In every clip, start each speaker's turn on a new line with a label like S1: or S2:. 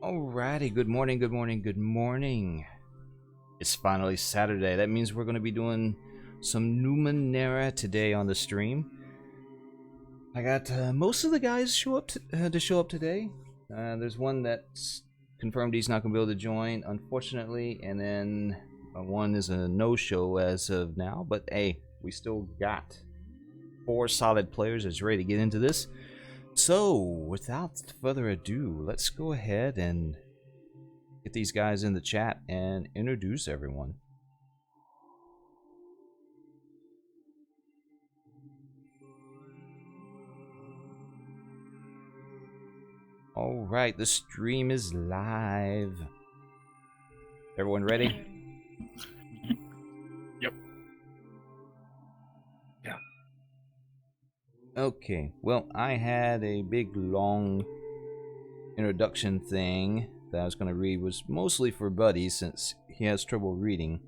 S1: Alrighty, good morning, good morning, good morning. It's finally Saturday. That means we're going to be doing some Numenera today on the stream. I got most of the guys show up to show up today. There's one that's confirmed he's not going to be able to join, unfortunately, and then one is a no-show as of now. But hey, we still got 4 solid players that's ready to get into this. So, without further ado, let's go ahead and get these guys in the chat and introduce everyone. Alright, the stream is live. Everyone ready?
S2: Yep. Yeah.
S1: Okay, well, I had a big long introduction thing that I was going to read. Was mostly for Buddy since he has trouble reading.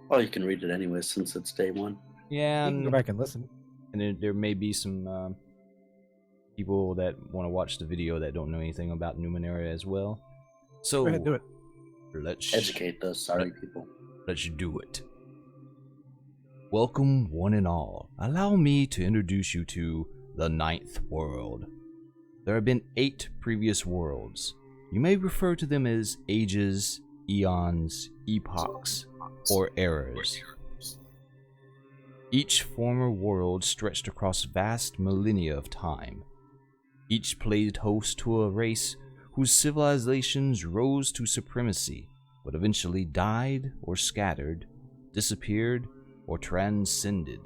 S3: Well, you can read it anyway since it's day one.
S1: Yeah,
S4: You can go back and listen.
S1: and there may be some people that want to watch the video that don't know anything about Numenera as well. So
S4: Go ahead, do it.
S1: let's
S3: Educate those sorry people.
S1: Let's do it. Welcome, one and all. Allow me to introduce you to the 9th world. There have been 8 previous worlds. You may refer to them as ages, eons, epochs, or eras. Each former world stretched across vast millennia of time. Each played host to a race whose civilizations rose to supremacy, but eventually died or scattered, disappeared, or transcended.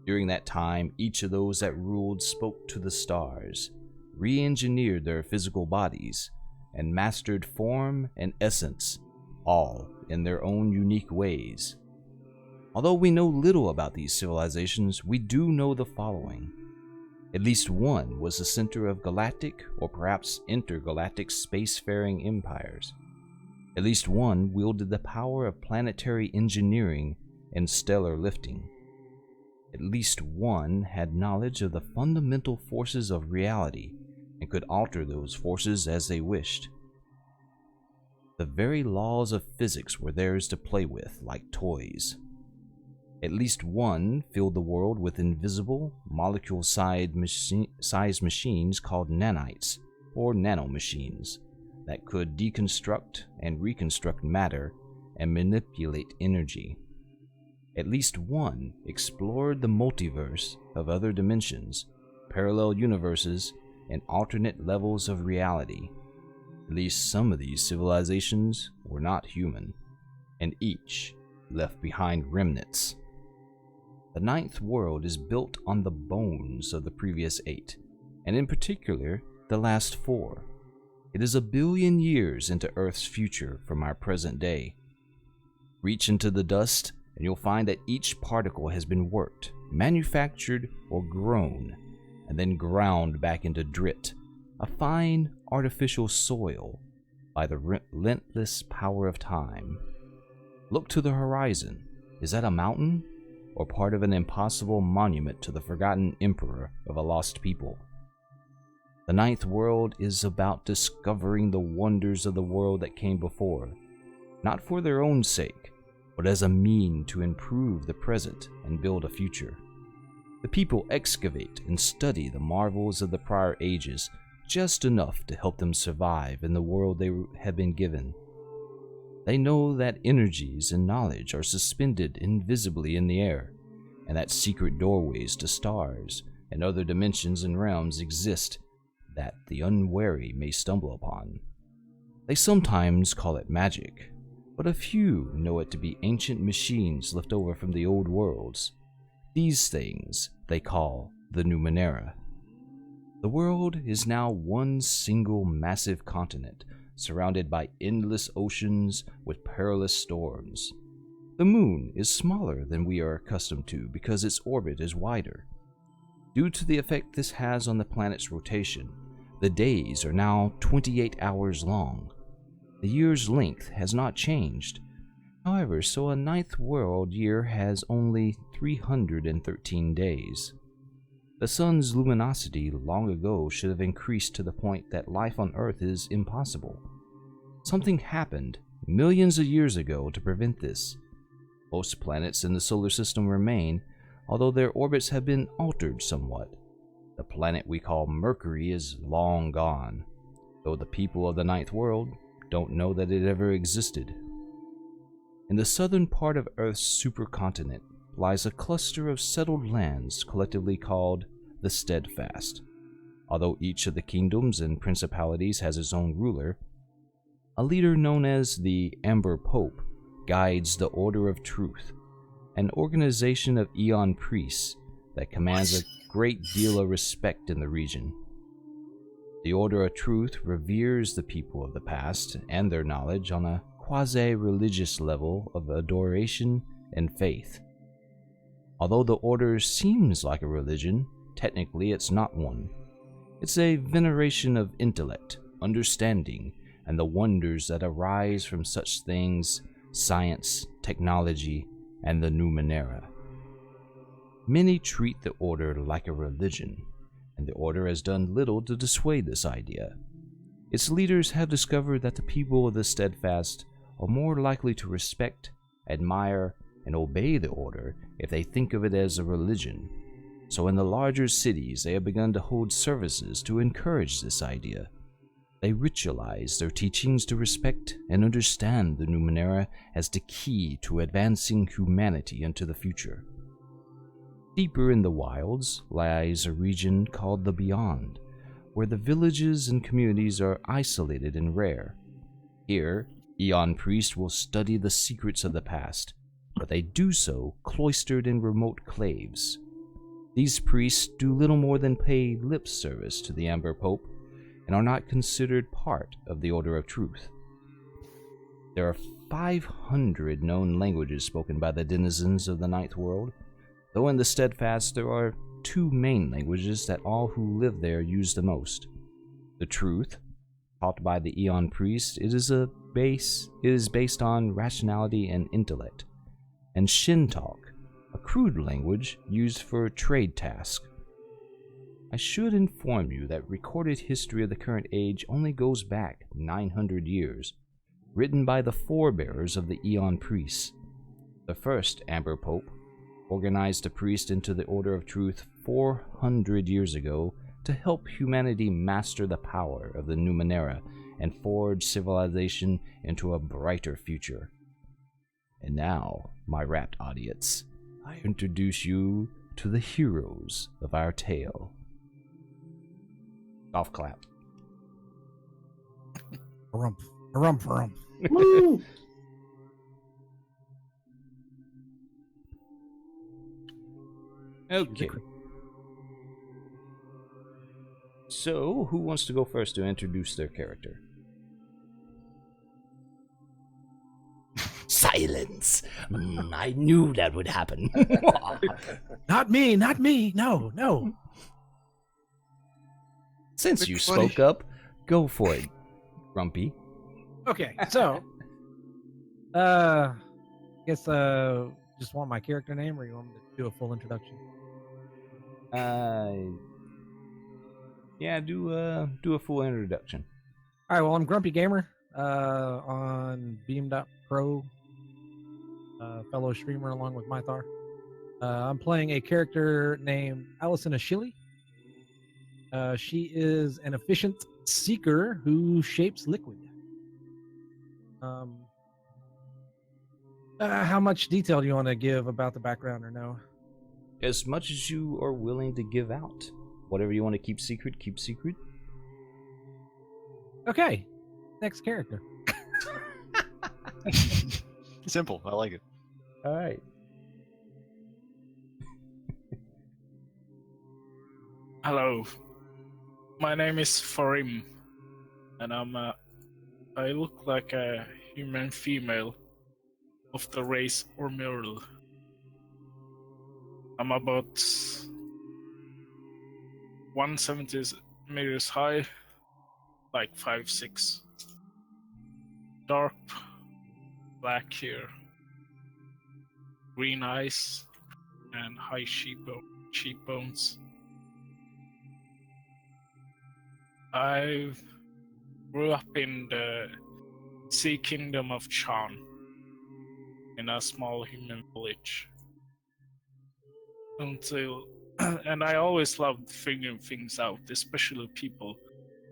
S1: During that time, each of those that ruled spoke to the stars, re-engineered their physical bodies, and mastered form and essence, all in their own unique ways. Although we know little about these civilizations, we do know the following. At least one was the center of galactic or perhaps intergalactic spacefaring empires. At least one wielded the power of planetary engineering and stellar lifting. At least one had knowledge of the fundamental forces of reality and could alter those forces as they wished. The very laws of physics were theirs to play with like toys. At least one filled the world with invisible, molecule-sized machines called nanites, or nanomachines, that could deconstruct and reconstruct matter and manipulate energy. At least one explored the multiverse of other dimensions, parallel universes, and alternate levels of reality. At least some of these civilizations were not human, and each left behind remnants. The 9th world is built on the bones of the previous 8, and in particular, the last 4. It is 1 billion years into Earth's future from our present day. Reach into the dust, and you'll find that each particle has been worked, manufactured, or grown, and then ground back into drit, a fine, artificial soil, by the relentless power of time. Look to the horizon. Is that a mountain? Or part of an impossible monument to the forgotten emperor of a lost people? The 9th world is about discovering the wonders of the world that came before, not for their own sake, but as a mean to improve the present and build a future. The people excavate and study the marvels of the prior ages just enough to help them survive in the world they have been given. They know that energies and knowledge are suspended invisibly in the air, and that secret doorways to stars and other dimensions and realms exist that the unwary may stumble upon. They sometimes call it magic, but a few know it to be ancient machines left over from the old worlds. These things they call the Numenera. The world is now one single massive continent, surrounded by endless oceans with perilous storms. The moon is smaller than we are accustomed to because its orbit is wider. Due to the effect this has on the planet's rotation, the days are now 28 hours long. The year's length has not changed. However, so a 9th world year has only 313 days. The sun's luminosity long ago should have increased to the point that life on Earth is impossible. Something happened millions of years ago to prevent this. Most planets in the solar system remain, although their orbits have been altered somewhat. The planet we call Mercury is long gone, though the people of the Ninth World don't know that it ever existed. In the southern part of Earth's supercontinent lies a cluster of settled lands collectively called the Steadfast. Although each of the kingdoms and principalities has its own ruler, a leader known as the Amber Pope guides the Order of Truth, an organization of Aeon priests that commands a great deal of respect in the region. The Order of Truth reveres the people of the past and their knowledge on a quasi-religious level of adoration and faith. Although the Order seems like a religion, technically it's not one. It's a veneration of intellect, understanding, and the wonders that arise from such things, science, technology, and the Numenera. Many treat the Order like a religion, and the Order has done little to dissuade this idea. Its leaders have discovered that the people of the Steadfast are more likely to respect, admire, and obey the Order if they think of it as a religion. So in the larger cities, they have begun to hold services to encourage this idea. They ritualize their teachings to respect and understand the Numenera as the key to advancing humanity into the future. Deeper in the wilds lies a region called the Beyond, where the villages and communities are isolated and rare. Here, Aeon priests will study the secrets of the past, but they do so cloistered in remote caves. These priests do little more than pay lip service to the Amber Pope and are not considered part of the Order of Truth. There are 500 known languages spoken by the denizens of the Ninth World, though in the Steadfast there are 2 main languages that all who live there use the most. The Truth, taught by the Aeon priests, it is based on rationality and intellect, and Shin Talk, a crude language used for trade tasks. I should inform you that recorded history of the current age only goes back 900 years, written by the forebears of the Aeon priests. The first Amber Pope organized the priests into the Order of Truth 400 years ago to help humanity master the power of the Numenera and forge civilization into a brighter future. And now, my rapt audience, I introduce you to the heroes of our tale. Golf clap.
S2: Harumph. Harumph, harumph.
S3: Woo!
S1: Okay. So, who wants to go first to introduce their character? Silence! I knew that would happen.
S2: Not me, not me. No, no.
S1: Since you spoke up, go for it, Grumpy.
S2: Okay, so, I guess, just want my character name, or you want me to do a full introduction?
S1: Yeah, do a full introduction.
S2: All right, well, I'm Grumpy Gamer, on Beam.pro, fellow streamer along with Mythar. I'm playing a character named Allison Ashili. She is an efficient seeker who shapes liquid. How much detail do you want to give about the background, or no?
S1: As much as you are willing to give out. Whatever you want to keep secret, keep secret.
S2: Okay, next character.
S4: Simple. I like it.
S1: All right.
S5: Hello, my name is Farim, and I look like a human female of the race Ormurl. I'm about 170 meters high, like 5'6". Dark black hair, green eyes, and high cheekbones. I grew up in the Sea Kingdom of Chan, in a small human village. And I always loved figuring things out, especially people.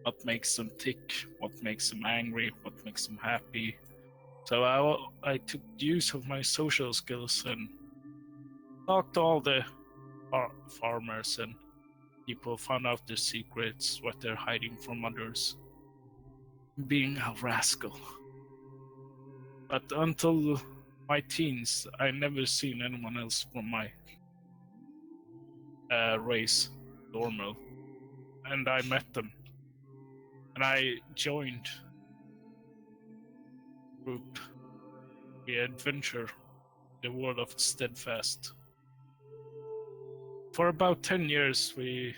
S5: What makes them tick, what makes them angry, what makes them happy. So I took use of my social skills and talked to all the farmers and people, found out their secrets, what they're hiding from others. Being a rascal. But until my teens, I never seen anyone else from my race, normal. And I met them. And I joined group, the adventure, the world of Steadfast. For about 10 years, we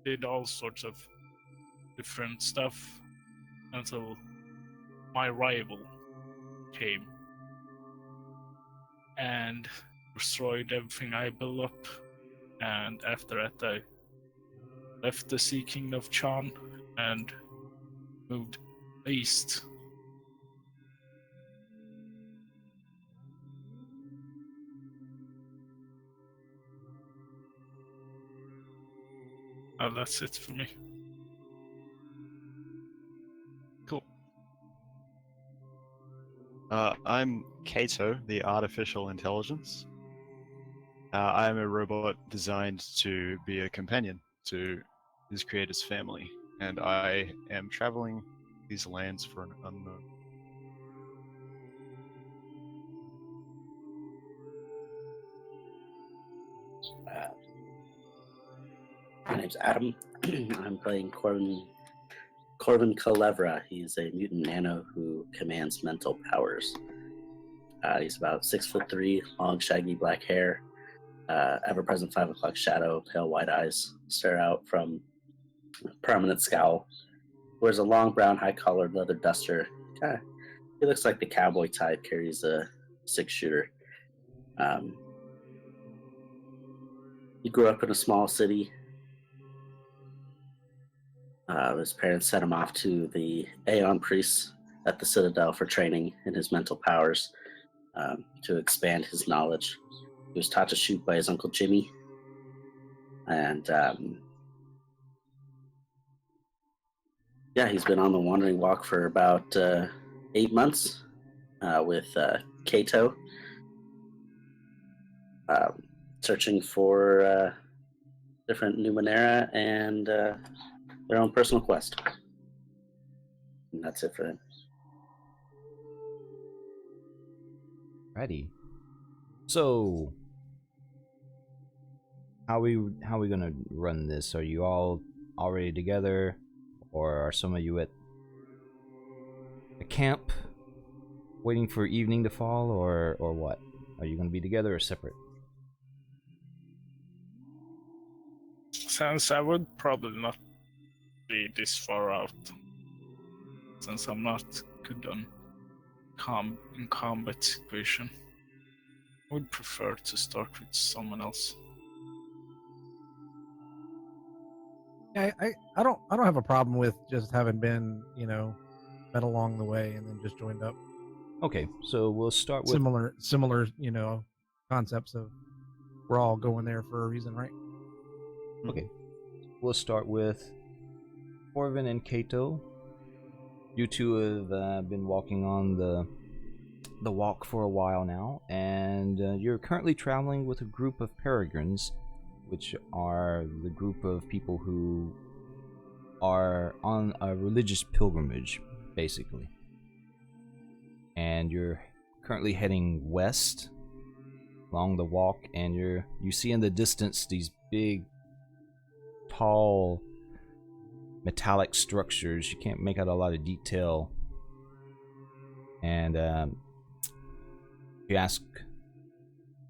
S5: did all sorts of different stuff until my rival came and destroyed everything I built up. And after that, I left the Sea Kingdom of Chan and moved east. That's it for me.
S4: Cool. I'm Kato, the artificial intelligence. I am a robot designed to be a companion to his creator's family, and I am traveling these lands for an unknown.
S3: My name's Adam. I'm playing Corbin Calevra. He's a mutant nano who commands mental powers. He's about 6'3", long, shaggy black hair, ever-present 5 o'clock shadow, pale white eyes stare out from a permanent scowl. Wears a long brown high-collared leather duster. He looks like the cowboy type, carries a 6-shooter. He grew up in a small city. His parents sent him off to the Aeon priests at the Citadel for training in his mental powers to expand his knowledge. He was taught to shoot by his uncle Jimmy. And he's been on the Wandering Walk for about 8 months with Kato, searching for different Numenera and their own personal quest. And that's it for them.
S1: Righty. So, how we gonna run this? Are you all already together, or are some of you at a camp waiting for evening to fall, or what? Are you gonna be together or separate?
S5: Since I would probably not be this far out, since I'm not good on in combat situation, I would prefer to start with someone else.
S2: Yeah, I don't have a problem with just having been, met along the way and then just joined up.
S1: Okay, so we'll start with
S2: similar, concepts of we're all going there for a reason, right?
S1: Okay, we'll start with Orvin and Kato. You two have been walking on the walk for a while now, and you're currently traveling with a group of peregrines, which are the group of people who are on a religious pilgrimage, basically. And you're currently heading west along the walk, and you see in the distance these big, tall, metallic structures. You can't make out a lot of detail. And you ask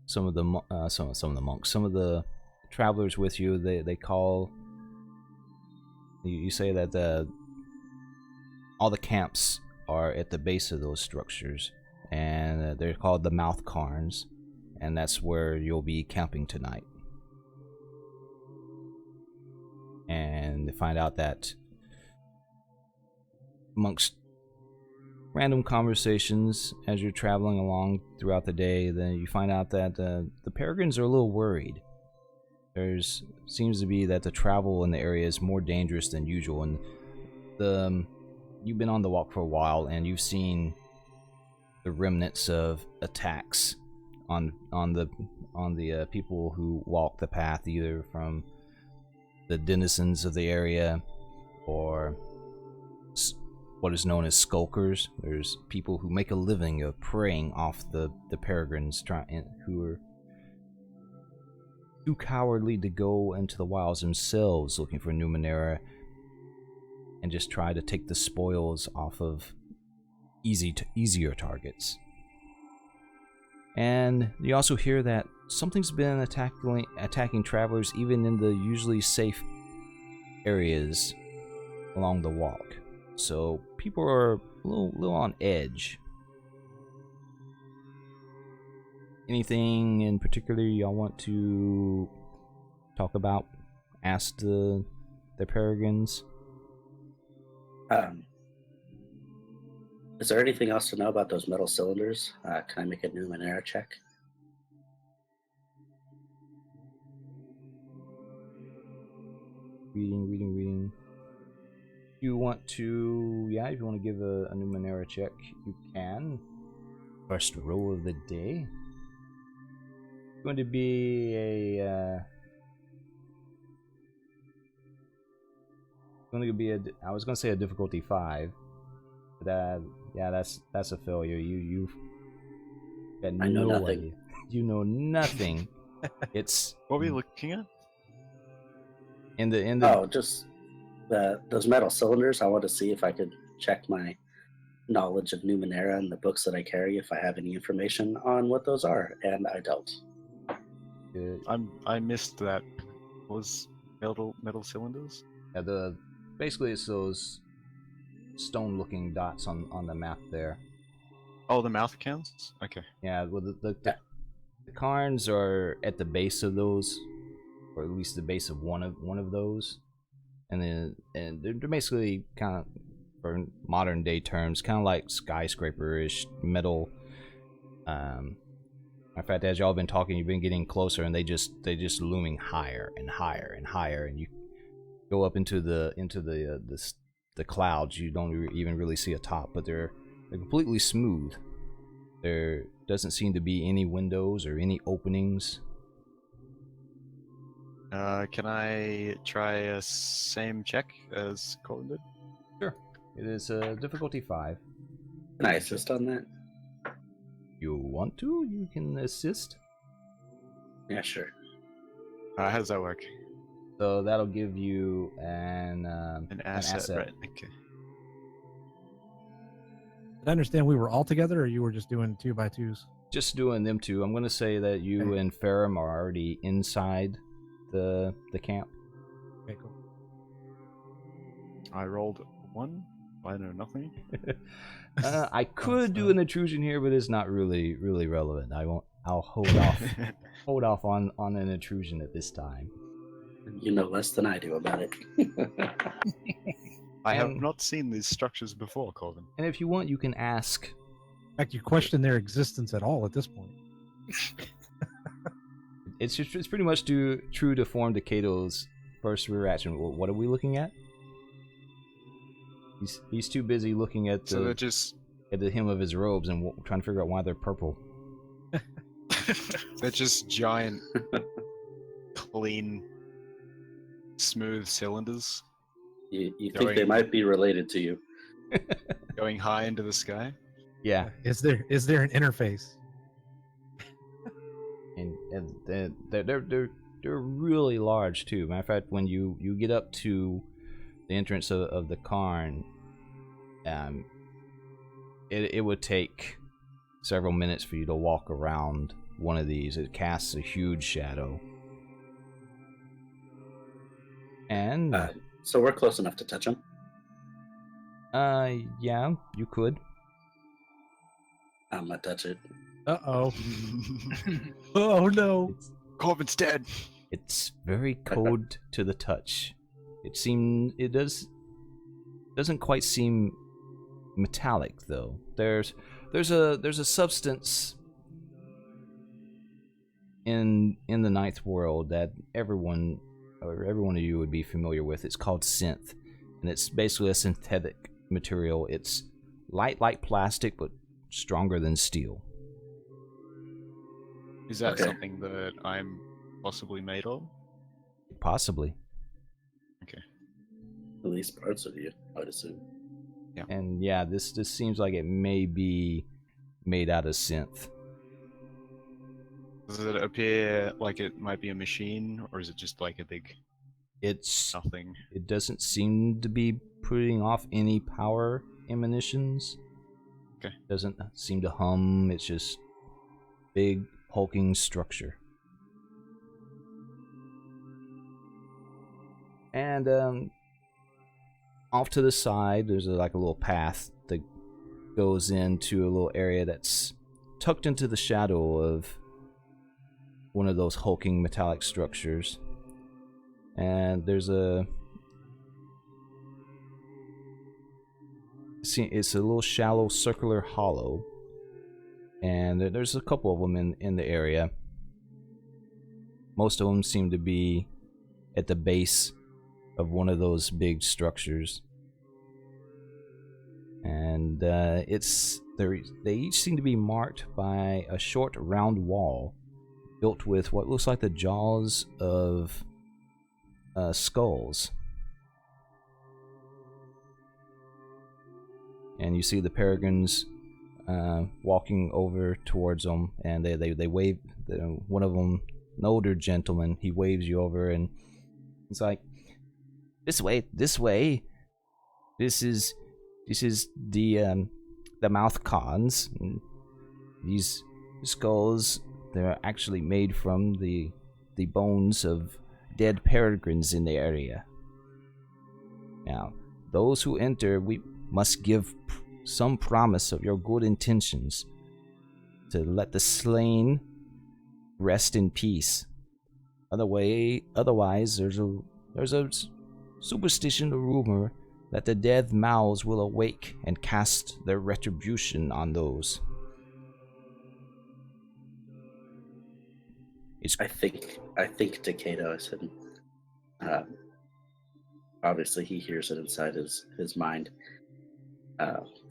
S1: some of the monks, some of the travelers with you, they call. You say that all the camps are at the base of those structures, and they're called the mouth cairns, and that's where you'll be camping tonight. And they find out that amongst random conversations as you're traveling along throughout the day, then you find out that the peregrines are a little worried. There's seems to be that the travel in the area is more dangerous than usual, and you've been on the walk for a while, and you've seen the remnants of attacks on the people who walk the path, either from the denizens of the area or what is known as skulkers. There's people who make a living of preying off the peregrines who are too cowardly to go into the wilds themselves looking for Numenera and just try to take the spoils off of easier targets. And you also hear that something's been attacking travelers even in the usually safe areas along the walk. So people are a little on edge. Anything in particular y'all want to talk about? Ask the peregrines?
S3: Is there anything else to know about those metal cylinders? Can I make a Numenera check?
S1: Reading. You want to, if you want to give a Numenera check, you can. First roll of the day. It's going to be I was going to say a difficulty 5, but that's a failure. You've got
S3: I know nothing.
S1: idea. You know nothing. It's
S4: What were you looking at?
S1: in the
S3: Just those metal cylinders. I want to see if I could check my knowledge of Numenera and the books that I carry, if I have any information on what those are, and I don't.
S4: I missed that. Was metal cylinders?
S1: Yeah, basically it's those stone-looking dots on the map there.
S4: Oh, the mouth counts? Okay.
S1: Yeah, well the cairns are at the base of those, or at least the base of one of those, and they're basically kind of, for modern day terms, kind of like skyscraper-ish metal. In fact, as y'all been talking, you've been getting closer, and they just looming higher and higher and higher, and you go up into the clouds. You don't even really see a top, but they're completely smooth. There doesn't seem to be any windows or any openings.
S4: Can I try a same check as Colin did?
S1: Sure. It is difficulty 5.
S3: Can I assist on that?
S1: You want to? You can assist.
S3: Yeah, sure.
S4: How does that work?
S1: So that'll give you an
S4: asset. Right. Okay.
S2: Did I understand we were all together, or you were just doing 2x2s?
S1: Just doing them two. I'm going to say that you and Ferrum are already inside the camp.
S2: Okay, cool.
S4: I rolled 1. I know nothing.
S1: I could do an intrusion here, but it's not really relevant. I'll hold off on an intrusion at this time.
S3: You know less than I do about it.
S4: I have not seen these structures before, Colvin.
S1: And if you want, you can ask.
S2: In fact, you question their existence at all at this point.
S1: It's pretty much true to form Decato's first reaction. What are we looking at? He's too busy looking at the hem of his robes and trying to figure out why they're purple.
S4: They're just giant, clean, smooth cylinders.
S3: You think they might be related to you?
S4: Going high into the sky.
S1: Yeah.
S2: Is there an interface?
S1: And they're really large too. Matter of fact, when you get up to the entrance of the cairn, it would take several minutes for you to walk around one of these. It casts a huge shadow. And
S3: so we're close enough to touch them.
S1: Yeah, you could.
S3: I'm gonna touch it.
S2: Uh-oh. Oh no.
S4: Corbin's dead.
S1: It's very cold to the touch. It doesn't quite seem metallic though. There's a substance in the ninth world that every one of you would be familiar with. It's called synth, and it's basically a synthetic material. It's light like plastic, but stronger than steel.
S4: Is that
S3: Okay.
S4: something that I'm possibly made of?
S1: Possibly.
S3: At least parts of you, I would assume.
S1: And yeah, this seems like it may be made out of synth.
S4: Does it appear like it might be a machine, or is it just like a big
S1: It's
S4: nothing?
S1: It doesn't seem to be putting off any power emanations.
S4: Okay.
S1: Doesn't seem to hum. It's just big hulking structure. And off to the side, there's like a little path that goes into a little area that's tucked into the shadow of one of those hulking metallic structures. And there's it's a little shallow circular hollow, and there's a couple of them in the area. Most of them seem to be at the base of one of those big structures, and they each seem to be marked by a short round wall built with what looks like the jaws of skulls. And you see the peregrines walking over towards them, and they wave. One of them, an older gentleman, he waves you over, and he's like, "This way, this way. This is the mouth cons. These skulls, they're actually made from the bones of dead peregrines in the area. Now, those who enter, we must give some promise of your good intentions to let the slain rest in peace. Otherwise, there's a superstition or rumor that the dead mouths will awake and cast their retribution on those."
S3: I think Takeda, I said, obviously he hears it inside his mind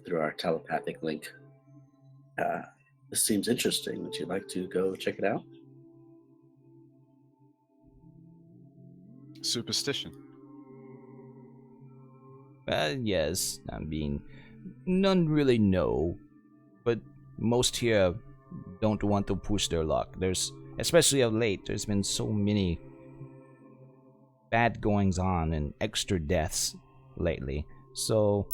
S3: through our telepathic link. This seems interesting. Would you like to go check it out?
S4: Superstition.
S1: Yes, I mean, none really know, but most here don't want to push their luck. Especially of late, there's been so many bad goings on and extra deaths lately. So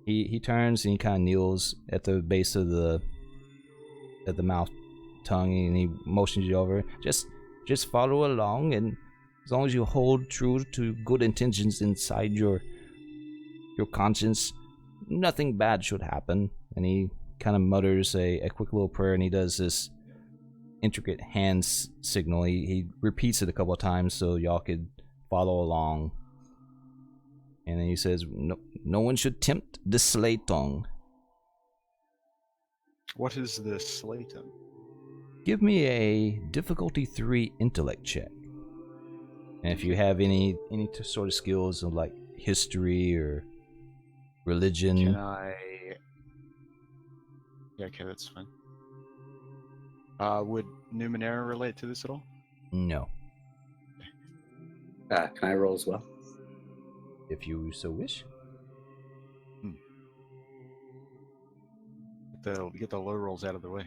S1: he turns and he kind of kneels at the base of the mouth tongue, and he motions you over. Just follow along, and as long as you hold true to good intentions inside your conscience, nothing bad should happen. And he kind of mutters a quick little prayer, and he does this intricate hand signal. He repeats it a couple of times so y'all could follow along. And then he says, no one should tempt the Slaytongue.
S4: What is the Slayton?
S1: Give me a difficulty 3 intellect check. And if you have any sort of skills of like history or religion.
S4: Can I? Yeah, okay, that's fine. Would Numenera relate to this at all?
S1: No.
S3: Can I roll as well?
S1: If you so wish.
S4: Get the low rolls out of the way.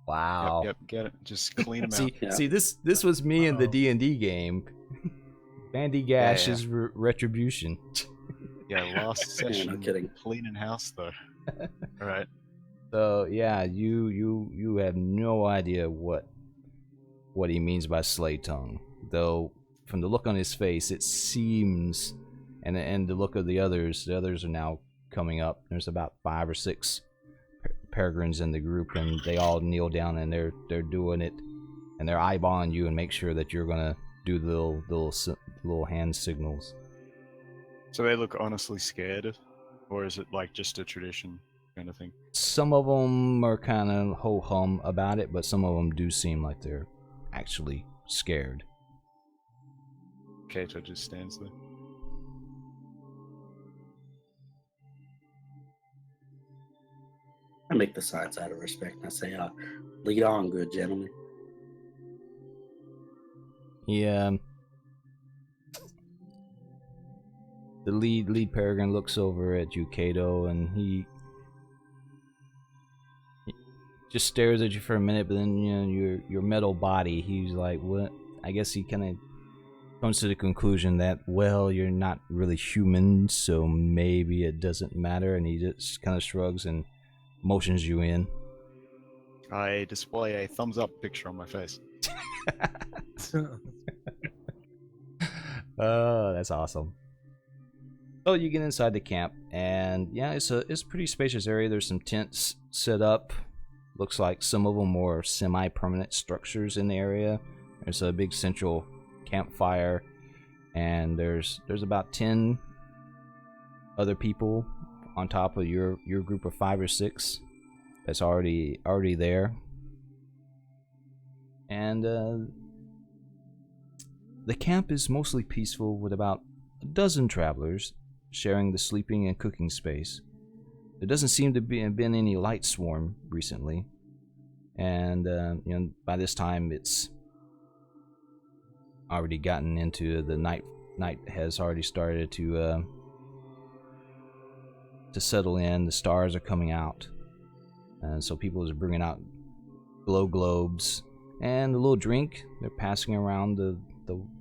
S1: Wow.
S4: Yep, get it. Just clean them out.
S3: Yeah.
S1: See, this was me in the D&D game. Bandy Gash's
S4: Yeah.
S1: retribution.
S4: Yeah, last session.
S3: No kidding.
S4: Cleaning house though. All right.
S1: So yeah, you have no idea what he means by slay tongue. Though from the look on his face, it seems, and the look of the others are now coming up. There's about 5 or 6 peregrines in the group, and they all kneel down and they're doing it, and they're eyeballing you and make sure that you're gonna do the little hand signals.
S4: So they look honestly scared, or is it like just a tradition kind of thing?
S1: Some of them are kind of ho-hum about it, but some of them do seem like they're actually scared.
S4: Kato just stands there.
S3: I make the signs out of respect. I say, lead on, good gentlemen.
S1: Yeah. The lead peregrine looks over at you, Kato, and he just stares at you for a minute, but then your metal body, he's like, what? I guess he kind of comes to the conclusion that, well, you're not really human, so maybe it doesn't matter, and he just kind of shrugs and motions you in.
S4: I display a thumbs up picture on my face.
S1: Oh, that's awesome. So you get inside the camp, and yeah, it's a pretty spacious area. There's some tents set up. Looks like some of them are semi-permanent structures in the area. There's a big central campfire, and there's about 10 other people on top of your group of 5 or 6 that's already there. And the camp is mostly peaceful, with about a dozen travelers sharing the sleeping and cooking space. There doesn't seem to have been any light swarm recently, and by this time it's already gotten into the night. Night has already started to settle in. The stars are coming out, and so people are bringing out glow globes and a little drink. They're passing around the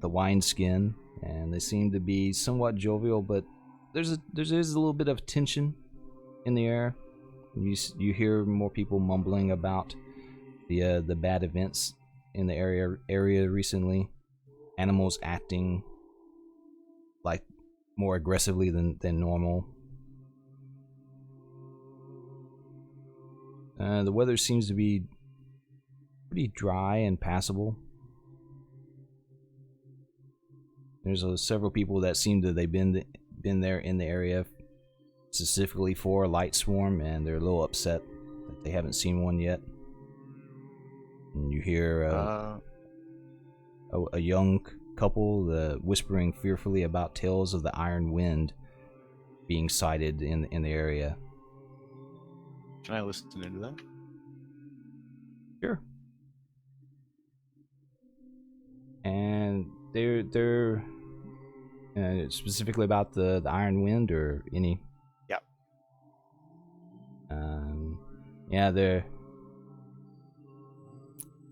S1: wine skin, and they seem to be somewhat jovial, but there's a little bit of tension in the air. You hear more people mumbling about the bad events in the area recently. Animals acting like more aggressively than normal. The weather seems to be pretty dry and passable. There's several people that seem to they've been there in the area specifically for a light swarm, and they're a little upset that they haven't seen one yet. And you hear a young couple whispering fearfully about tales of the Iron Wind being sighted in the area.
S4: Can I listen into that?
S1: Sure. And they're specifically about the Iron Wind, or any?
S4: Yep.
S1: Yeah, they're.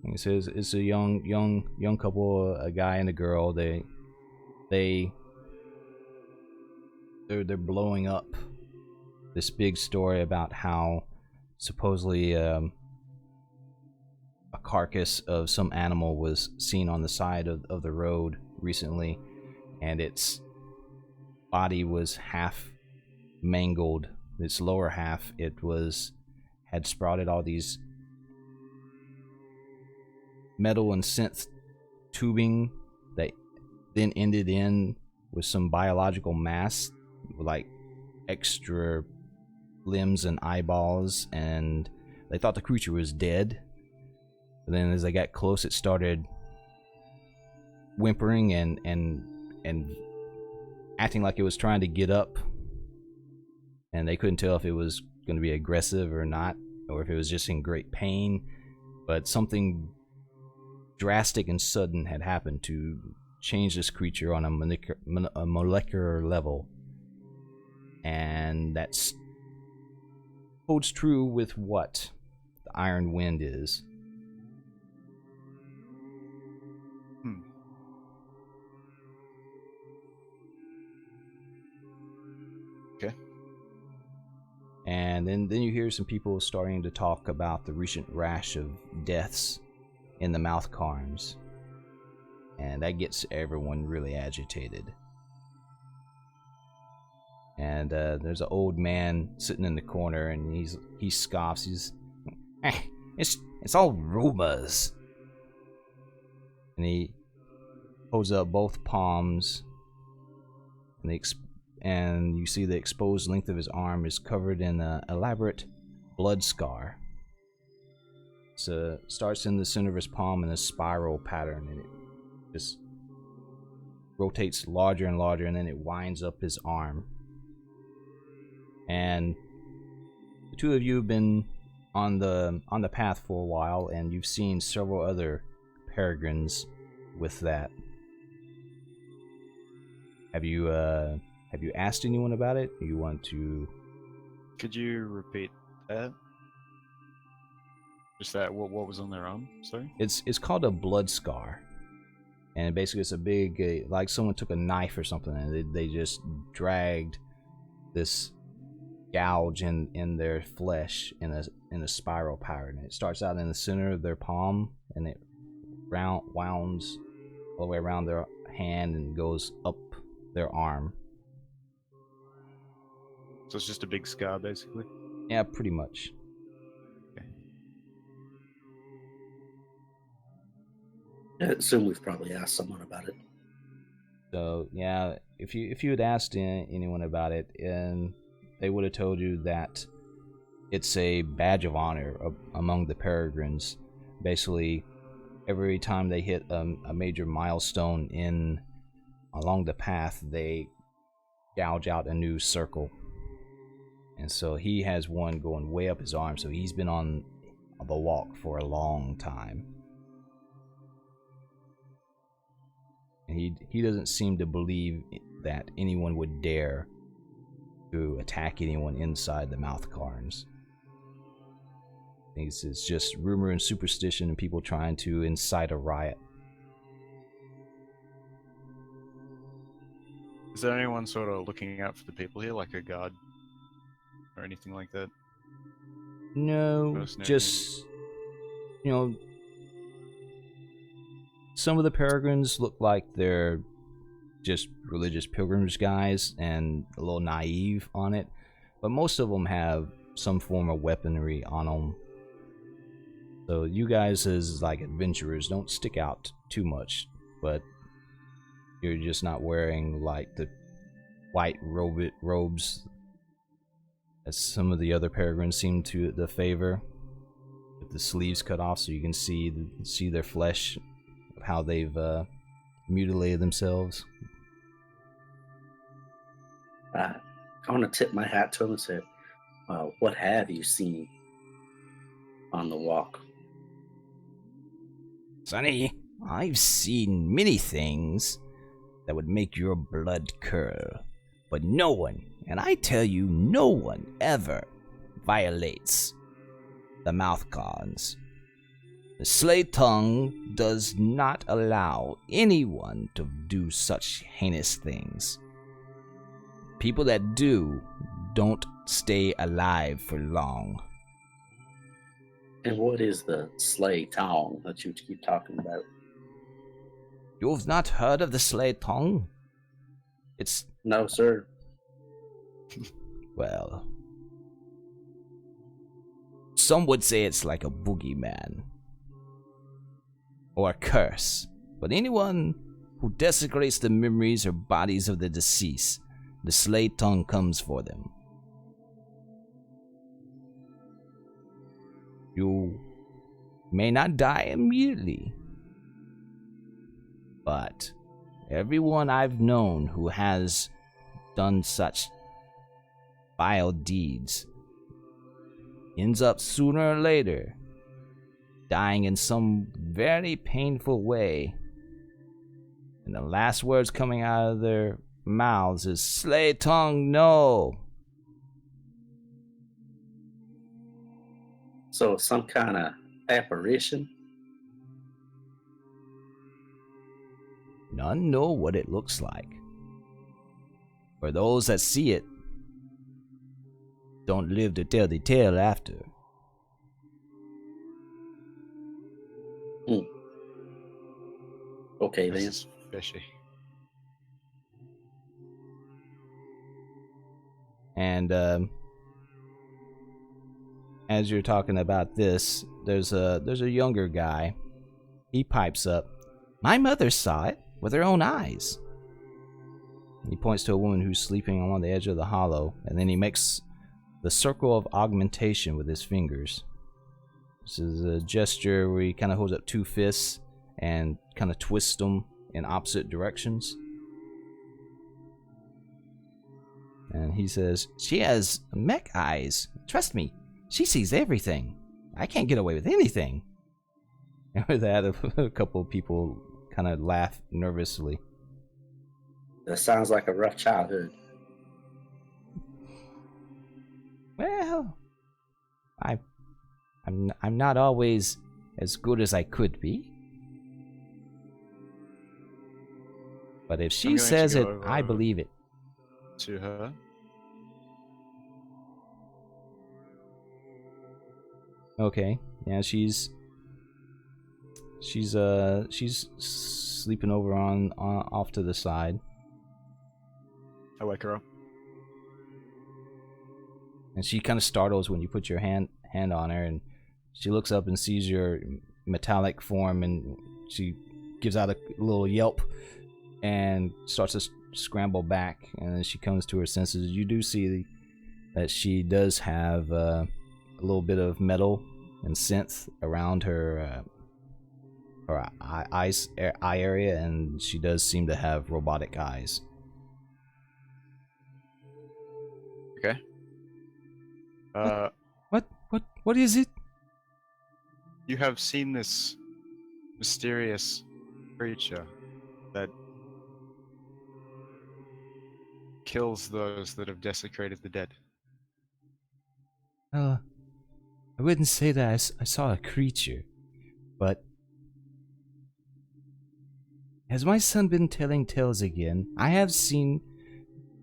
S1: Like I said, it's a young couple, a guy and a girl. They're blowing up this big story about how supposedly a carcass of some animal was seen on the side of the road recently, and its body was half mangled. Its lower half, had sprouted all these metal and synth tubing that then ended in with some biological mass, like extra limbs and eyeballs, and they thought the creature was dead. But then as they got close, it started whimpering and acting like it was trying to get up, and they couldn't tell if it was going to be aggressive or not, or if it was just in great pain. But something drastic and sudden had happened to change this creature on a molecular level, and that holds true with what the Iron Wind is.
S4: Okay.
S1: And then you hear some people starting to talk about the recent rash of deaths in the mouth cairns, and that gets everyone really agitated. And there's an old man sitting in the corner, and he scoffs. It's all rumors. And he holds up both palms, and and you see the exposed length of his arm is covered in an elaborate blood scar. So it starts in the center of his palm in a spiral pattern, and it just rotates larger and larger, and then it winds up his arm. And the two of you have been on the path for a while, and you've seen several other peregrines with that. Have you asked anyone about it? You want to?
S4: Could you repeat that? Just that. What was on their arm? Sorry.
S1: It's called a blood scar, and basically it's a big like someone took a knife or something and they just dragged this gouge in their flesh in a spiral pattern. It starts out in the center of their palm, and it wounds all the way around their hand and goes up their arm.
S4: So it's just a big scar, basically?
S1: Yeah, pretty much.
S4: Okay.
S3: I assume we've probably asked someone about it.
S1: So yeah, if you had asked anyone about it, and they would have told you that it's a badge of honor among the peregrines. Basically, every time they hit a major milestone along the path, they gouge out a new circle. And so he has one going way up his arm, so he's been on the walk for a long time. And he doesn't seem to believe that anyone would dare to attack anyone inside the mouth cairns. I think it's just rumor and superstition and people trying to incite a riot.
S4: Is there anyone sort of looking out for the people here, like a guard or anything like that?
S1: No,
S4: Mercenary,
S1: just, you know, some of the peregrines look like they're just religious pilgrims guys and a little naive on it, but most of them have some form of weaponry on them. So you guys as like adventurers don't stick out too much, but you're just not wearing like the white robes as some of the other peregrines seem to the favor, with the sleeves cut off so you can see their flesh, how they've mutilated themselves.
S3: I want to tip my hat to him and say, what have you seen on the walk?
S1: Sonny, I've seen many things that would make your blood curl, but no one, and I tell you, no one ever violates the mouth cairns. The slay tongue does not allow anyone to do such heinous things. People that do don't stay alive for long.
S3: And what is the slay tongue that you keep talking about?
S1: You've not heard of the slay tongue? It's...
S3: No, sir.
S1: Well, some would say it's like a boogeyman or a curse, but anyone who desecrates the memories or bodies of the deceased, the slay tongue comes for them. You may not die immediately, but everyone I've known who has done such vile deeds ends up sooner or later dying in some very painful way, and the last words coming out of their mouths is "Slay tongue, no."
S3: So some kind of apparition?
S1: None know what it looks like. For those that see it don't live to tell the tale after.
S3: Okay,
S4: This
S3: then.
S4: is fishy.
S1: And as you're talking about this, there's a younger guy. He pipes up. My mother saw it with her own eyes. He points to a woman who's sleeping along the edge of the hollow, and then he makes the circle of augmentation with his fingers. This is a gesture where he kind of holds up two fists and kind of twists them in opposite directions. And he says, "She has mech eyes. Trust me, she sees everything. I can't get away with anything." And with that, a couple of people kind of laugh nervously.
S3: That sounds like a rough childhood.
S1: Well, I'm not always as good as I could be. But if she says it, I believe it.
S4: To her.
S1: Okay. Yeah, she's sleeping over on off to the side.
S4: I wake her up.
S1: And she kind of startles when you put your hand on her, and she looks up and sees your metallic form, and she gives out a little yelp and starts to scramble back, and then she comes to her senses. You do see that she does have a little bit of metal and synth around her eye area, and she does seem to have robotic eyes.
S4: Okay.
S1: What is it?
S4: You have seen this mysterious creature that kills those that have desecrated the dead.
S1: I wouldn't say that I saw a creature, but has my son been telling tales again? I have seen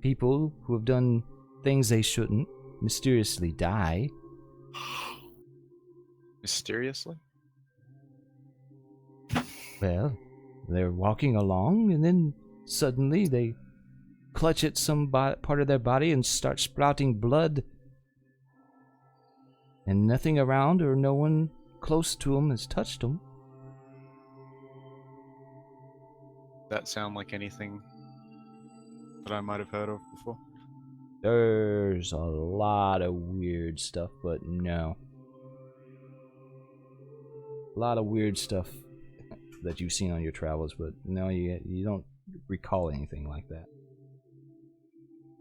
S1: people who have done things they shouldn't mysteriously die.
S4: Mysteriously?
S1: Well, they're walking along, and then suddenly they clutch at some part of their body and start sprouting blood. And nothing around or no one close to them has touched them.
S4: That sound like anything that I might have heard of before?
S1: There's a lot of weird stuff, but no. A lot of weird stuff that you've seen on your travels, but no, you don't recall anything like that.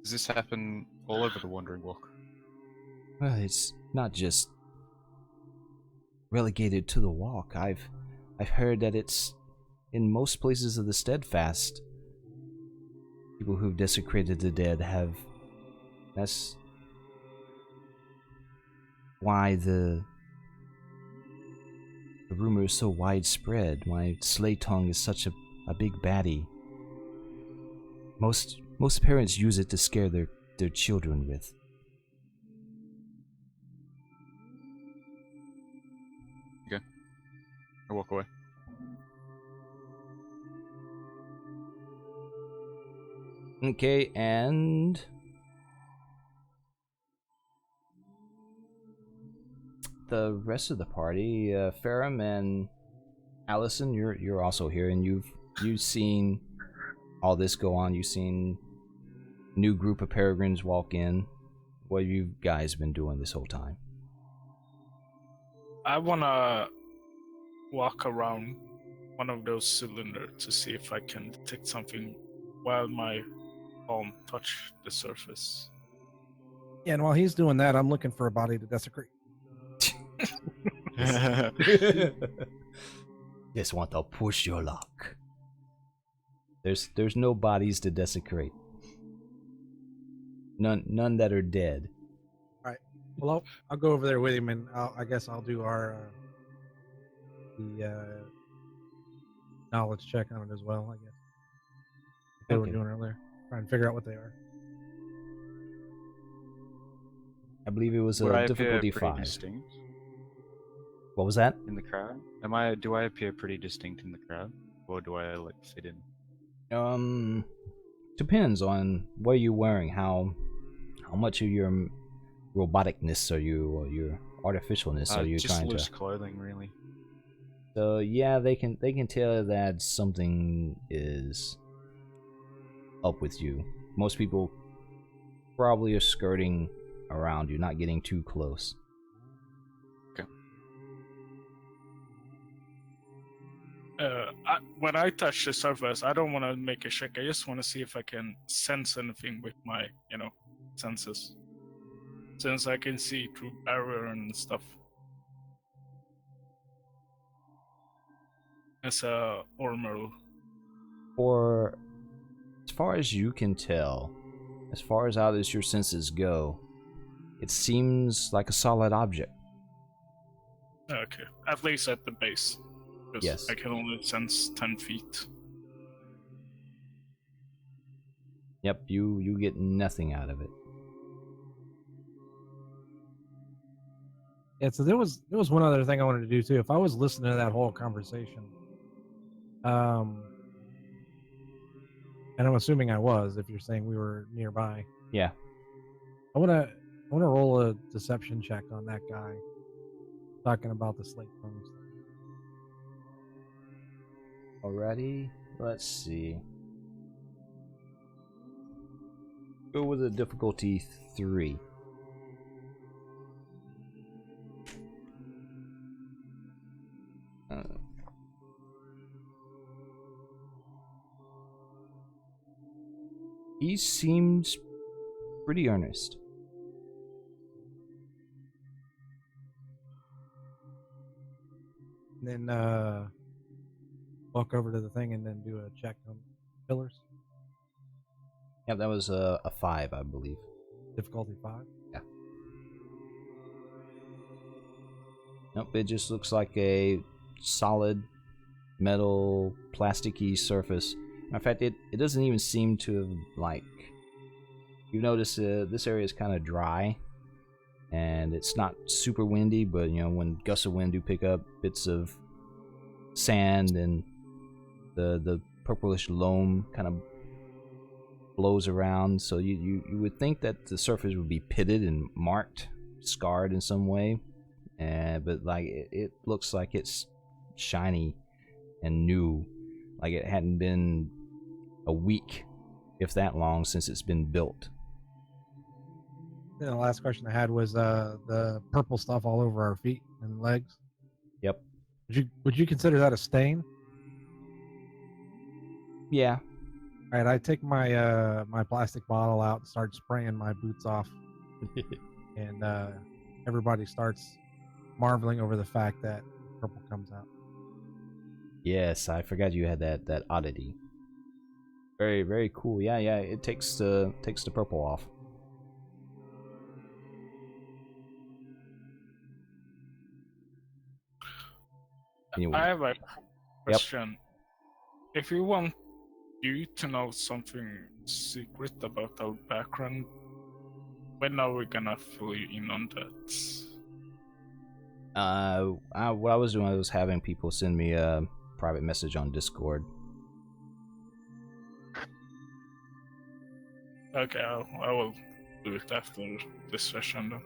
S4: Does this happen all over the Wandering Walk?
S1: Well, it's not just relegated to the walk. I've heard that it's in most places of the Steadfast. People who've desecrated the dead have. That's why the rumor is so widespread. Why Slay Tongue is such a big baddie. Most parents use it to scare their children with.
S4: Okay. I walk away.
S1: Okay, and the rest of the party, Ferrum and Allison, you're also here, and you've seen all this go on. You've seen new group of peregrines walk in. What have you guys been doing this whole time?
S5: I wanna walk around one of those cylinders to see if I can detect something while my palm touch the surface.
S2: Yeah, and while he's doing that, I'm looking for a body to desecrate.
S1: Just want to push your luck. There's no bodies to desecrate. None that are dead.
S2: All right. Well, I'll go over there with him, and I guess I'll do our the knowledge check on it as well. I guess they were doing earlier, trying to figure out what they are.
S1: I believe it was a difficulty 5.
S4: Distinct
S1: What was that?
S4: in the crowd? Do I appear pretty distinct in the crowd, or do I like fit in?
S1: Depends on what you're wearing. How much of your roboticness are you, or your artificialness are you
S4: just
S1: trying
S4: loose
S1: to?
S4: clothing, really.
S1: So yeah, they can tell that something is up with you. Most people probably are skirting around you, not getting too close.
S5: When I touch the surface, I don't want to make a check. I just want to see if I can sense anything with my, senses. Since I can see through barrier and stuff. As a Ormel.
S1: For as far as you can tell, as far as out as your senses go, it seems like a solid object.
S5: Okay, at least at the base. Because
S1: Yes.
S5: I can only sense 10 feet.
S1: Yep, you get nothing out of it.
S2: Yeah, so there was one other thing I wanted to do too. If I was listening to that whole conversation, and I'm assuming I was, if you're saying we were nearby,
S1: Yeah.
S2: I wanna roll a deception check on that guy talking about the slate bones.
S1: Alrighty, let's see. Go with a difficulty 3. He seems pretty earnest.
S2: And then walk over to the thing and then do a check on pillars.
S1: Yep, that was a 5, I believe.
S2: Difficulty 5.
S1: Yeah. Nope, it just looks like a solid metal, plasticky surface. In fact, it doesn't even seem to have, like... You notice this area is kind of dry, and it's not super windy, but, when gusts of wind do pick up bits of sand and the purplish loam kind of blows around, so you would think that the surface would be pitted and marked, scarred in some way, but like it looks like it's shiny and new, like it hadn't been a week, if that long, since it's been built.
S2: Then the last question I had was the purple stuff all over our feet and legs.
S1: Yep.
S2: Would you consider that a stain?
S1: Yeah.
S2: All right, I take my my plastic bottle out and start spraying my boots off, and everybody starts marveling over the fact that purple comes out.
S1: Yes, I forgot you had that oddity. Very, very cool. Yeah, it takes the purple off. Anyway.
S5: I have a question. If you want you to know something secret about our background, when are we gonna fill you in on that?
S1: What I was doing, I was having people send me a private message on Discord.
S5: Okay, I will do it after this session then.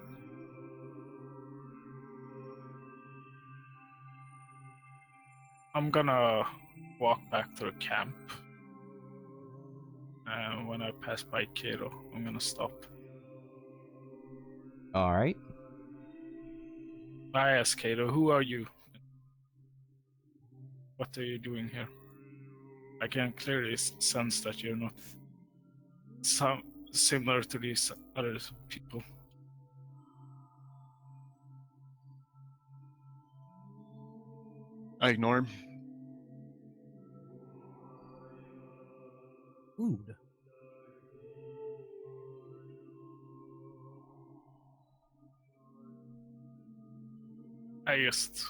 S5: I'm gonna walk back to the camp. And when I pass by Kato, I'm gonna stop.
S1: Alright.
S5: I ask Kato, who are you? What are you doing here? I can clearly sense that you're not similar to these other people.
S4: I ignore him.
S2: Food.
S5: I just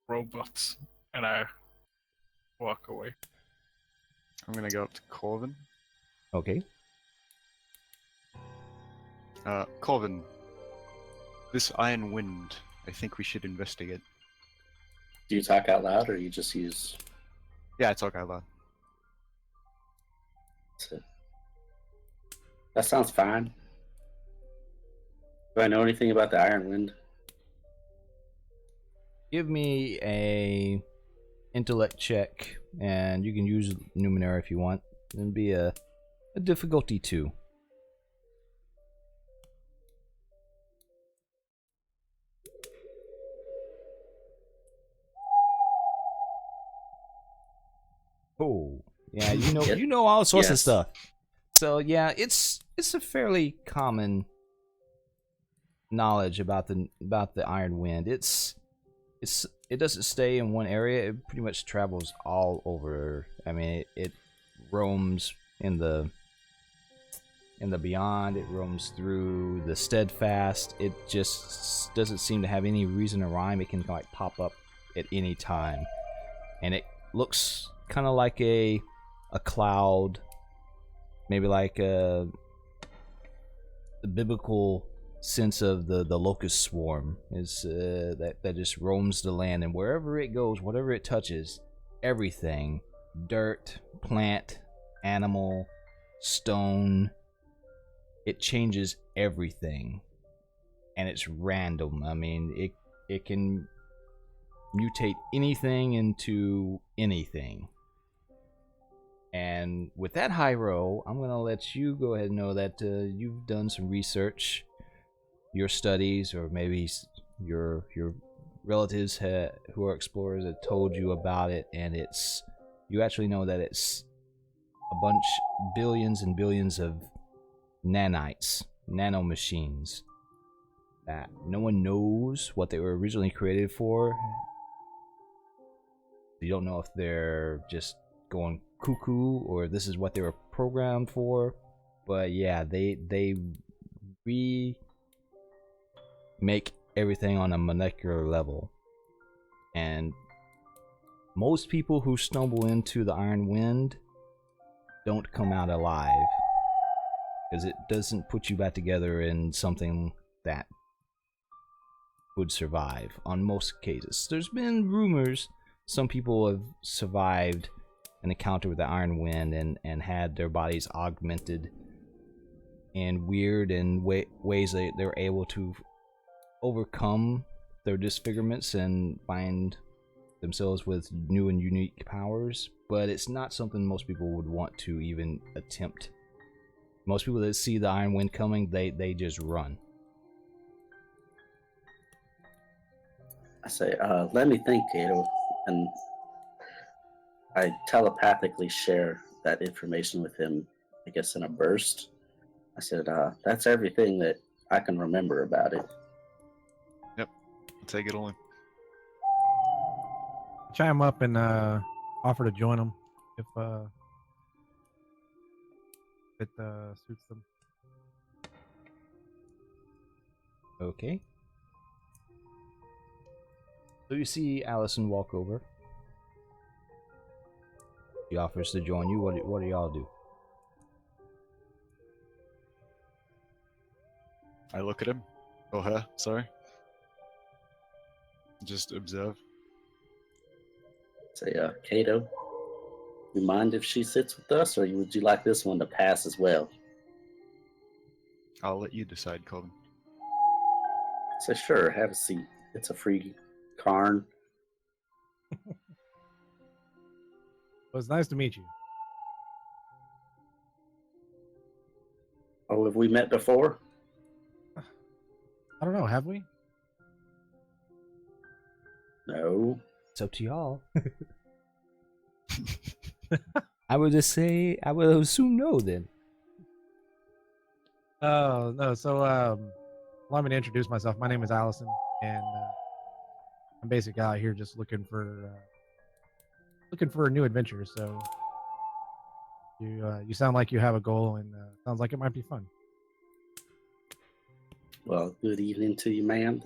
S5: robots and I walk away.
S4: I'm gonna go up to Corvin.
S1: Okay.
S4: Corvin, this iron wind, I think we should investigate.
S3: Do you talk out loud or you just use...
S4: Yeah, I talk out loud.
S3: That sounds fine. Do I know anything about the Iron Wind?
S1: Give me a intellect check, and you can use Numenera if you want. and be a difficulty 2. Oh, yeah, you know all sorts of
S3: Yes.
S1: stuff. So yeah, it's a fairly common knowledge about the Iron Wind. It doesn't stay in one area. It pretty much travels all over. I mean, it roams in the beyond. It roams through the steadfast. It just doesn't seem to have any reason or rhyme. It can like pop up at any time, and it looks kind of like a cloud, maybe like the biblical sense of the locust swarm is that just roams the land, and wherever it goes, whatever it touches, everything, dirt, plant, animal, stone, it changes everything, and it's random. I mean, it can mutate anything into anything. And with that, Hyro, I'm gonna let you go ahead and know that you've done some research, your studies, or maybe your relatives who are explorers have told you about it, and you actually know that it's a bunch, billions and billions of nanites, nanomachines, that no one knows what they were originally created for. You don't know if they're just going cuckoo or this is what they were programmed for, but yeah, they make everything on a molecular level, and most people who stumble into the Iron Wind don't come out alive, because it doesn't put you back together in something that would survive on most cases. There's been rumors some people have survived an encounter with the Iron Wind and had their bodies augmented in weird and ways that they're able to overcome their disfigurements and find themselves with new and unique powers, but it's not something most people would want to even attempt. Most people that see the Iron Wind coming, they just run.
S3: I say, let me think, Kato. And I telepathically share that information with him, I guess in a burst. I said, that's everything that I can remember about it.
S4: Yep, I'll take it all in.
S2: Chime up and offer to join them if it suits them.
S1: Okay. So you see Allison walk over. She offers to join you. What do y'all do?
S4: I look at him, or her, sorry. Just observe.
S3: Say, Kato, you mind if she sits with us, or would you like this one to pass as well?
S4: I'll let you decide, Colin.
S3: Say, sure, have a seat. It's a free Karn.
S2: Well, it's nice to meet you.
S3: Oh, have we met before?
S2: I don't know, have we?
S3: No.
S1: It's up to y'all. I would assume no then.
S2: Oh, no. So, allow me to introduce myself. My name is Allison, and I'm basically out here just looking for a new adventure. So, you sound like you have a goal, and sounds like it might be fun.
S3: Well, good evening to you, ma'am.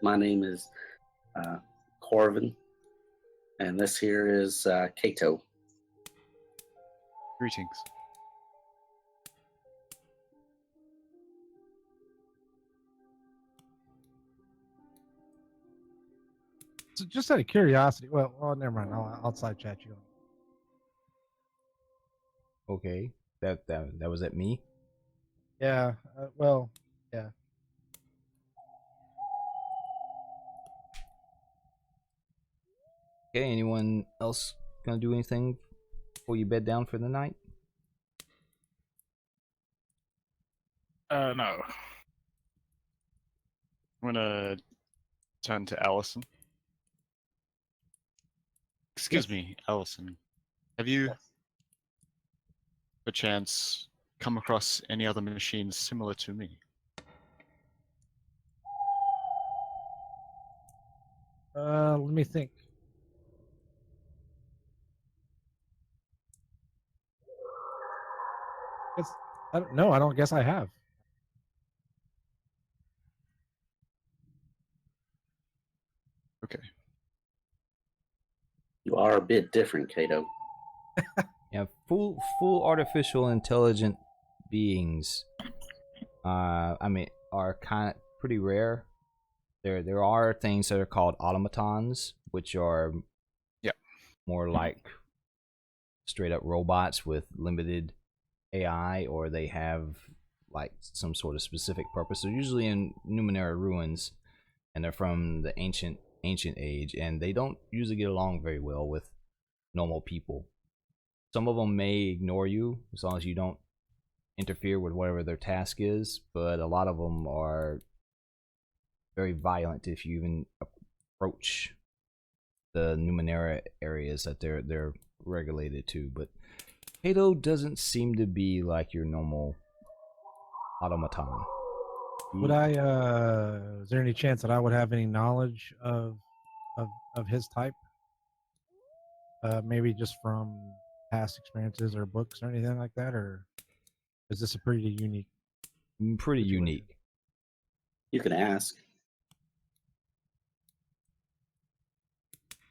S3: My name is Corvin, and this here is Kato.
S4: Greetings.
S2: So, just out of curiosity, well, never mind. I'll side chat you.
S1: Okay. That was at me.
S2: Yeah. Well, yeah.
S1: Okay, anyone else gonna do anything before you bed down for the night?
S5: No.
S4: I'm gonna turn to Allison. Excuse me, Allison. Have you, perchance, come across any other machines similar to me?
S2: Let me think. I don't guess I have.
S4: Okay.
S3: You are a bit different, Kato.
S1: Yeah, full artificial intelligent beings. Are kind of pretty rare. There are things that are called automatons, which are more like straight up robots with limited AI, or they have like some sort of specific purpose. They're usually in Numenera ruins, and they're from the ancient age, and they don't usually get along very well with normal people. Some of them may ignore you as long as you don't interfere with whatever their task is, but a lot of them are very violent if you even approach the Numenera areas that they're regulated to. But Kato doesn't seem to be like your normal automaton.
S2: Would I? Is there any chance that I would have any knowledge of his type? Maybe just from past experiences or books or anything like that, or is this a pretty unique?
S1: Pretty
S2: situation?
S1: unique.
S3: You can ask.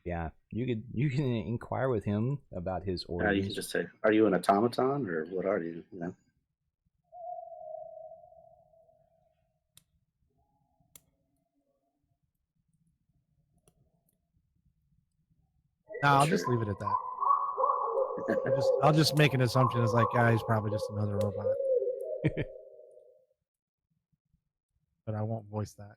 S1: Yeah, you can inquire with him about his
S3: You
S1: origins.
S3: can just say, "Are you an automaton, or what are you?" You know.
S2: No, I'll
S3: Sure.
S2: just leave it at that. I'll just make an assumption. It's like, he's probably just another robot. But I won't voice that.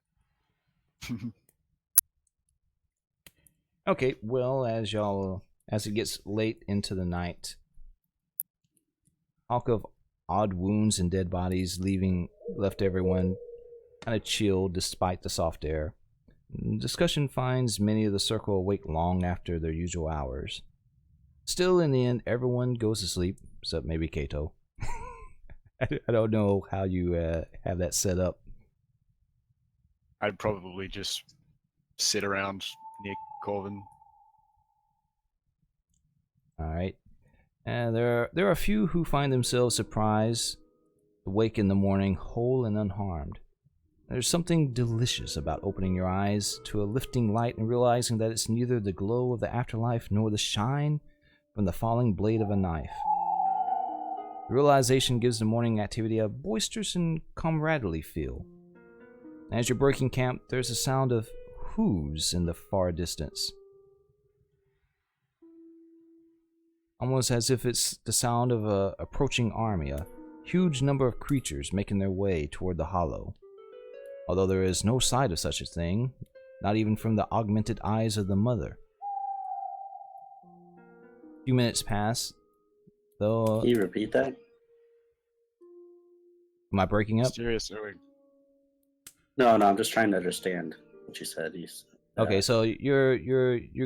S1: Okay, well, as it gets late into the night, talk of odd wounds and dead bodies left everyone kind of chilled despite the soft air. Discussion finds many of the circle awake long after their usual hours. Still, in the end, everyone goes to sleep, except maybe Kato. I don't know how you have that set up.
S4: I'd probably just sit around near Corvin.
S1: All right. And there are a few who find themselves surprised to wake in the morning whole and unharmed. There's something delicious about opening your eyes to a lifting light and realizing that it's neither the glow of the afterlife nor the shine from the falling blade of a knife. The realization gives the morning activity a boisterous and comradely feel. As you're breaking camp, there's a sound of hooves in the far distance. Almost as if it's the sound of an approaching army, a huge number of creatures making their way toward the hollow. Although there is no sight of such a thing, not even from the augmented eyes of the mother. A few minutes pass, though.
S3: Can you repeat that?
S1: Am I breaking up?
S4: Mysterious ooing.
S3: No, I'm just trying to understand what you said.
S1: Okay, so you're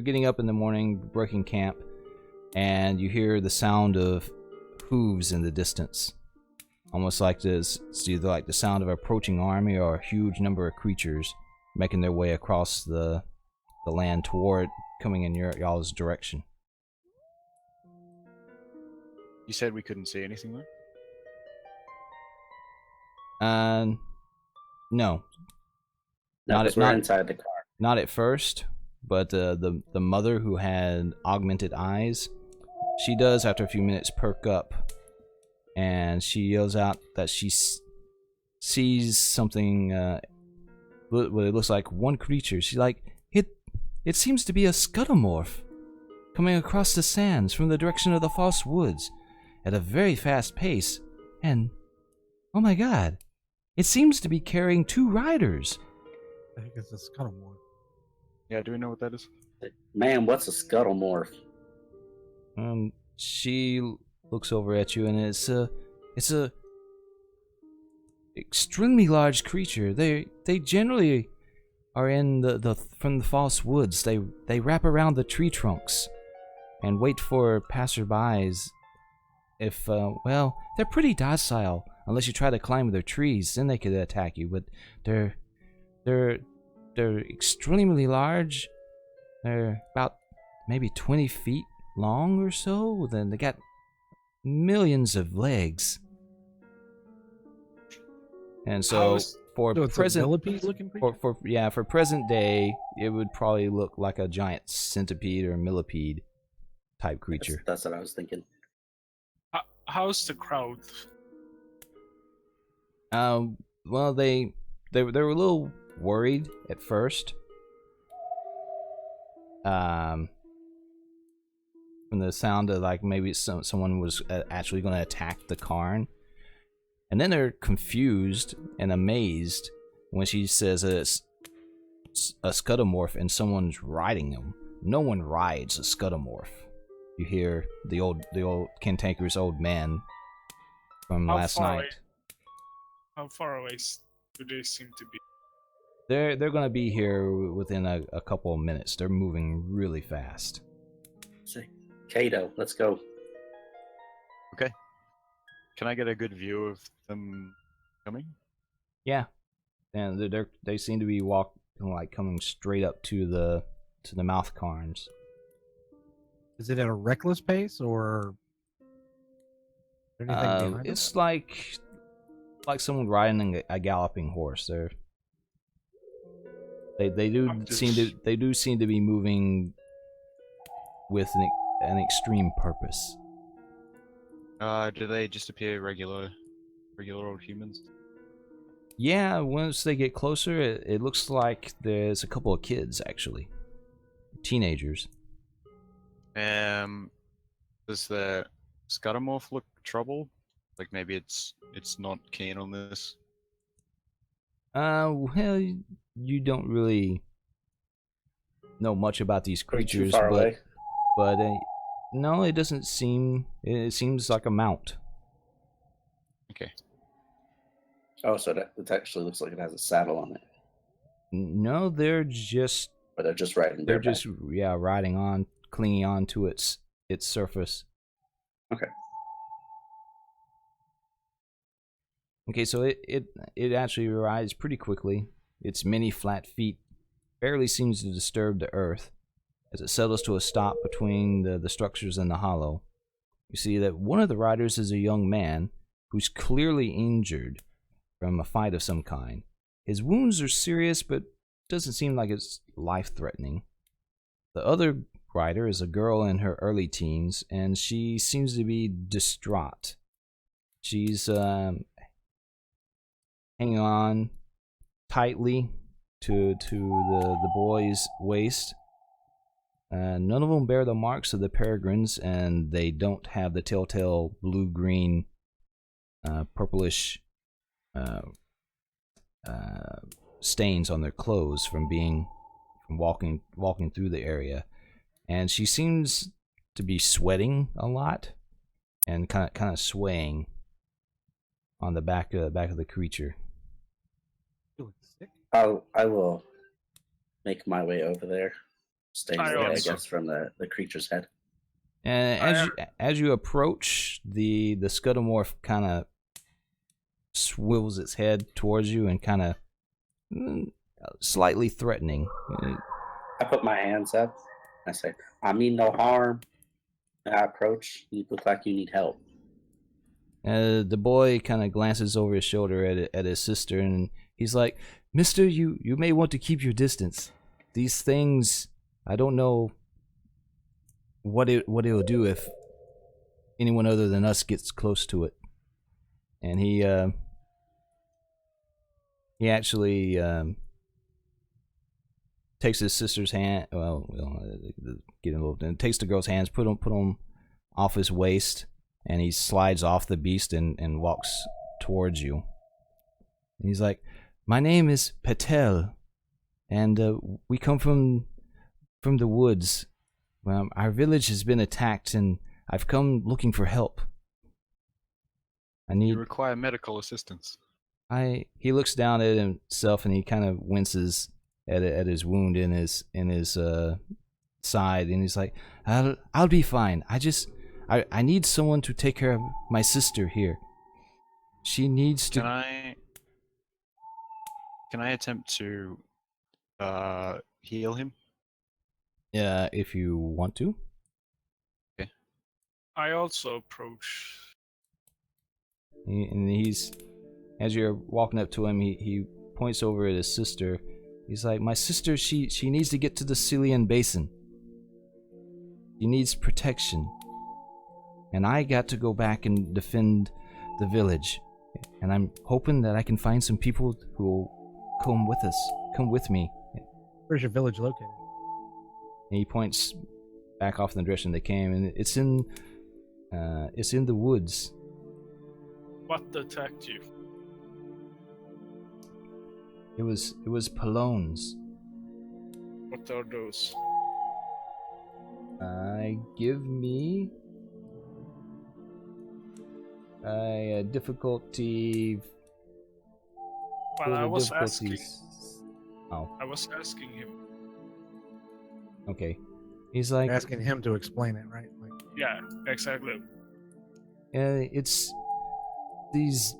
S1: getting up in the morning, breaking camp, and you hear the sound of hooves in the distance. Almost like this, it's either like the sound of an approaching army or a huge number of creatures making their way across the land toward coming in y'all's direction.
S4: You said we couldn't see anything though?
S1: No.
S3: No,
S1: Not
S3: because
S1: at-
S3: we're
S1: not-
S3: inside the car.
S1: Not at first, but the mother who had augmented eyes, she does after a few minutes perk up, and she yells out that she sees something. What it looks like one creature. She's like, it seems to be a scuttlemorph coming across the sands from the direction of the false woods at a very fast pace, and oh my god, it seems to be carrying 2 riders.
S2: I think it's a scuttlemore.
S4: Yeah, do we know what that is?
S3: Man, what's a scuttlemorph?
S1: She looks over at you, and it's extremely large creature. They generally are in the from the false woods. They wrap around the tree trunks and wait for passerbys. If well, they're pretty docile unless you try to climb their trees, then they could attack you. But they're extremely large. They're about maybe 20 feet long or so. Then they got millions of legs. And so for
S2: So it's
S1: present
S2: a millipede looking creature?
S1: for present day, it would probably look like a giant centipede or millipede type creature.
S3: That's what I was thinking.
S5: How's the crowd?
S1: Well, they were a little worried at first. From the sound of like maybe someone was actually going to attack the cairn, and then they're confused and amazed when she says it's a scudomorph and someone's riding them. No one rides a scudomorph. You hear the old cantankerous old man from last night.
S5: How far away do they seem to be?
S1: They're gonna be here within a couple of minutes. They're moving really fast.
S3: Say, Kato, let's go.
S4: Okay. Can I get a good view of them coming?
S1: Yeah, and they seem to be coming straight up to the mouth cairns.
S2: Is it at a reckless pace or anything behind it?
S1: It's like someone riding a galloping horse. They do seem to be moving with an extreme purpose.
S4: Do they just appear regular old humans?
S1: Yeah, once they get closer, it looks like there's a couple of kids actually, teenagers.
S4: Does the scudomorph look troubled? Like maybe it's not keen on this.
S1: Well, you don't really know much about these creatures,
S3: Too far away.
S1: but no, it doesn't seem. It seems like a mount.
S4: Okay.
S3: Oh, so it actually looks like it has a saddle on it.
S1: No, they're just
S3: Or they're just riding
S1: they're
S3: bareback.
S1: just riding on, clinging on to its surface.
S3: Okay.
S1: Okay, so it actually rides pretty quickly. Its many flat feet barely seems to disturb the earth as it settles to a stop between the structures in the hollow. You see that one of the riders is a young man who's clearly injured from a fight of some kind. His wounds are serious, but doesn't seem like it's life-threatening. The other rider is a girl in her early teens, and she seems to be distraught. She's hanging on tightly to the boy's waist. None of them bear the marks of the peregrines, and they don't have the telltale blue-green, purplish stains on their clothes from walking through the area. And she seems to be sweating a lot and kind of swaying on the back of the creature.
S2: Feeling sick?
S3: I will make my way over there, staying
S5: I
S3: away, I
S5: also-
S3: guess, from the creature's head.
S1: And as you approach, the scudomorph kind of swivels its head towards you and kind of slightly threatening.
S3: I put my hands up. I say, I mean no harm. And I approach. You look like you need help.
S1: The boy kind of glances over his shoulder at his sister, and he's like, "Mister, you may want to keep your distance. These things, I don't know what it'll do if anyone other than us gets close to it." And he actually takes his sister's hand. Getting a little. Takes the girl's hands, put them off his waist, and he slides off the beast and walks towards you. And he's like, "My name is Patel, and we come from the woods. Our village has been attacked, and I've come looking for help. I
S4: You
S1: need."
S4: require medical assistance.
S1: He looks down at himself and he kind of winces at his wound in his side, and he's like, I'll be fine. I need someone to take care of my sister here. She needs to.
S4: Can I attempt to heal him?
S1: Yeah, if you want to.
S4: Okay.
S5: I also approach.
S1: And he's, as you're walking up to him, he points over at his sister. He's like, my sister, she needs to get to the Syrian basin. She needs protection. And I got to go back and defend the village. And I'm hoping that I can find some people who will come with us. Come with me.
S2: Where's your village located?
S1: And he points back off in the direction they came, and it's in the woods.
S5: What attacked you?
S1: It was Palones.
S5: What are those?
S1: Give me a difficulty.
S5: Well, I was asking.
S1: Oh,
S5: I was asking him.
S1: okay. He's like,
S2: You're asking him to explain it, right? Like,
S5: Yeah, exactly.
S1: it's these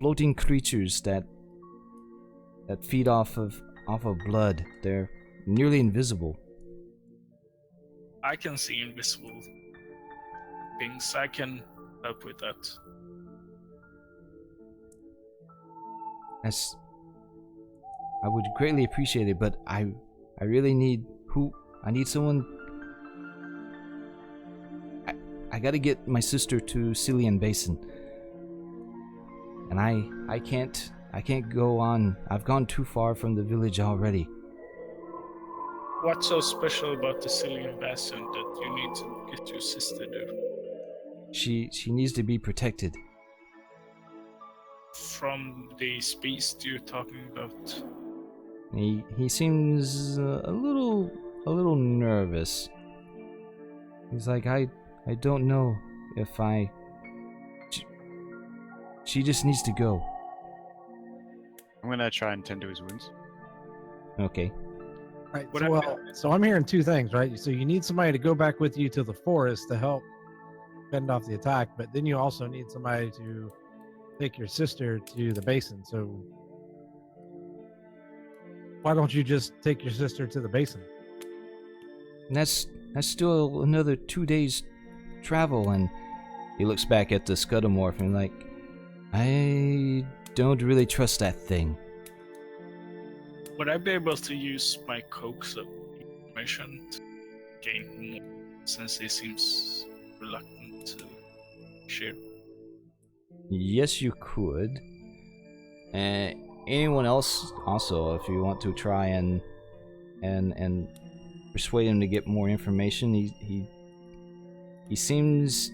S1: floating creatures that feed off of blood. They're nearly invisible.
S5: I can see invisible things. I can help with that.
S1: I would greatly appreciate it, but I really need someone. I gotta get my sister to Syrian Basin, and I can't go on. I've gone too far from the village already.
S5: What's so special about the Syrian Basin that you need to get your sister there?
S1: She needs to be protected.
S5: From the beast you're talking about?
S1: He seems a little nervous. He's like, I don't know if she just needs to go.
S4: I'm gonna try and tend to his wounds.
S1: Okay.
S2: right. So I'm hearing two things, right? So you need somebody to go back with you to the forest to help fend off the attack, but then you also need somebody to take your sister to the basin. So why don't you just take your sister to the basin?
S1: And that's still another 2 days travel, and he looks back at the scudomorph and like, I don't really trust that thing.
S5: Would I be able to use my coax of information to gain more, since he seems reluctant to share?
S1: Yes, you could. Anyone else also, if you want to try and persuade him to get more information. He seems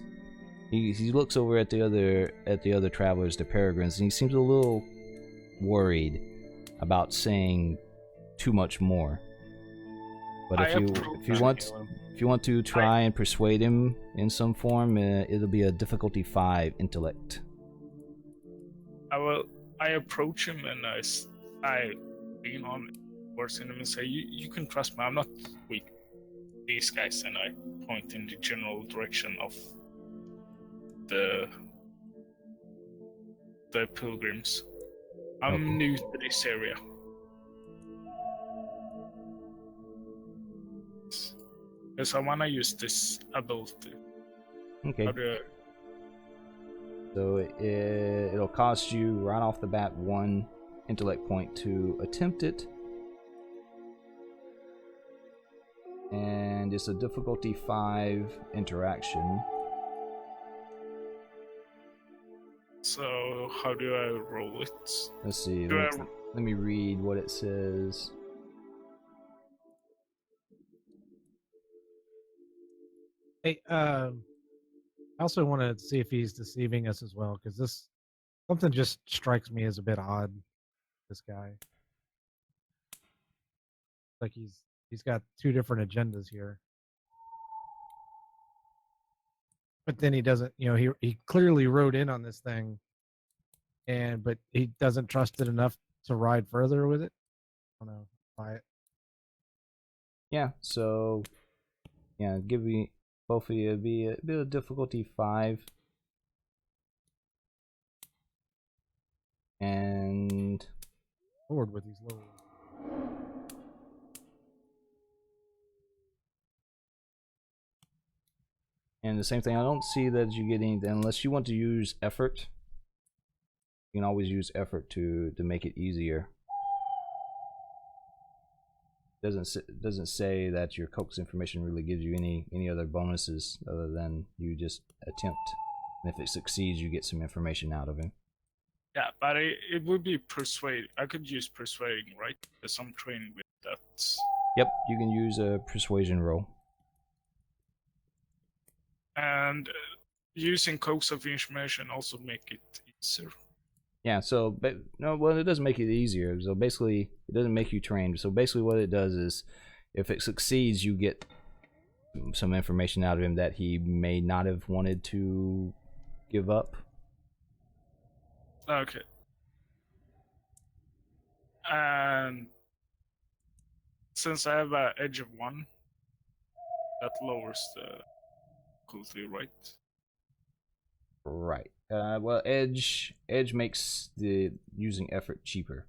S1: he looks over at the other travelers, the peregrines, and he seems a little worried about saying too much more. But if you want to try and persuade him in some form, it'll be a difficulty 5 intellect.
S5: I approach him and I lean on towards him and say, you can trust me, I'm not weak. These guys, and I point in the general direction of the pilgrims. I'm new to this area. Because I want to use this ability.
S1: Okay.
S5: How do I...
S1: So it'll cost you right off the bat 1 intellect point to attempt it. And it's a difficulty 5 interaction.
S5: So how do I roll it?
S1: Let's see. Let me read what it says.
S2: Hey, I also want to see if he's deceiving us as well, because something just strikes me as a bit odd. This guy, like he's got 2 different agendas here, but then he doesn't. He clearly wrote in on this thing but he doesn't trust it enough to ride further with it. I don't know. Buy it.
S1: Yeah, so yeah, give me both of you be a bit of difficulty 5. And
S2: Forward with these lows.
S1: the same thing, I don't see that you get anything unless you want to use effort. You can always use effort to make it easier. Doesn't say that your coax information really gives you any other bonuses other than you just attempt. And if it succeeds, you get some information out of him.
S5: Yeah, but it would be persuade. I could use persuading, right? Because I'm trained with that.
S1: Yep, you can use a persuasion roll.
S5: And using coax of information also make it easier.
S1: Yeah, so no, well, it doesn't make it easier. So basically, it doesn't make you trained. So basically, what it does is, if it succeeds, you get some information out of him that he may not have wanted to give up.
S5: Okay. And since I have an edge of 1, that lowers the difficulty, right?
S1: Right. Well, edge makes the using effort cheaper.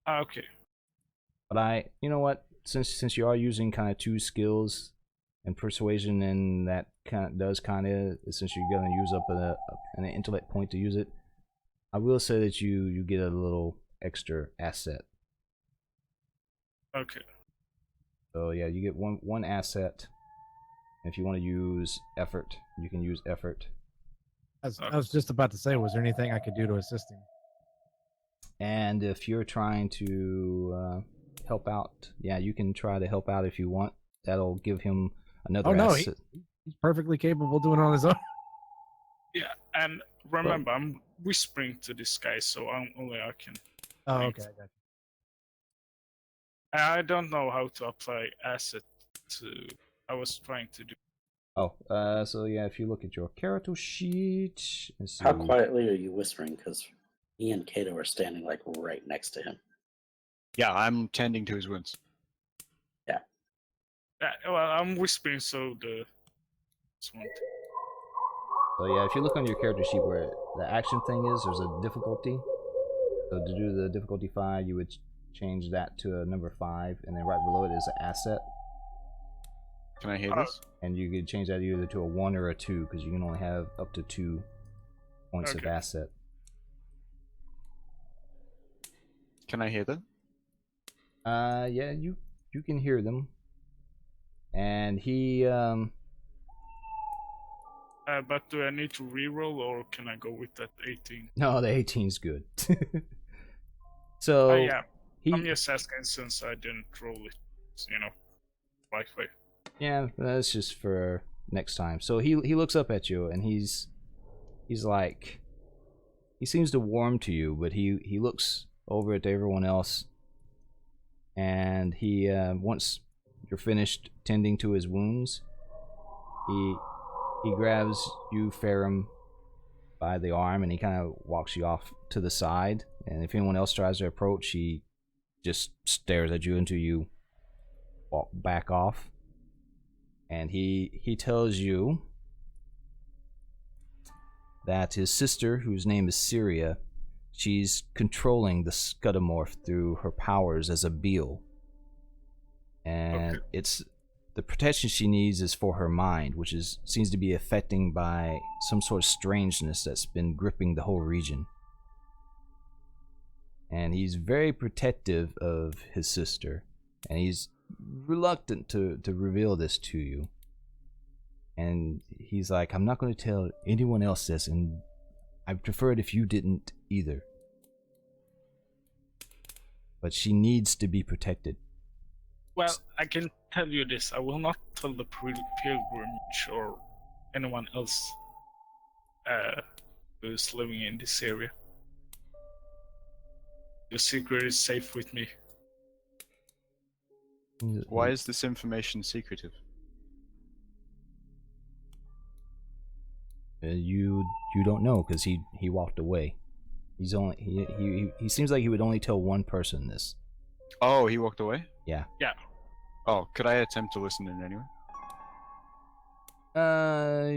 S5: Okay.
S1: But you know what? Since you are using kind of 2 skills and persuasion, and that does since you're gonna use up an intellect point to use it, I will say that you get a little extra asset.
S5: Okay.
S1: So yeah, you get one asset. If you want to use effort, you can use effort.
S2: I was just about to say, was there anything I could do to assist him?
S1: And if you're trying to help out, yeah, you can try to help out if you want. That'll give him another asset.
S2: He's perfectly capable of doing it on his own.
S5: Yeah, and remember, I'm whispering to this guy, so only I can.
S2: Oh, okay, I got you.
S5: I don't know how to apply asset to. I was trying to do.
S1: Oh, so yeah, if you look at your character sheet, let's see.
S3: How quietly are you whispering? Because me and Kato are standing like right next to him.
S4: Yeah, I'm tending to his wounds.
S5: Yeah, well, I'm whispering, so this one.
S1: So yeah, if you look on your character sheet where the action thing is, there's a difficulty. So to do the difficulty 5, you would change that to a number 5, and then right below it is an asset.
S4: Can I hear this?
S1: And you could change that either to a 1 or a 2, because you can only have up to 2 points of asset.
S4: Can I hear them?
S1: Yeah, you can hear them. And he
S5: But do I need to reroll, or can I go with that 18?
S1: No, the 18's good. So
S5: yeah, I'm just asking since I didn't roll it, right way.
S1: Yeah, that's just for next time. So he looks up at you, and he's like, he seems to warm to you, but he looks over at everyone else, and he once you're finished tending to his wounds, he grabs you, Ferrum, by the arm, and he kind of walks you off to the side. And if anyone else tries to approach, he just stares at you until you walk back off. And he tells you that his sister, whose name is Syria, she's controlling the Scudomorph through her powers as a Beal. And it's the protection she needs is for her mind, which seems to be affected by some sort of strangeness that's been gripping the whole region. And he's very protective of his sister, and he's reluctant to reveal this to you. And he's like, I'm not going to tell anyone else this, and I'd prefer it if you didn't either. But she needs to be protected.
S5: Well, I can tell you this. I will not tell the pilgrimage or anyone else who is living in this area. The secret is safe with me.
S4: Why is this information secretive?
S1: You don't know, because he walked away. He's only he seems like he would only tell one person this.
S4: Oh, he walked away?
S1: Yeah.
S5: Yeah.
S4: Oh, could I attempt to listen in anyway?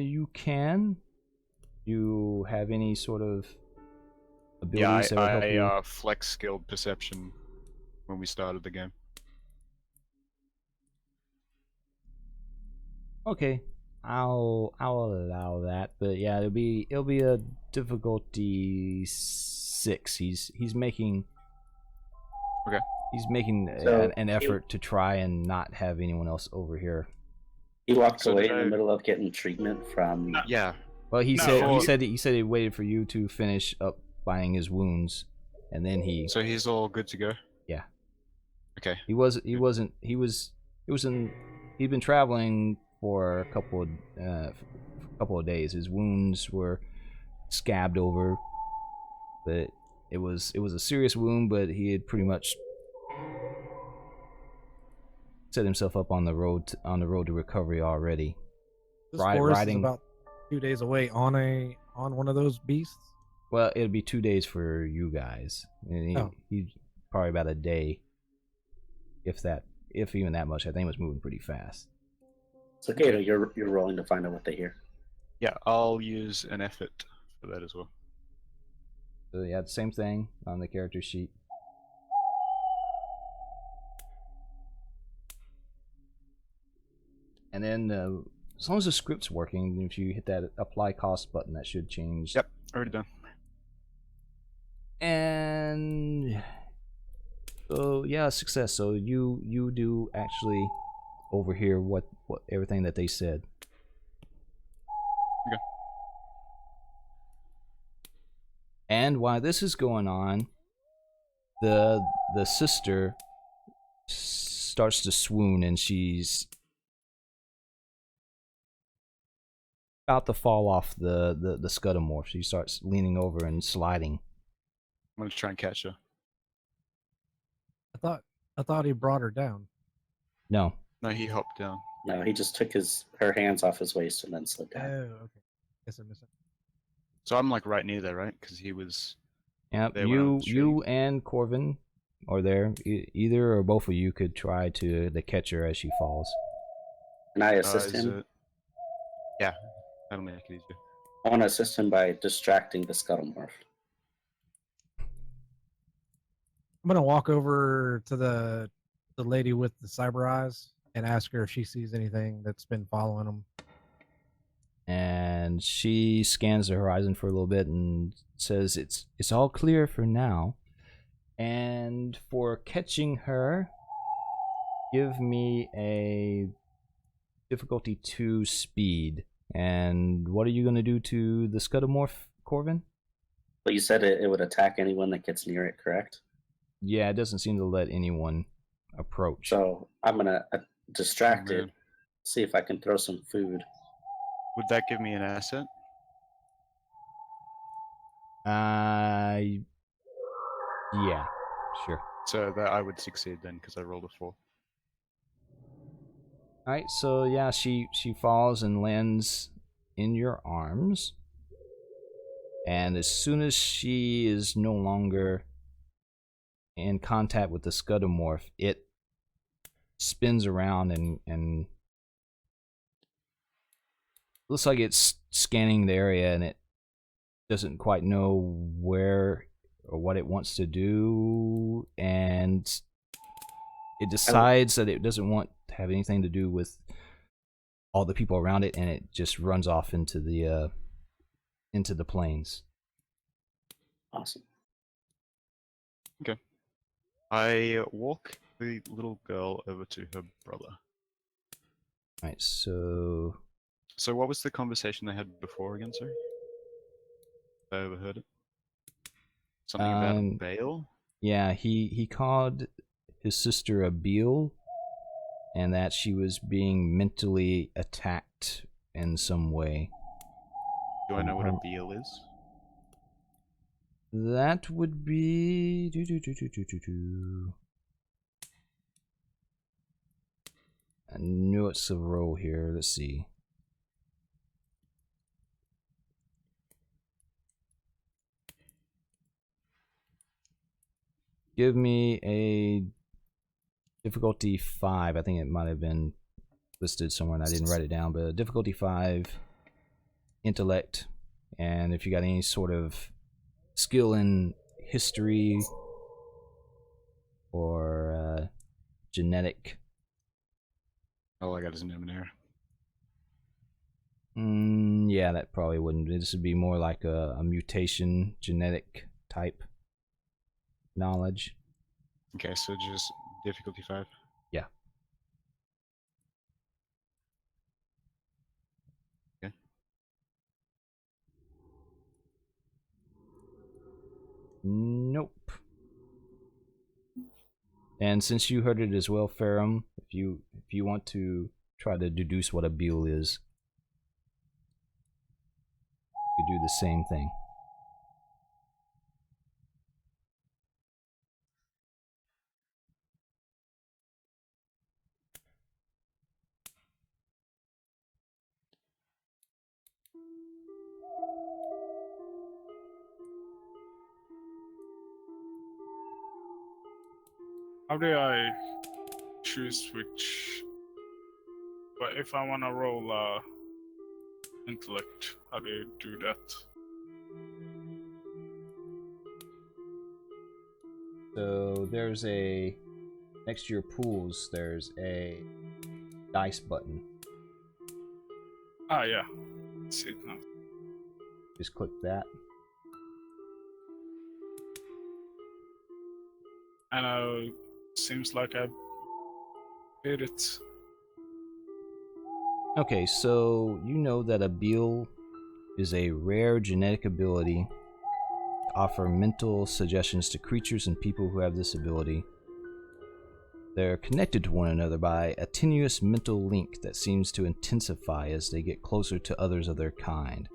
S1: You can. You have any sort of
S4: Yeah,
S1: abilities that would help you?
S4: I flex skilled perception when we started the game.
S1: Okay, I'll allow that, but yeah, it'll be a difficulty 6. He's making
S4: Okay.
S1: he's making
S3: So
S1: an effort to try and not have anyone else over here.
S3: He walked
S4: So
S3: away
S4: did
S3: in the
S4: I-
S3: middle of getting treatment from.
S4: Yeah.
S1: Well, he
S5: No,
S1: said he waited for you to finish up binding his wounds, and then
S4: So he's all good to go?
S1: Yeah.
S4: Okay.
S1: He'd been traveling for a couple of days. His wounds were scabbed over, but it was a serious wound, but he had pretty much set himself up on the road to recovery already.
S2: This
S1: Ri-
S2: forest
S1: riding-
S2: is about 2 days away on one of those beasts.
S1: Well, it'll be 2 days for you guys, and he's probably about a day, if even that much. I think it was moving pretty fast.
S3: So Gato, you're rolling to find out what they hear.
S4: Yeah, I'll use an effort for that as well.
S1: So yeah, the same thing on the character sheet. And then as long as the script's working, if you hit that apply cost button, that should change.
S4: Yep, already done.
S1: And so yeah, success. So you do actually overhear what everything that they said.
S4: Okay.
S1: And while this is going on, the sister starts to swoon, and she's about to fall off the scudomorph. She starts leaning over and sliding.
S4: I'm gonna try and catch her.
S2: I thought he brought her down.
S1: No.
S4: No, he hopped down.
S3: No, he just took her hands off his waist and then slid
S2: Oh,
S3: down.
S2: okay. Guess I missed it.
S4: So I'm like right near there, right? Because he was.
S1: Yep.
S4: They went on the
S1: You and Corvin are there. Either or both of you could try to catch her as she falls.
S3: Can I assist
S4: is
S3: him?
S4: it- Yeah, that'll make it easier.
S3: I want to assist him by distracting the scuttlemorph.
S2: I'm gonna walk over to the lady with the cyber eyes and ask her if she sees anything that's been following them.
S1: And she scans the horizon for a little bit and says it's all clear for now. And for catching her, give me a difficulty 2 speed. And what are you going to do to the scudomorph, Corvin?
S3: But you said it would attack anyone that gets near it, correct?
S1: Yeah, it doesn't seem to let anyone approach.
S3: So I'm gonna distract it,
S4: man.
S3: see if I can throw some food.
S4: Would that give me an asset?
S1: Yeah, sure.
S4: So that I would succeed then because I rolled a 4.
S1: Alright, so yeah, she falls and lands in your arms. And as soon as she is no longer in contact with the scudomorph, it spins around and looks like it's scanning the area, and it doesn't quite know where or what it wants to do, and it decides that it doesn't want to have anything to do with all the people around it, and it just runs off into the plains.
S3: Awesome.
S4: I walk the little girl over to her brother.
S1: Alright, so
S4: So what was the conversation they had before again, sir? I overheard it. Something about a Bale?
S1: yeah, he called his sister a Beal, and that she was being mentally attacked in some way.
S4: Do I know what a Beal is?
S1: That would be I knew it's a roll here. Let's see. Give me a difficulty 5. I think it might have been listed somewhere and I didn't write it down, but difficulty 5, intellect, and if you got any sort of skill in history or genetic.
S4: All I got is Numenera.
S1: Yeah, that probably wouldn't. This would be more like a mutation, genetic type knowledge.
S4: Okay, so just difficulty 5.
S1: Yeah.
S4: Okay.
S1: Nope. And since you heard it as well, Ferrum, if you want to try to deduce what a beal is, you do the same thing.
S5: How do I choose which? But if I want to roll intellect, how do you do that?
S1: So there's a, next to your pools, there's a dice button.
S5: Ah, yeah. See it now.
S1: Just click that.
S5: And seems like I did it.
S1: Okay, so you know that a beal is a rare genetic ability to offer mental suggestions to creatures and people who have this ability. They're connected to one another by a tenuous mental link that seems to intensify as they get closer to others of their kind.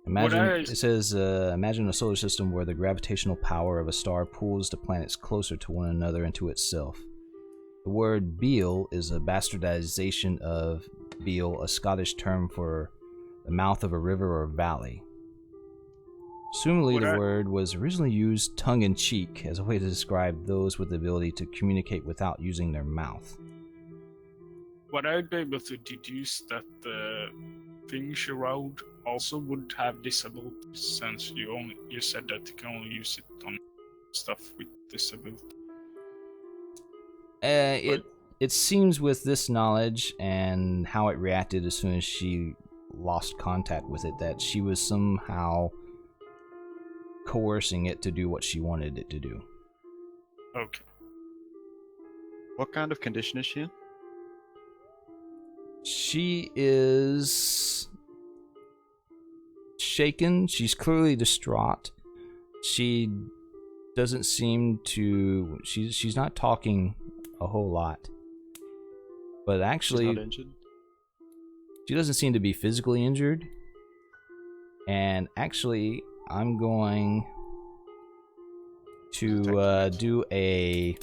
S1: Imagine, it says, imagine a solar system where the gravitational power of a star pulls the planets closer to one another and to itself. The word beal is a bastardization of beal, a Scottish term for the mouth of a river or valley. Assumedly, the word was originally used tongue-in-cheek as a way to describe those with the ability to communicate without using their mouth.
S5: Would I be able to deduce that the things you rolled also would have disabilities, since you said that you can only use it on stuff with disability?
S1: It seems with this knowledge and how it reacted as soon as she lost contact with it that she was somehow coercing it to do what she wanted it to do.
S5: Okay.
S4: What kind of condition is she in?
S1: She is shaken. She's clearly distraught. She doesn't seem to... She's not talking a whole lot. But actually...
S4: She's not injured?
S1: She doesn't seem to be physically injured. And actually, I'm going to do a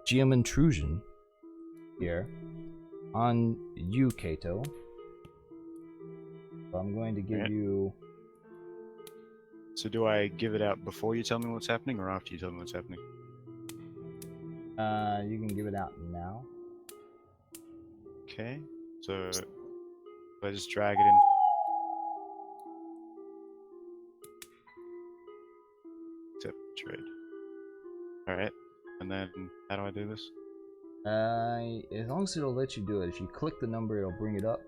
S1: GM intrusion here on you, Kato. So I'm going to give you...
S4: So do I give it out before you tell me what's happening, or after you tell me what's happening?
S1: You can give it out now.
S4: Okay, so I just drag it in. Accept trade. Alright, and then how do I do this?
S1: As long as it'll let you do it. If you click the number, it'll bring it up.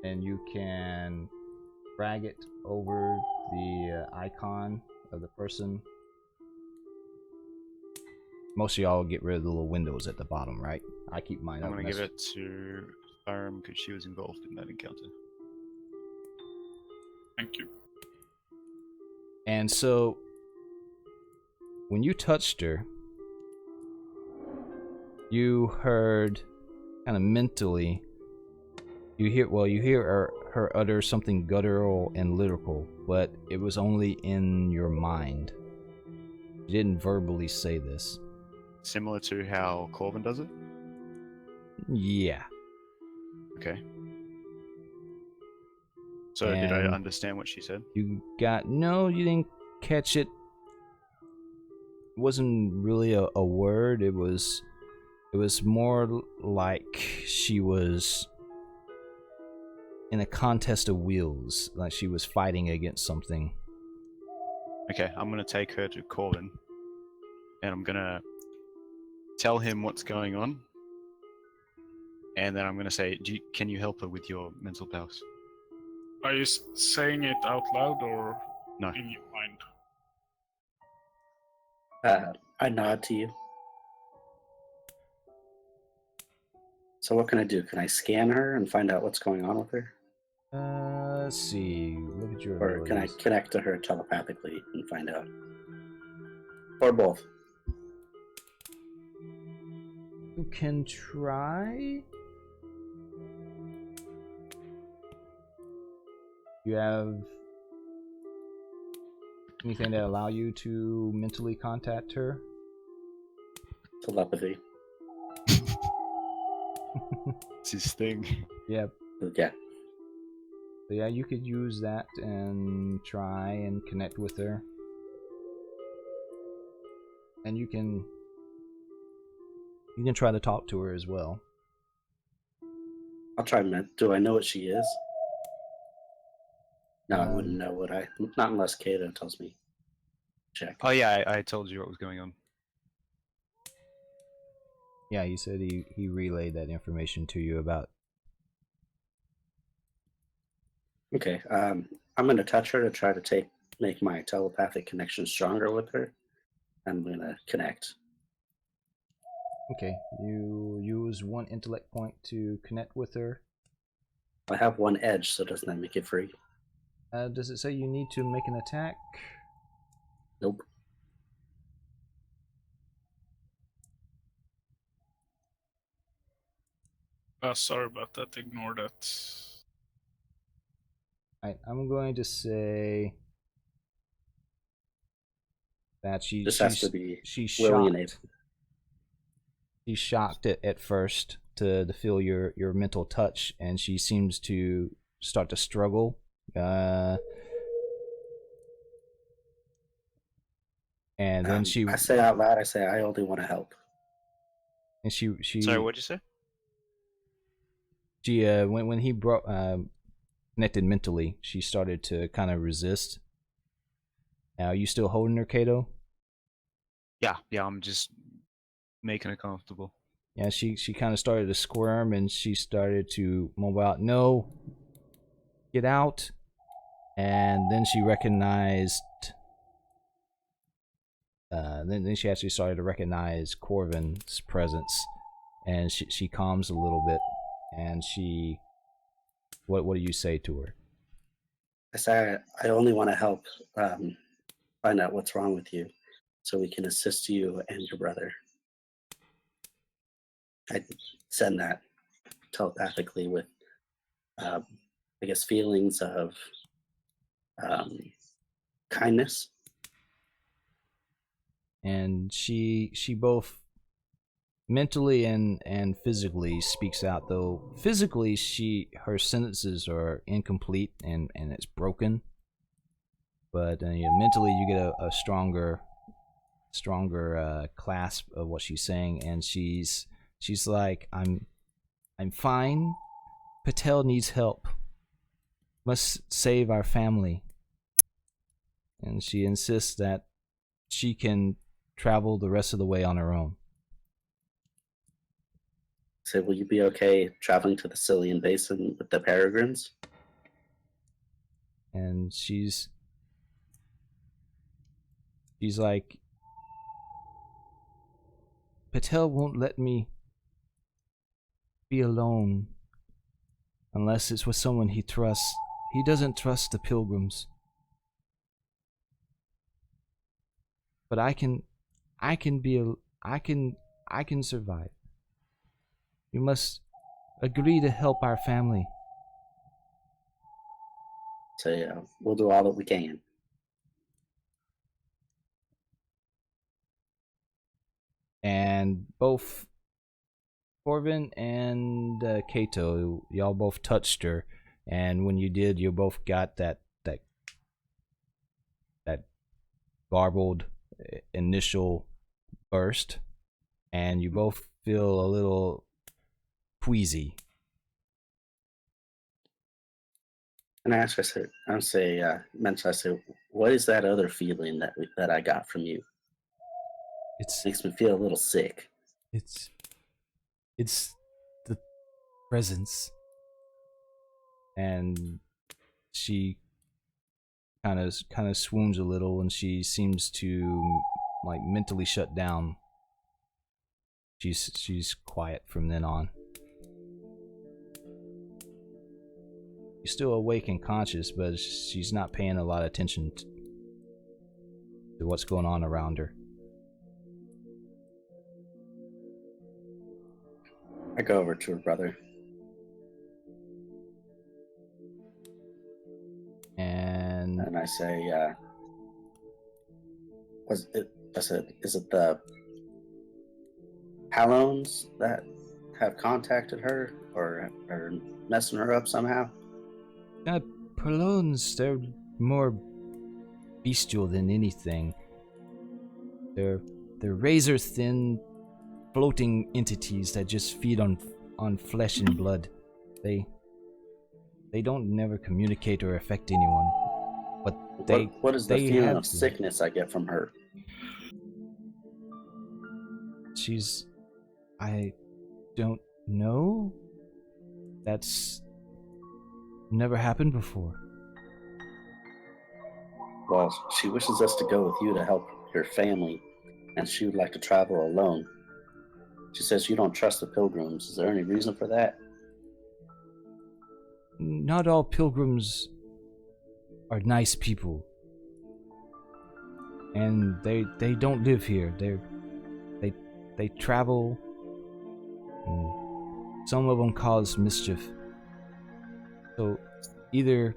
S1: And you can drag it over the icon of the person. Most of y'all get rid of the little windows at the bottom, right? I keep mine up.
S4: I'm going to give it to Tharm because she was involved in that encounter.
S5: Thank you.
S1: And so, when you touched her, you heard, kind of mentally, you hear her utter something guttural and lyrical, but it was only in your mind. You didn't verbally say this.
S4: Similar to how Corbin does it?
S1: Yeah.
S4: Okay. So did I
S1: And
S4: understand what she said?
S1: No, you didn't catch it. It wasn't really a word. It was more like she was in a contest of wills, like she was fighting against something.
S4: Okay, I'm gonna take her to Corvin, and I'm gonna tell him what's going on, and then I'm gonna say, can you help her with your mental powers?
S5: Are you saying it out loud or
S4: No.
S5: in your mind?
S3: I nod to you. So what can I do? Can I scan her and find out what's going on with her?
S1: Let's see. Look at your
S3: Or can I
S1: abilities.
S3: connect to her telepathically and find out? Or both?
S1: You can try. You have anything that allow you to mentally contact her?
S3: Telepathy.
S4: It's his thing.
S1: Yep.
S3: Okay.
S1: So yeah, you could use that and try and connect with her. And you can try to talk to her as well.
S3: I'll try. Do I know what she is? No, I wouldn't know what not unless Kato tells me. Check.
S4: Oh yeah, I told you what was going on.
S1: Yeah, he said he relayed that information to you about.
S3: Okay. I'm gonna touch her to try to make my telepathic connection stronger with her. I'm gonna connect.
S1: Okay, you use one intellect point to connect with her.
S3: I have one edge, so doesn't that make it free?
S1: Does it say you need to make an attack?
S3: Nope.
S5: Sorry about that. Ignore that.
S1: Alright, I'm going to say that
S3: This has to be
S1: she's
S3: willing and
S1: shocked.
S3: able.
S1: She's shocked at first to feel your mental touch, and she seems to start to struggle. And then
S3: I say out loud, I only want to help.
S1: And she
S4: Sorry, what'd you say?
S1: She when he brought connected mentally, she started to kind of resist. Now, are you still holding her, Kato?
S4: Yeah, I'm just making her comfortable.
S1: Yeah, she kind of started to squirm, and she started to mumble out, "No, get out!" And then she recognized. Then she actually started to recognize Corvin's presence, and she calms a little bit, and she. What do you say to her?
S3: I say I only want to help find out what's wrong with you, so we can assist you and your brother. I send that telepathically with, I guess, feelings of kindness.
S1: And she both mentally and physically speaks out, though physically her sentences are incomplete and it's broken, but mentally you get a stronger clasp of what she's saying, and she's like, I'm fine. Patel needs help. Must save our family. And she insists that she can travel the rest of the way on her own.
S3: Say, will you be okay traveling to the Cillian Basin with the Peregrines?
S1: And she's like, Patel won't let me be alone unless it's with someone he trusts. He doesn't trust the pilgrims. But I can survive. You must agree to help our family.
S3: So we'll do all that we can.
S1: And both Corvin and Kato, y'all both touched her, and when you did, you both got that garbled initial burst, and you both feel a little queasy.
S3: And I say, what is that other feeling that I got from you?
S1: It's
S3: Makes me feel a little sick.
S1: it's the presence. And she kind of swoons a little, and she seems to like mentally shut down. She's quiet from then on. She's still awake and conscious, but she's not paying a lot of attention to what's going on around her.
S3: I go over to her brother. And I say, is it the Palones that have contacted her or are messing her up somehow?
S1: Palones, they're more bestial than anything. They're razor thin, floating entities that just feed on flesh and blood. They don't never communicate or affect anyone. But
S3: what is the feeling of sickness I get from her?
S1: I don't know. That's never happened before.
S3: Well, she wishes us to go with you to help your family, and she would like to travel alone. She says you don't trust the pilgrims. Is there any reason for that?
S1: Not all pilgrims are nice people. And they don't live here. They travel, and some of them cause mischief. So either,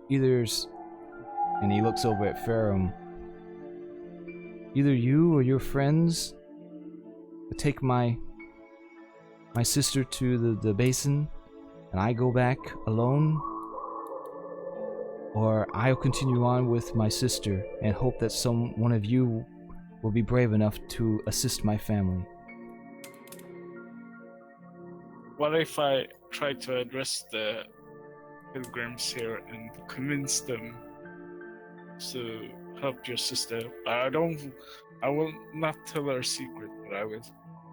S1: and he looks over at Ferrum, either you or your friends take my sister to the basin, and I go back alone, or I'll continue on with my sister and hope that one of you will be brave enough to assist my family.
S5: What if I try to address the pilgrims here and convince them to help your sister? I will not tell her secret, but I will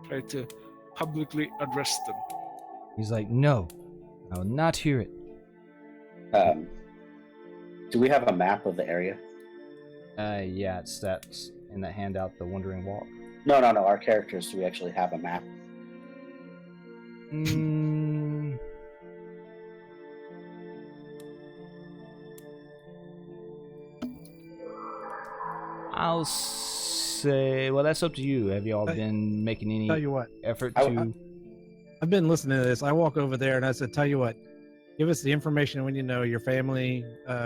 S5: try to publicly address them.
S1: He's like, no, I will not hear it.
S3: Do we have a map of the area?
S1: Yeah, it's that in that handout, the Wandering Walk.
S3: No. Our characters, do we actually have a map?
S1: I'll say, well, that's up to you. Have y'all been making any
S2: Tell you what,
S1: effort to...
S2: I've been listening to this. I walk over there and I said, tell you what, give us the information when you know your family.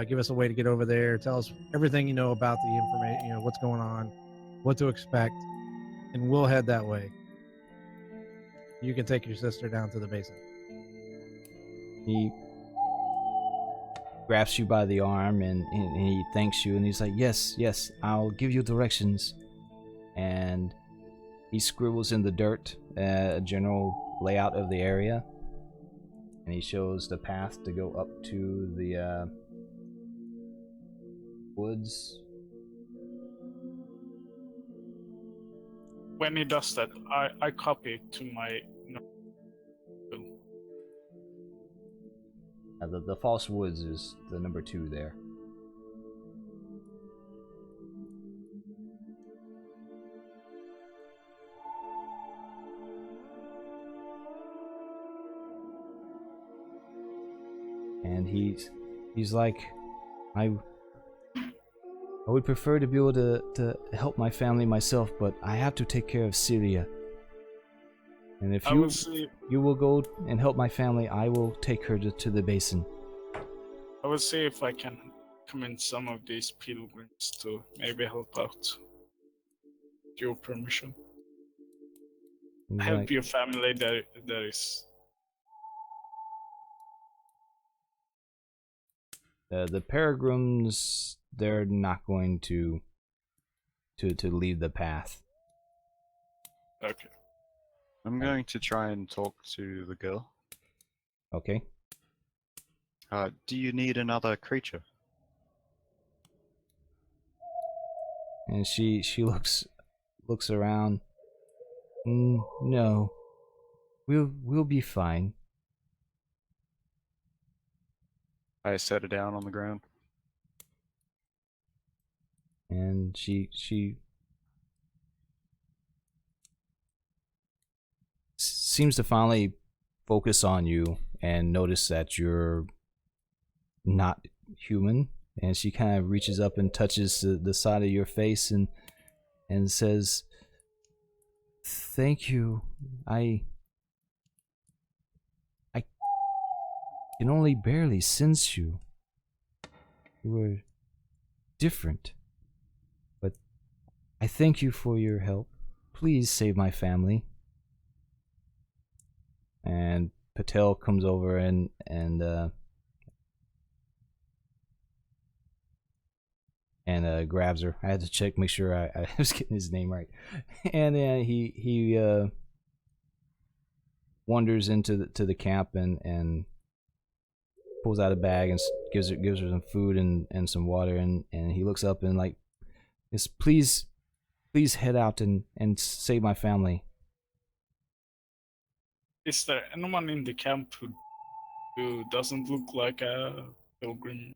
S2: Give us a way to get over there. Tell us everything you know about the information, what's going on, what to expect, and we'll head that way. You can take your sister down to the basin.
S1: He grabs you by the arm and he thanks you, and he's like, yes, I'll give you directions. And he scribbles in the dirt a general layout of the area, and he shows the path to go up to the woods.
S5: When he does that, I copy it to my notebook.
S1: The false woods is the number 2 there. And he's like, I would prefer to be able to help my family myself, but I have to take care of Syria. And if you will go and help my family, I will take her to the basin.
S5: I will see if I can convince some of these pilgrims to maybe help out. With your permission. Help your family that is
S1: The pilgrims, they're not going to leave the path.
S5: Okay.
S4: I'm going to try and talk to the girl.
S1: Okay.
S4: Do you need another creature?
S1: And she looks around. No, we'll be fine.
S4: I set her down on the ground.
S1: And she seems to finally focus on you and notice that you're not human. And she kind of reaches up and touches the side of your face and says, "Thank you. I can only barely sense you. You were different. But I thank you for your help. Please save my family." And Patel comes over and grabs her. I had to check, make sure I was getting his name right. And then he wanders into the camp and pulls out a bag and gives her some food and some water, and he looks up and like, "Yes, please head out and save my family."
S5: Is there anyone in the camp who doesn't look like a pilgrim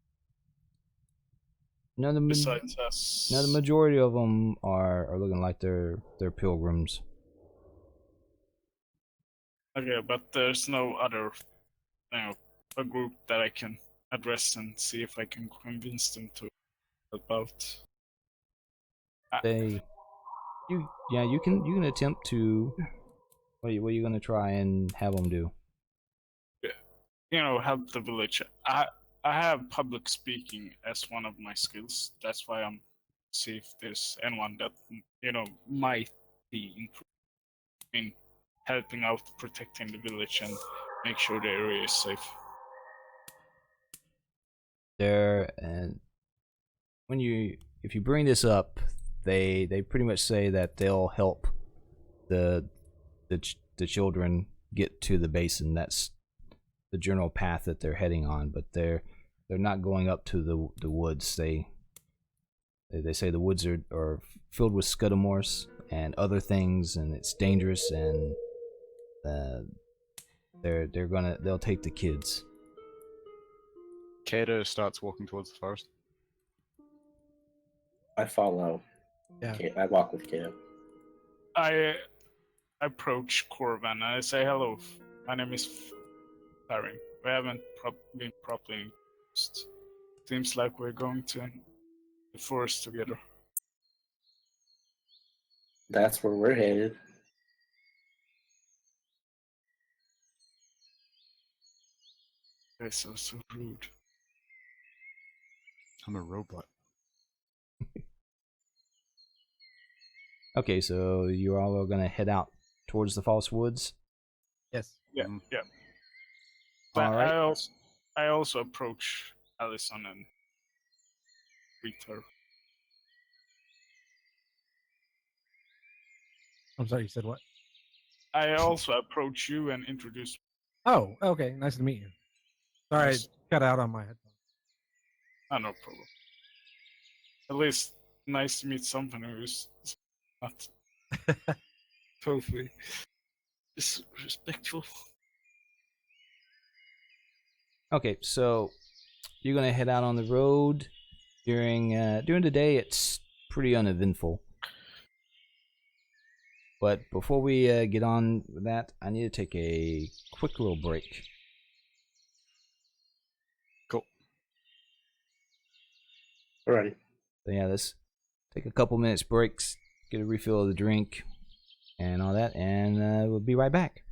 S5: besides us?
S1: Now the majority of them are looking like they're pilgrims.
S5: Okay, but there's no other, a group that I can address and see if I can convince them to help out.
S1: You can attempt to. What are you gonna try and have them do?
S5: Help the village. I have public speaking as one of my skills. That's why I'm see if there's anyone that might be in helping out protecting the village and make sure the area is safe.
S1: And if you bring this up, they pretty much say that they'll help the children get to the basin. That's the general path that they're heading on, but they're not going up to the woods. They say the woods are filled with scudomorphs and other things, and it's dangerous, and they'll take the kids.
S4: Kato starts walking towards the forest.
S3: I follow.
S2: Yeah.
S3: I walk with Kato.
S5: I approach Corvan and I say, "Hello, my name is Faring. We haven't been properly introduced. Seems like we're going to the forest together."
S3: That's where we're headed.
S5: They're so rude.
S4: I'm a robot.
S1: Okay, so you all are gonna head out towards the false woods.
S2: Yes.
S5: Yeah,
S4: Mhm.
S5: yeah. But
S1: All right.
S5: I also approach Allison and greet her.
S2: I'm sorry, you said what?
S5: I also approach you and introduce.
S2: Oh, okay. Nice to meet you. Sorry,
S5: Nice.
S2: I cut out on my headphones.
S5: No problem. At least nice to meet someone who's not totally disrespectful.
S1: Okay, so you're gonna head out on the road during the day. It's pretty uneventful. But before we get on with that, I need to take a quick little break.
S4: Cool.
S3: Alrighty.
S1: So yeah, let's take a couple minutes breaks, get a refill of the drink, and all that, and we'll be right back.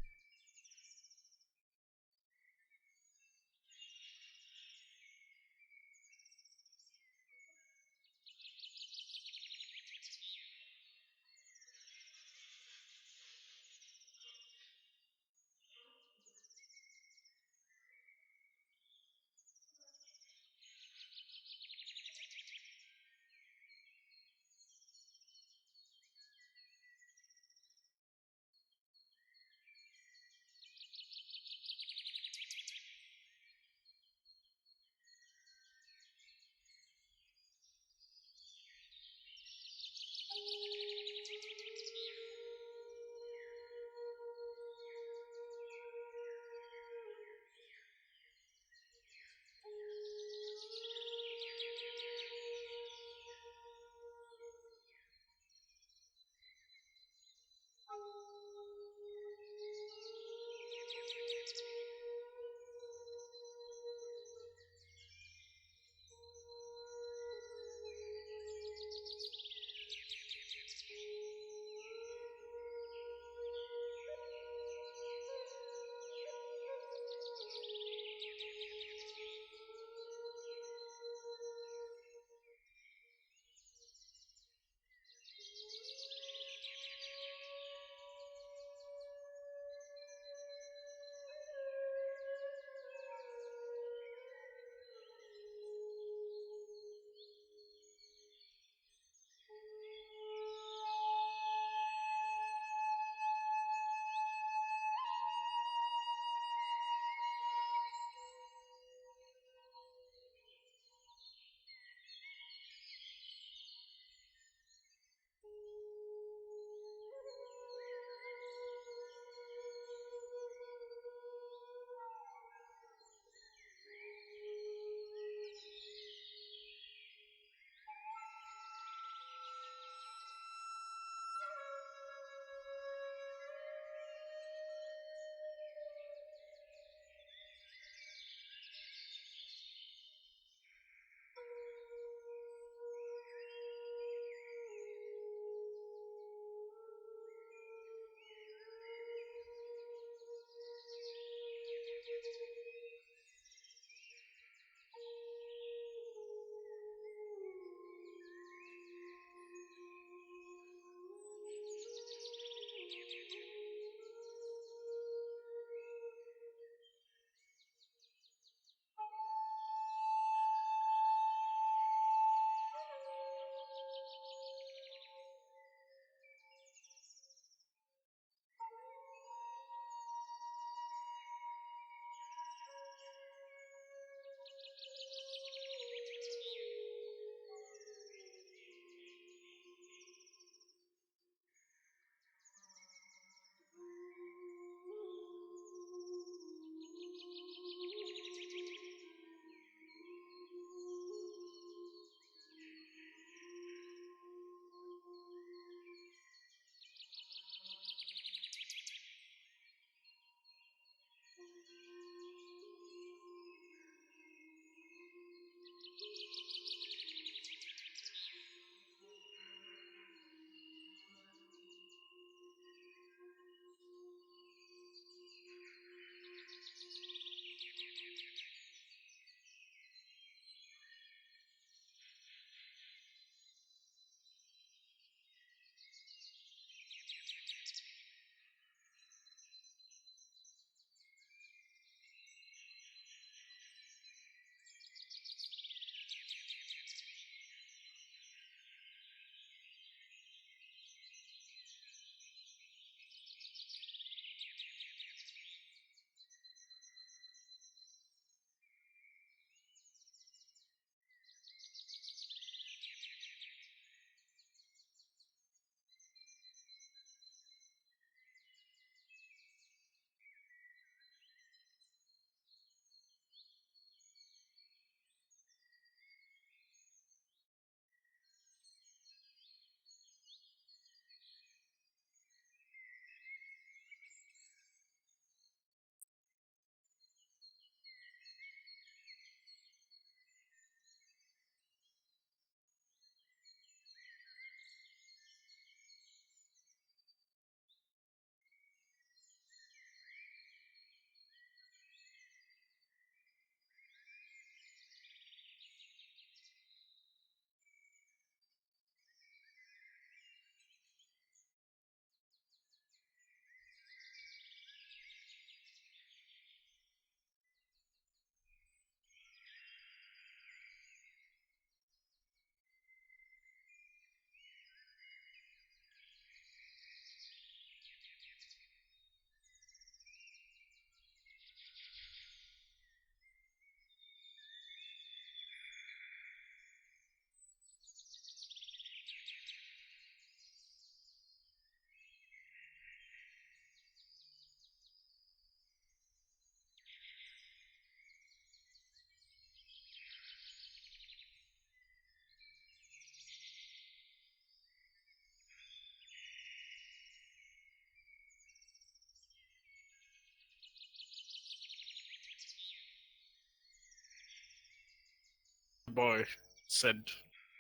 S5: boy said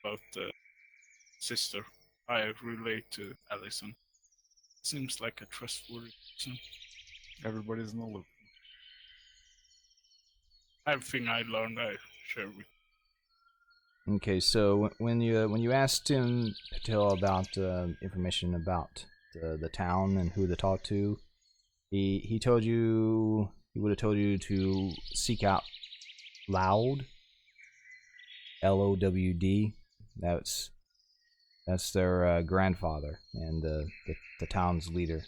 S5: about the sister, I relate to Allison. Seems like a trustworthy person.
S4: Everybody's in the loop.
S5: Everything I learned, I share with.
S1: Okay, so when you asked him, Patel, about information about the town and who to talk to, he told you, he would have told you to seek out Loud, Lowd. That's their grandfather and the town's leader.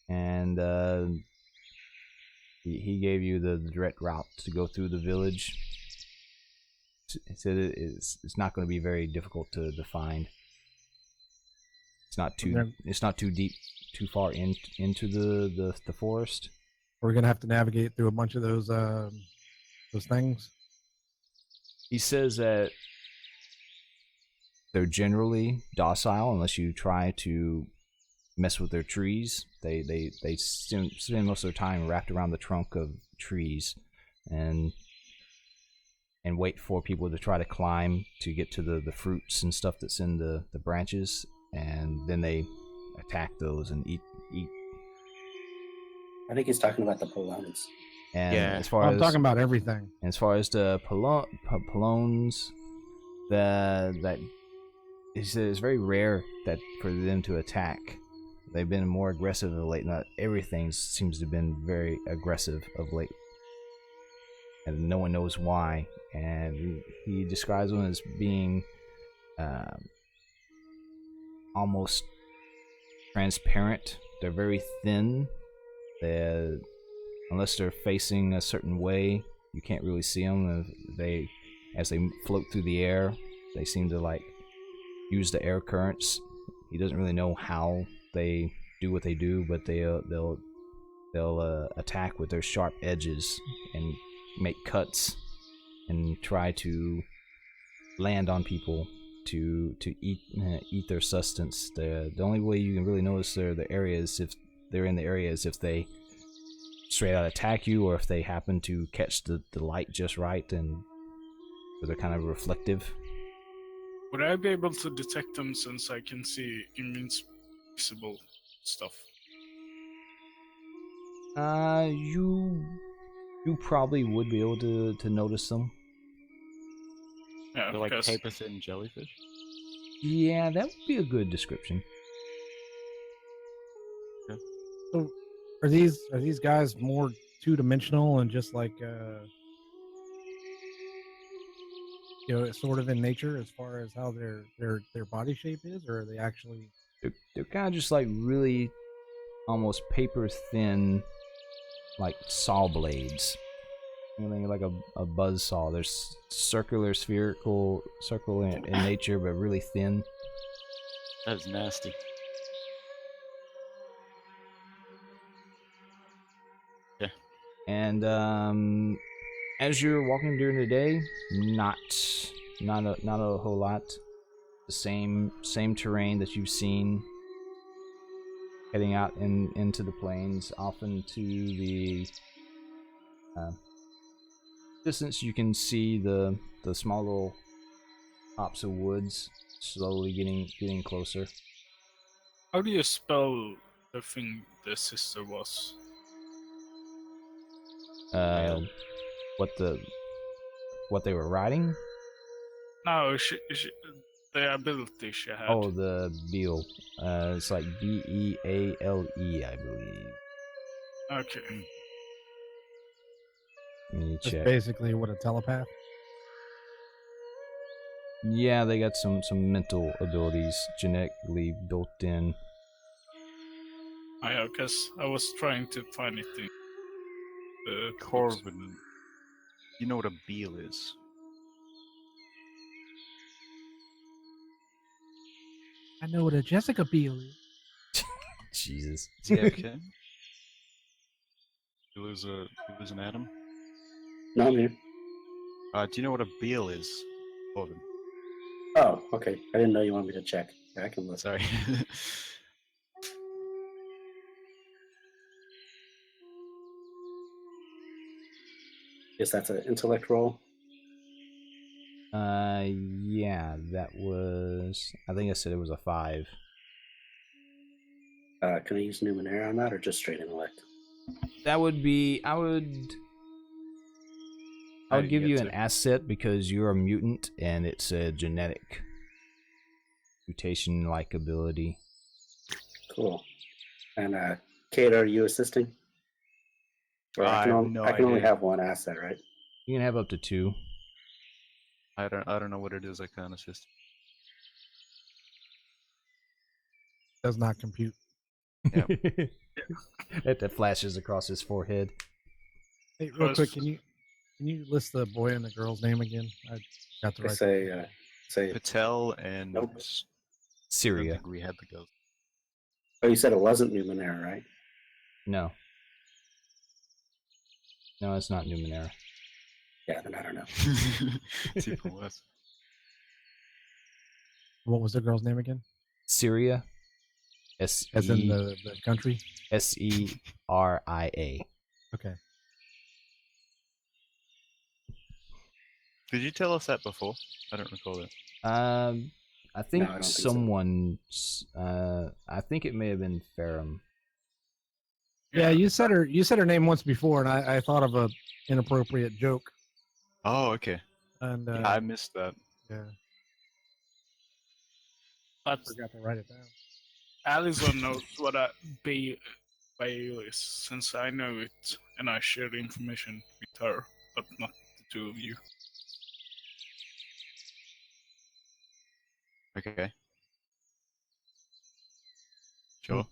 S1: And he gave you the direct route to go through the village. He said it's not going to be very difficult to find. It's not too deep, too far into the forest.
S2: We're gonna have to navigate through a bunch of those things.
S1: He says that they're generally docile unless you try to mess with their trees. They spend most of their time wrapped around the trunk of trees and wait for people to try to climb to get to the fruits and stuff that's in the branches, and then they attack those and eat.
S3: I think he's talking about the Polones.
S1: And
S4: Yeah.
S1: as far
S2: I'm
S1: as
S2: talking about everything.
S1: as far as the Polones, that he says it's very rare that for them to attack. They've been more aggressive of late. Not everything seems to have been very aggressive of late, and no one knows why. And he describes them as being almost transparent. They're very thin. Unless they're facing a certain way, you can't really see them. As they float through the air, they seem to like use the air currents. He doesn't really know how they do what they do, but they'll attack with their sharp edges and make cuts and try to land on people to eat their sustenance. The only way you can really notice the areas if they're in the area is if they straight out attack you, or if they happen to catch the light just right, and they're kind of reflective.
S5: Would I be able to detect them since I can see invisible stuff?
S1: You probably would be able to notice them.
S5: Yeah,
S4: They're like
S5: because
S4: paper thin jellyfish.
S1: Yeah, that would be a good description.
S2: So, are these guys more two-dimensional and just like sort of in nature as far as how their body shape is, or are they actually?
S1: They're kind of just like really almost paper thin, like saw blades. Something like a buzz saw. They're circular in nature, but really thin.
S4: That is nasty. Yeah.
S1: And as you're walking during the day, not a whole lot. The same terrain that you've seen. Heading out into the plains, often to the distance, you can see the small little tops of woods slowly getting closer.
S5: how do you spell the thing the sister was?
S1: What they were riding?
S5: No, the ability she had.
S1: Oh, the Beal. It's like Beale, I believe.
S5: Okay.
S1: Let me
S2: That's
S1: check.
S2: basically what a telepath.
S1: Yeah, they got some mental abilities genetically built in.
S5: I guess I was trying to find it in the
S4: Corvin, you know what a beal is?
S2: I know what a Jessica Biel is.
S1: Jesus.
S4: Is he okay? You lose an atom?
S3: No, I'm here.
S4: Do you know what a beal is, Corvin?
S3: Oh, okay. I didn't know you wanted me to check. Yeah, I can look.
S4: Sorry.
S3: Guess that's an intellect roll.
S1: Yeah, that was. I think I said it was a 5.
S3: Can I use Numenera on that or just straight intellect?
S1: That would be. I would
S4: How do
S1: give
S4: get
S1: you
S4: to-
S1: an asset because you're a mutant and it's a genetic mutation-like ability.
S3: Cool. And Kate, are you assisting? Or
S4: I have no
S3: I can only
S4: idea.
S3: have one asset, right?
S1: You can have up to 2.
S4: I don't know what it is. I can't assist.
S2: Does not compute.
S4: Yep.
S1: That flashes across his forehead.
S2: Hey, real quick, can you list the boy and the girl's name again? I got the
S3: I
S2: right.
S3: say.
S4: Patel and
S3: Nope.
S4: I don't
S1: Syria.
S4: think we had the girls.
S3: Oh, you said it wasn't Numenera, right?
S1: No. No, it's not Numenera.
S3: Yeah, then I don't know.
S4: It's even worse.
S2: What was the girl's name again?
S1: Syria.
S2: As in the country?
S1: Seria.
S2: Okay.
S4: Did you tell us that before? I don't recall that.
S1: I think
S3: No, I don't think so.
S1: someone. I think it may have been Ferrum.
S2: Yeah, you said her name once before, and I thought of a inappropriate joke.
S4: Oh, okay.
S2: And
S4: Yeah, I missed that.
S2: yeah,
S5: But
S2: forgot to write it down.
S5: Alison knows what a Bayou is, since I know it, and I share the information with her, but not the two of you.
S4: Okay. Sure.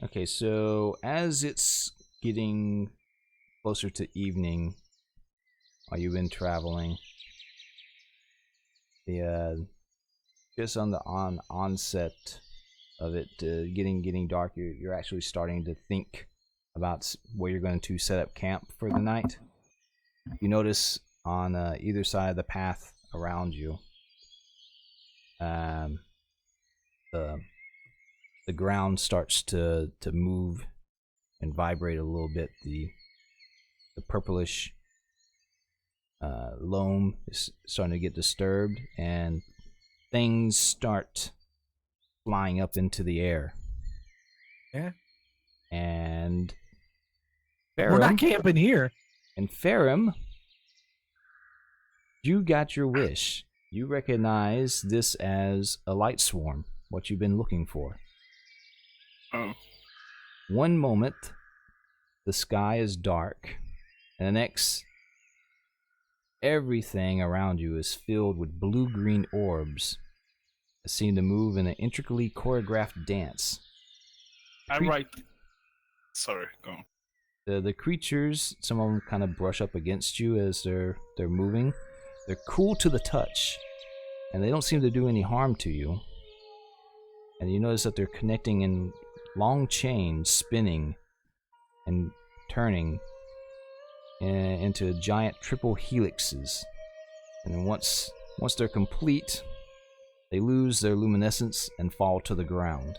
S1: Okay, so as it's getting closer to evening, while you've been traveling, the just on the onset of it getting dark, you're actually starting to think about where you're going to set up camp for the night. You notice on either side of the path around you, the ground starts to move and vibrate a little bit. The purplish loam is starting to get disturbed, and things start flying up into the air.
S2: Yeah.
S1: And
S2: We're not
S1: Ferrum,
S2: camping here.
S1: and Ferrum, you got your wish. You recognize this as a light swarm, what you've been looking for.
S5: Oh,
S1: One moment, the sky is dark, and the next, everything around you is filled with blue-green orbs that seem to move in an intricately choreographed dance.
S5: I write. Sorry, go on.
S1: The creatures, some of them kind of brush up against you as they're moving. They're cool to the touch, and they don't seem to do any harm to you. And you notice that they're connecting in long chains, spinning and turning into giant triple helixes. And then once they're complete, they lose their luminescence and fall to the ground.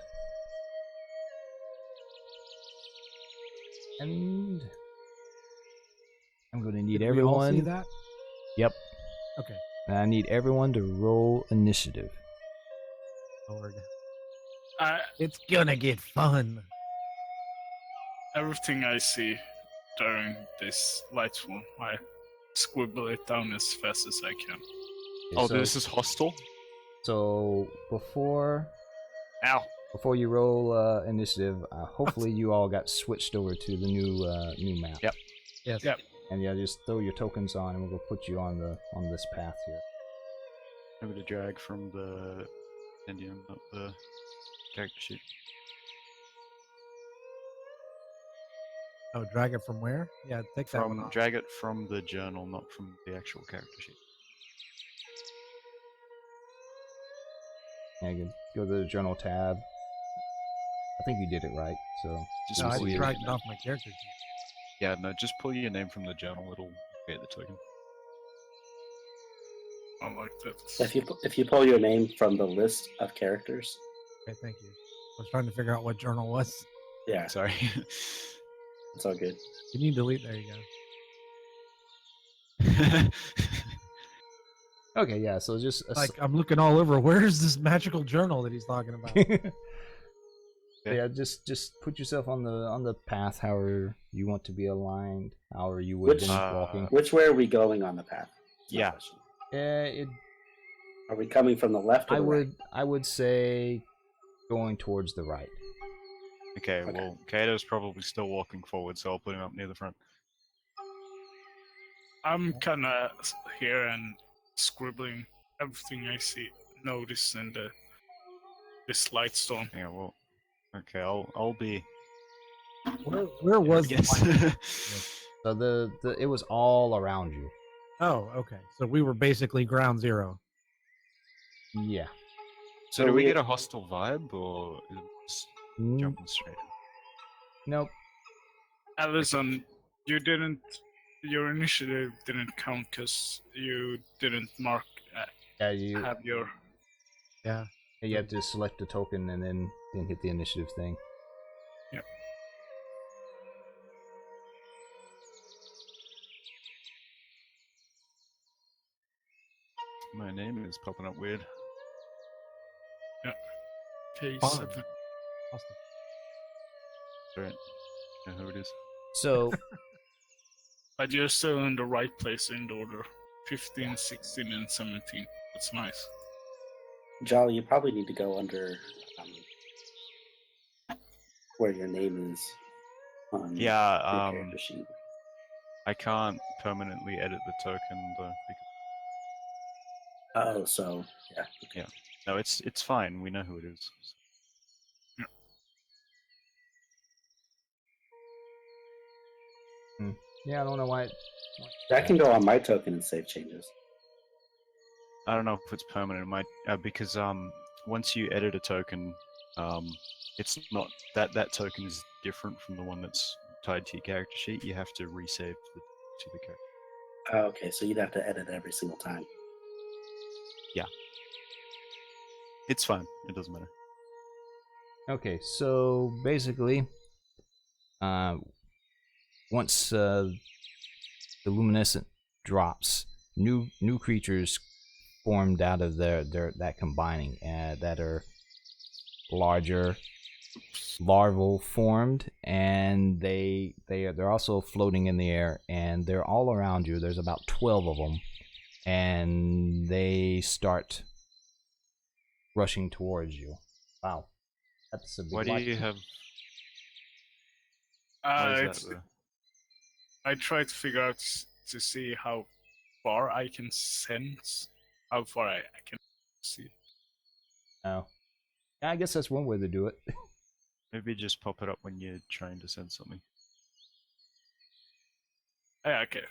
S1: And I'm going to need
S2: Did we all see
S1: everyone.
S2: that?
S1: Yep.
S2: Okay.
S1: And I need everyone to roll initiative.
S2: Lord.
S5: I,
S2: It's gonna get fun.
S5: everything I see during this light swarm, I scribble it down as fast as I can.
S1: Okay,
S4: Oh,
S1: so,
S4: this is hostile?
S1: so before
S4: Ow.
S1: you roll initiative, hopefully you all got switched over to the new map.
S4: Yep.
S2: Yes.
S5: Yep.
S1: And yeah, just throw your tokens on, and we'll put you on this path here.
S4: I'm going to drag from the Indian up the character sheet.
S2: Oh, drag it from where? Yeah, take that one off.
S4: Drag it from the journal, not from the actual character sheet.
S1: Yeah, you can go to the journal tab. I think you did it right. So
S4: Just
S2: No, I
S4: pull
S2: just
S4: your
S2: dragged it
S4: name.
S2: off my character sheet.
S4: Yeah, no, just pull your name from the journal. It'll create the token.
S5: I like that.
S3: If you pull your name from the list of characters,
S2: Okay, thank you. I was trying to figure out what journal was.
S3: yeah,
S4: Sorry.
S3: It's all good.
S2: You need to delete. There you go.
S1: Okay, yeah. So just
S2: Like I'm looking all over. Where's this magical journal that he's talking about?
S1: yeah, just put yourself on the path, however you want to be aligned, however you would
S3: Which-
S1: been walking.
S3: Which way are we going on the path? That's my
S4: Yeah.
S3: question.
S1: It.
S3: Are we coming from the left or
S1: I
S3: the right?
S1: would say going towards the right.
S4: Okay,
S3: Okay.
S4: well, Kato's probably still walking forward, so I'll put him up near the front.
S5: I'm kind of here and scribbling everything I see, notice in this light storm.
S4: Yeah, well, okay, I'll be.
S2: Where was the
S4: Yes.
S2: light?
S1: So the it was all around you.
S2: Oh, okay. So we were basically ground zero.
S1: Yeah.
S4: So do we get a hostile vibe, or is it just
S1: Mm,
S4: jumping straight?
S1: Nope.
S5: Allison, your initiative didn't count because you didn't mark,
S1: Yeah, you
S5: have your.
S2: Yeah.
S1: you have to select a token and then hit the initiative thing.
S4: My name is popping up weird.
S5: K7.
S2: Awesome.
S4: Right. Know who it is.
S1: So
S5: But you're still in the right place in the order. 15, 16, and 17. That's nice.
S3: Jolly, you probably need to go under where your name is on your
S4: Yeah,
S3: character sheet.
S4: I can't permanently edit the token though. Because,
S3: Oh, so yeah. Okay.
S4: no, it's fine. We know who it is.
S1: yeah, I don't know why.
S3: That can go on my token and save changes.
S4: I don't know if it's permanent. It might because once you edit a token, it's not that token is different from the one that's tied to your character sheet. You have to resave to the character.
S3: Oh, okay, so you'd have to edit every single time.
S4: It's fine. It doesn't matter.
S1: Okay, so basically, once the luminescent drops, new creatures formed out of their that combining that are larger, larval formed, and they're also floating in the air, and they're all around you. There's about 12 of them, and they start rushing towards you. Wow, that's a big
S4: Why do
S1: light.
S4: you have? Why is that?
S5: I try to figure out to see how far I can sense, how far I can see.
S1: Oh, I guess that's one way to do it.
S4: Maybe just pop it up when you're trying to send something.
S5: Yeah, okay.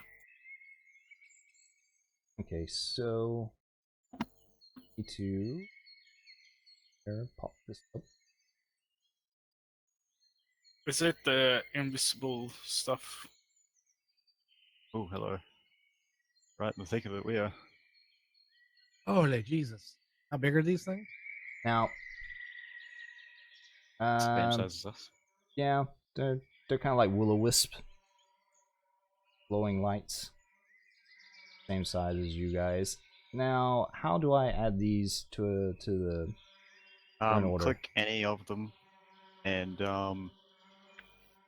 S1: Okay, so need to pop this up.
S5: Is it the invisible stuff?
S4: Oh, hello. Right in the thick of it, we are.
S2: Holy Jesus! How big are these things?
S1: Now,
S4: Same size as us.
S1: yeah, they're kind of like will-o-wisp, glowing lights, same size as you guys. Now, how do I add these to the turn order?
S4: Click any of them, and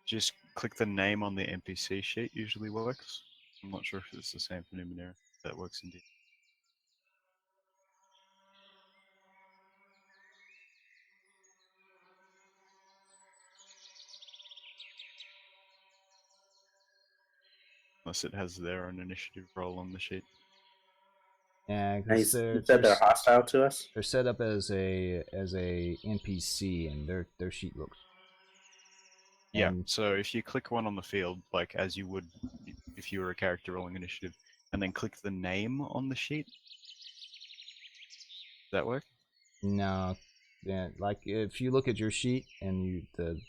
S4: just click the name on the NPC sheet. Usually works. I'm not sure if it's the same for Numenera. That works indeed. Unless it has their own initiative roll on the sheet.
S1: Yeah,
S3: And
S1: because
S3: you said they're hostile to us?
S1: they're set up as a NPC, and their sheet looks.
S4: Yeah,
S1: And
S4: so if you click one on the field, like as you would if you were a character rolling initiative, and then click the name on the sheet, does that work?
S1: no, yeah, like if you look at your sheet and the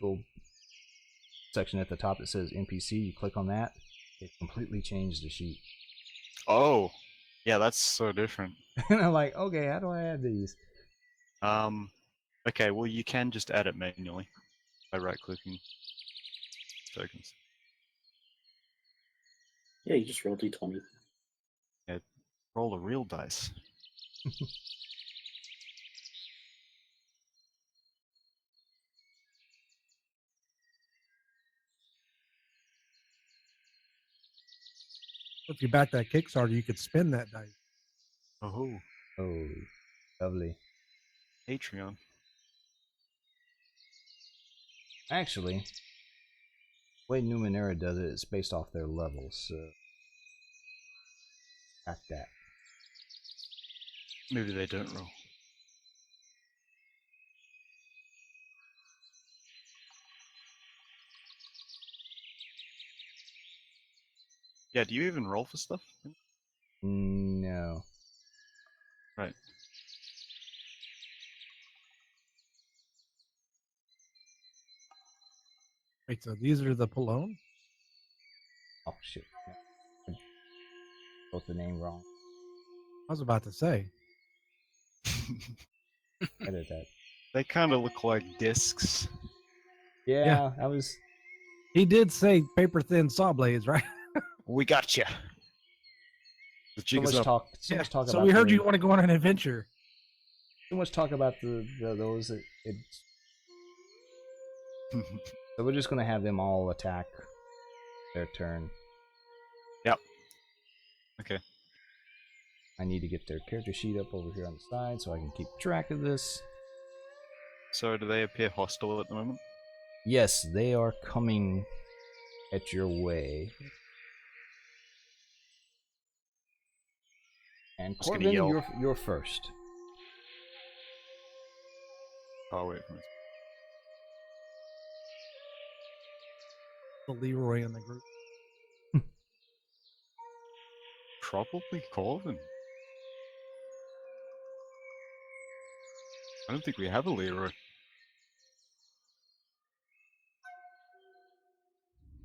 S1: little section at the top that says NPC, you click on that, it completely changed the sheet.
S4: Oh, yeah, that's so different.
S1: And I'm like, okay, how do I add these?
S4: Okay, well you can just add it manually by right-clicking. tokens.
S3: Yeah, you just roll d20.
S4: Roll a real dice.
S2: If you back that Kickstarter, you could spin that dice.
S4: Oh,
S1: Oh, lovely.
S4: Patreon.
S1: Actually, the way Numenera does it, it's based off their levels, so back that.
S4: Maybe they don't roll. Yeah, do you even roll for stuff?
S1: No.
S4: Right.
S2: Wait, so these are the Polone?
S1: Oh shit. No. I wrote the name wrong.
S2: I was about to say.
S1: Edit that.
S4: They kind of look like discs.
S1: Yeah, I was.
S2: He did say paper thin saw blades, right?
S4: We got you. The
S1: So
S4: jig is
S1: much
S4: up.
S1: talk. So much talk
S2: so
S1: about.
S2: we heard
S1: the,
S2: you want to go on an adventure.
S1: So much talk about those. So we're just gonna have them all attack their turn.
S4: Yep. Okay.
S1: I need to get their character sheet up over here on the side so I can keep track of this.
S4: So do they appear hostile at the moment?
S1: Yes, they are coming at your way. And
S4: was gonna
S1: Corbin,
S4: yell.
S1: you're first.
S4: Oh, wait for me.
S2: The Leroy in the group.
S4: Probably Corvin. I don't think we have a Leroy.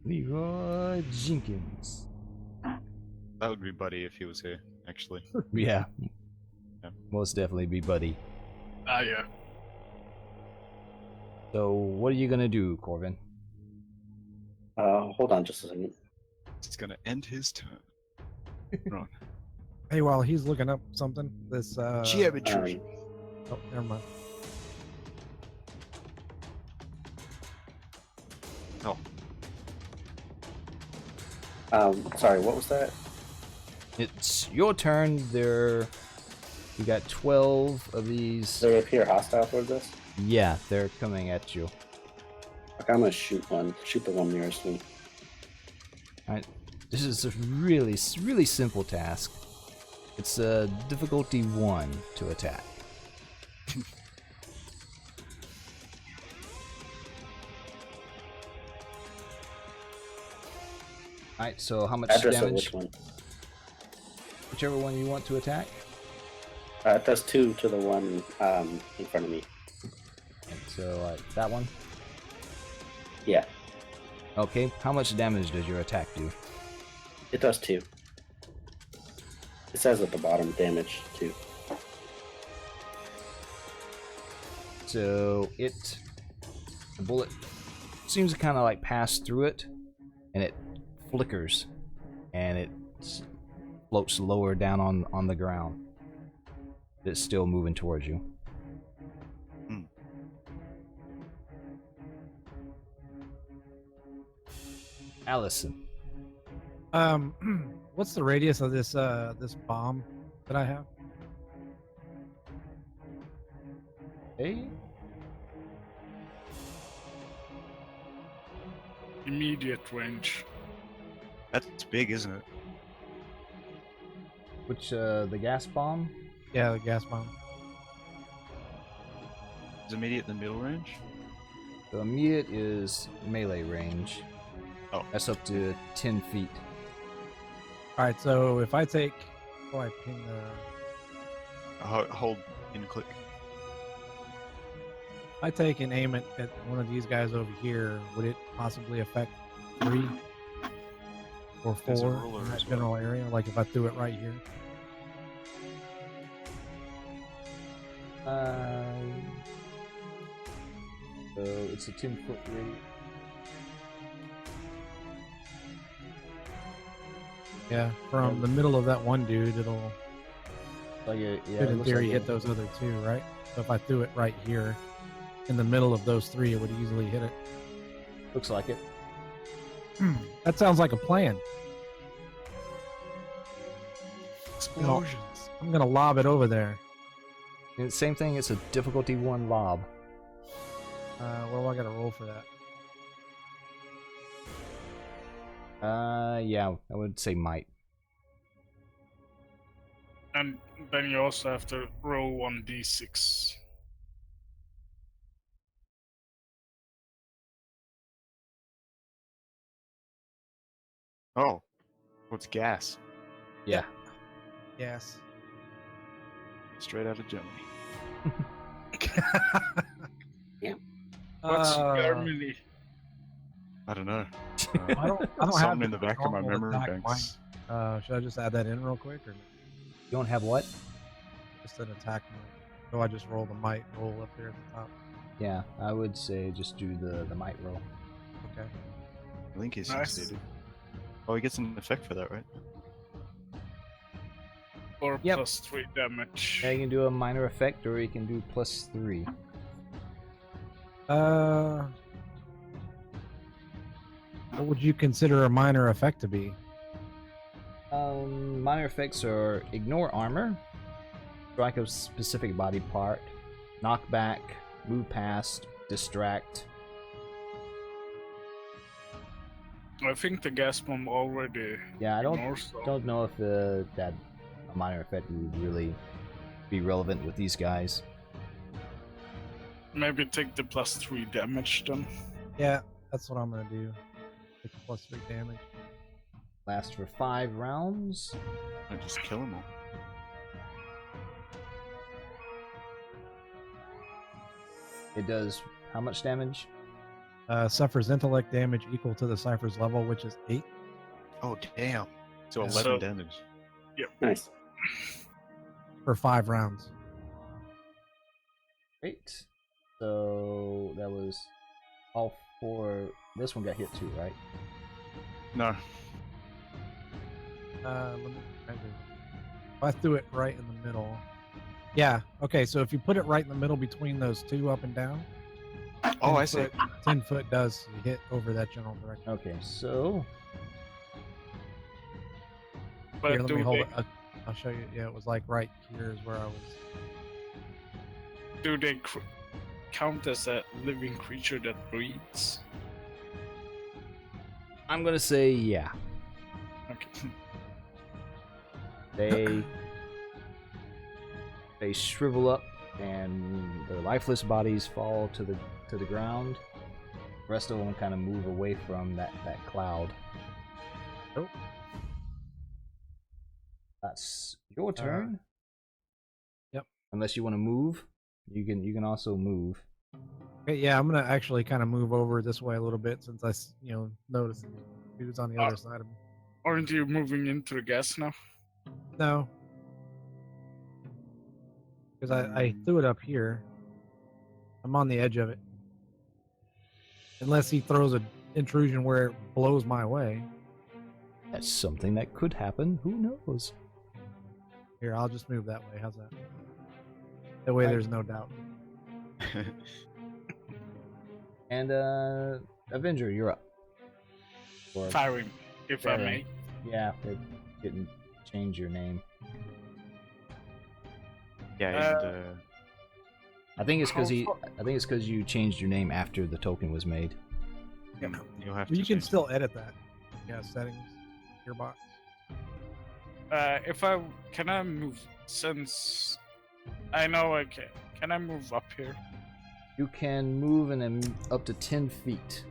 S1: Leroy Jenkins.
S4: That would be Buddy if he was here, actually.
S1: Yeah.
S4: Yeah.
S1: Most definitely be Buddy.
S5: Ah, yeah.
S1: So, what are you gonna do, Corbin?
S3: Hold on just a second.
S4: It's gonna end his turn. Right.
S2: Hey, while he's looking up something, this
S4: Geometry.
S2: oh, never mind.
S4: Oh,
S3: Sorry, what was that?
S1: It's your turn. You got 12 of these.
S3: They appear hostile towards us?
S1: Yeah, they're coming at you.
S3: Okay, I'm gonna shoot one. Shoot the one nearest me.
S1: Alright. This is a really simple task. It's a difficulty 1 to attack. Alright, so how much
S3: Address of
S1: damage?
S3: which one?
S1: Whichever one you want to attack.
S3: It does 2 to the one in front of me.
S1: And so that one.
S3: Yeah,
S1: Okay, how much damage does your attack do?
S3: it does 2. It says at the bottom, damage 2.
S1: So the bullet seems to kind of like pass through it, and it flickers, and it floats lower down on the ground. It's still moving towards you.
S4: Hmm.
S1: Allison.
S2: What's the radius of this this bomb that I have?
S1: Hey.
S5: Immediate range.
S4: that's big, isn't it?
S1: Which the gas bomb?
S2: Yeah, the gas bomb.
S4: Is immediate the middle range?
S1: The immediate is melee range.
S4: Oh.
S1: That's up to 10 feet.
S2: All right, so if I take, I ping the.
S4: Hold in click.
S2: I take and aim it at one of these guys over here, would it possibly affect 3 or
S4: There's a
S2: 4
S4: ruler
S2: in
S4: as
S2: that
S4: well.
S2: general area? Like if I threw it right here?
S1: So it's a 10-foot radius.
S2: Yeah, from the middle of that one dude, it'll
S1: Like
S2: could in theory hit those other two, right? So if I threw it right here, in the middle of those three, it would easily hit it.
S1: Looks like it.
S2: That sounds like a plan.
S4: Explosions.
S2: I'm gonna lob it over there.
S1: And same thing. It's a difficulty 1 lob.
S2: What do I gotta roll for that?
S1: Yeah, I would say might.
S5: And then you also have to roll 1d6.
S4: Oh, what's gas?
S1: Yeah.
S2: Yes.
S4: Straight out of Germany.
S5: What's Germany?
S4: I don't know.
S2: I don't have
S4: Something in the back of my
S2: normal
S4: memory
S2: attack
S4: banks.
S2: Should I just add that in real quick, or
S1: You don't have what?
S2: just an attack might? So I just roll the might roll up here at the top.
S1: Yeah, I would say just do the might roll.
S2: Okay.
S4: I think he's
S5: Nice.
S4: succeeded. Oh, he gets an effect for that, right?
S5: Or
S2: Yep.
S5: plus 3 damage.
S1: Yeah, you can do a minor effect, or you can do +3.
S2: What would you consider a minor effect to be?
S1: Minor effects are ignore armor, strike a specific body part, knock back, move past, distract.
S5: I think the gas bomb already
S1: Yeah, I
S5: ignores, so
S1: don't know if that a minor effect would really be relevant with these guys.
S5: maybe take the plus 3 damage then.
S2: Yeah, that's what I'm gonna do. Take +3 damage.
S1: Last for 5 rounds.
S4: I just kill him all.
S1: It does how much damage?
S2: Suffers intellect damage equal to the cipher's level, which is 8
S4: Oh, damn. So
S2: Yeah.
S4: 11
S5: So-
S4: damage.
S3: Nice.
S2: for 5 rounds.
S1: Great. So that was all 4. This one got hit too, right?
S4: No.
S2: Let me measure. If I threw it right in the middle. Yeah. Okay. So if you put it right in the middle between those two, up and down.
S4: Oh,
S2: 10
S4: I see.
S2: foot- 10 foot does hit over that general direction.
S1: Okay, so
S5: But
S2: Here, let
S5: do
S2: me hold
S5: they,
S2: it. I'll show you. Yeah, it was like right here is where I was.
S5: do they count as a living creature that breathes?
S1: I'm gonna say yeah.
S5: Okay.
S1: They shrivel up and their lifeless bodies fall to the ground. The rest of them kind of move away from that cloud.
S2: Oh.
S1: That's your turn.
S2: Yep.
S1: Unless you want to move, you can also move.
S2: Okay, yeah, I'm gonna actually kind of move over this way a little bit since I noticed dudes on the other side of me.
S5: Aren't you moving into the gas now?
S2: No, because I threw it up here. I'm on the edge of it. Unless he throws an intrusion where it blows my way.
S1: That's something that could happen. Who knows?
S2: Here, I'll just move that way. How's that? That way,
S1: Right.
S2: there's no doubt.
S1: And Avenger, you're up. Or-
S5: Firing, if I
S1: Firing.
S5: may.
S1: Yeah, they didn't change your name.
S4: Yeah, and
S1: I think it's because
S5: How far-
S1: I think it's because you changed your name after the token was made.
S4: you'll have
S2: But
S4: to.
S2: you can
S4: change
S2: still edit that. Yeah, settings, gearbox.
S5: Can I move since I know I can I move up here?
S1: You can move in up to 10 feet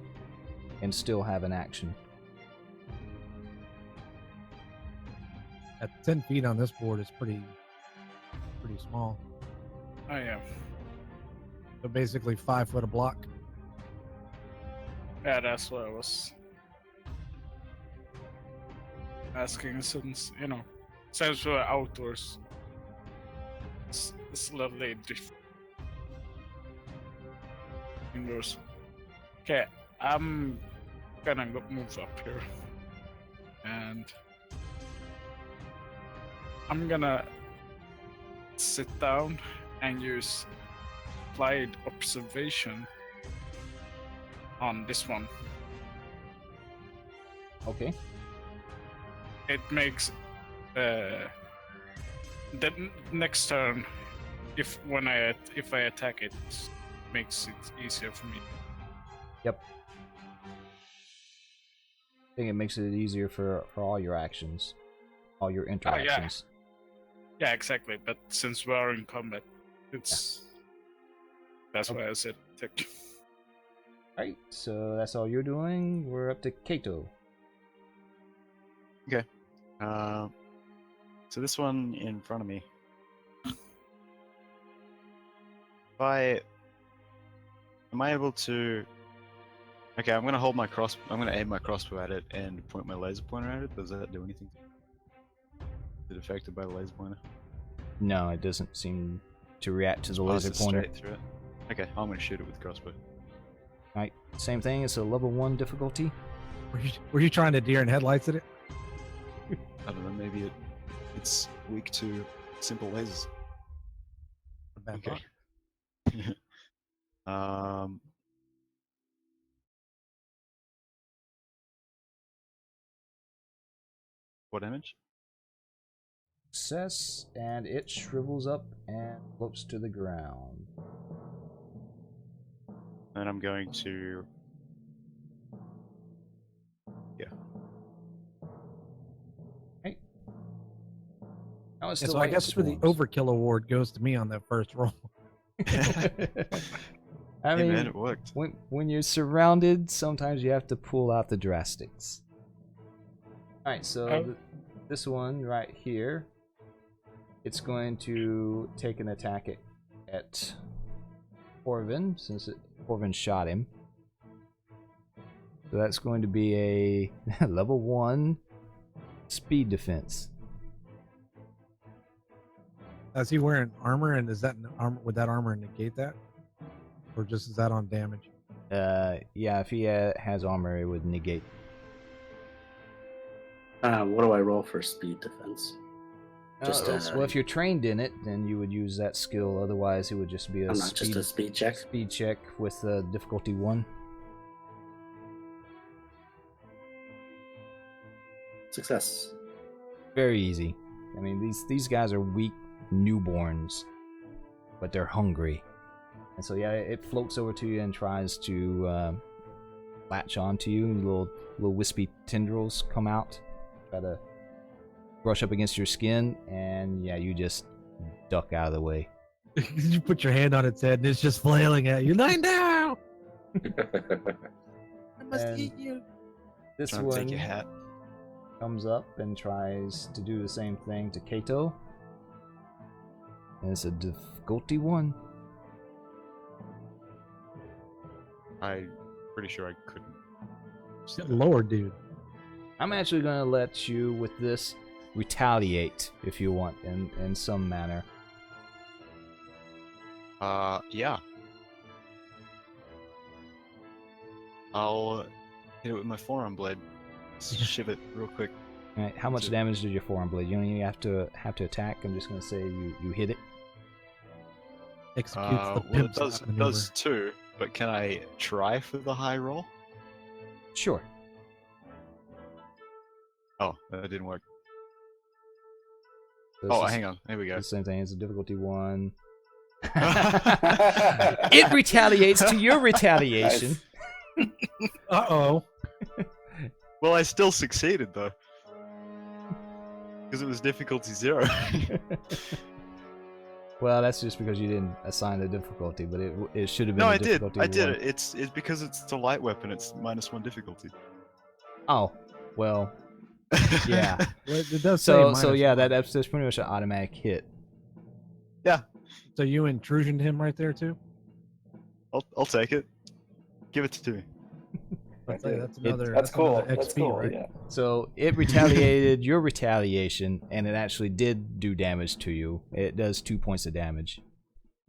S1: and still have an action.
S2: At 10 feet on this board is pretty small.
S5: Oh yeah.
S2: So basically 5 foot a block.
S5: Yeah, that's what I was asking since, since we're outdoors. It's lovely indoors. Okay, I'm gonna move up here. And I'm gonna sit down and use applied observation on this one.
S1: Okay.
S5: It makes the next turn, if I attack it, makes it easier for me.
S1: Yep. I think it makes it easier for all your actions, all your interactions.
S5: Yeah, exactly. But since we are in combat, it's that's why I said attack.
S1: Alright, so that's all you're doing. We're up to Kato.
S4: Okay. So this one in front of me. Am I able to? Okay, I'm gonna hold my I'm gonna aim my crossbow at it and point my laser pointer at it. Does that do anything? Is it affected by the laser pointer?
S1: No, it doesn't seem to react to the
S4: Pass
S1: laser
S4: it
S1: pointer.
S4: straight through it. Okay, I'm gonna shoot it with crossbow.
S1: Alright, same thing. It's a level 1 difficulty.
S2: Were you trying to deer in headlights at it?
S4: I don't know. Maybe it's weak to simple lasers.
S2: A bad
S4: Okay.
S2: thought.
S4: What damage?
S1: Success, and it shrivels up and floats to the ground.
S4: And I'm going to. Yeah.
S1: Right. Now it's
S2: Yeah,
S1: still
S2: so I
S1: light
S2: guess for the
S1: swarms.
S2: overkill award goes to me on that first roll.
S1: I
S4: Hey
S1: mean,
S4: man, it worked.
S1: when you're surrounded, sometimes you have to pull out the drastics. Alright, so this one right here, it's going to take an attack at Corvin, since Corvin shot him. So that's going to be a level 1 speed defense.
S2: Is he wearing armor, and is that armor? Would that armor negate that, or just is that on damage?
S1: Yeah, if he has armor, it would negate.
S3: What do I roll for speed defense?
S1: Well, if you're trained in it, then you would use that skill. Otherwise, it would just be a
S3: just a speed check.
S1: Speed check with difficulty 1.
S3: Success.
S1: Very easy. I mean, these guys are weak newborns, but they're hungry, and so yeah, it floats over to you and tries to latch onto you. Little wispy tendrils come out, try to brush up against your skin, and yeah, you just duck out of the way.
S2: You put your hand on its head, and it's just flailing at you. Lie down! I must
S1: And
S2: eat you.
S1: This
S4: Trying to take
S1: one
S4: your hat.
S1: comes up and tries to do the same thing to Kato. And it's a difficulty 1.
S4: I'm pretty sure I couldn't.
S2: Lower, dude.
S1: I'm actually going to let you, with this, retaliate if you want in some manner.
S4: Yeah. I'll hit it with my forearm blade. Shiv it real quick.
S1: All right, how much
S4: So-
S1: damage did your forearm blade? You don't even have to attack. I'm just going to say you hit it.
S2: Executes the
S4: Well,
S2: pimp
S4: it does
S2: slap maneuver.
S4: 2, but can I try for the high roll?
S1: Sure.
S4: Oh, that didn't work.
S1: So this
S4: Oh,
S1: is
S4: hang on. There we go.
S1: the same thing. It's a difficulty 1. It retaliates to your retaliation.
S2: Uh-oh.
S4: Well, I still succeeded though, because it was difficulty 0.
S1: Well, that's just because you didn't assign the difficulty, but it should have been.
S4: No,
S1: a
S4: I did.
S1: difficulty
S4: I did
S1: 1.
S4: it. It's because it's a light weapon. It's -1 difficulty.
S1: Oh, well, yeah.
S2: Well, it does
S1: So
S2: say
S1: yeah,
S2: -1.
S1: that's pretty much an automatic hit.
S4: Yeah,
S2: So you intrusioned him right there too?
S4: I'll take it. Give it to me.
S2: That's another.
S3: That's cool.
S2: another
S3: That's
S2: XP,
S3: cool.
S2: right?
S3: Yeah.
S1: So it retaliated your retaliation, and it actually did do damage to you. It does 2 points of damage.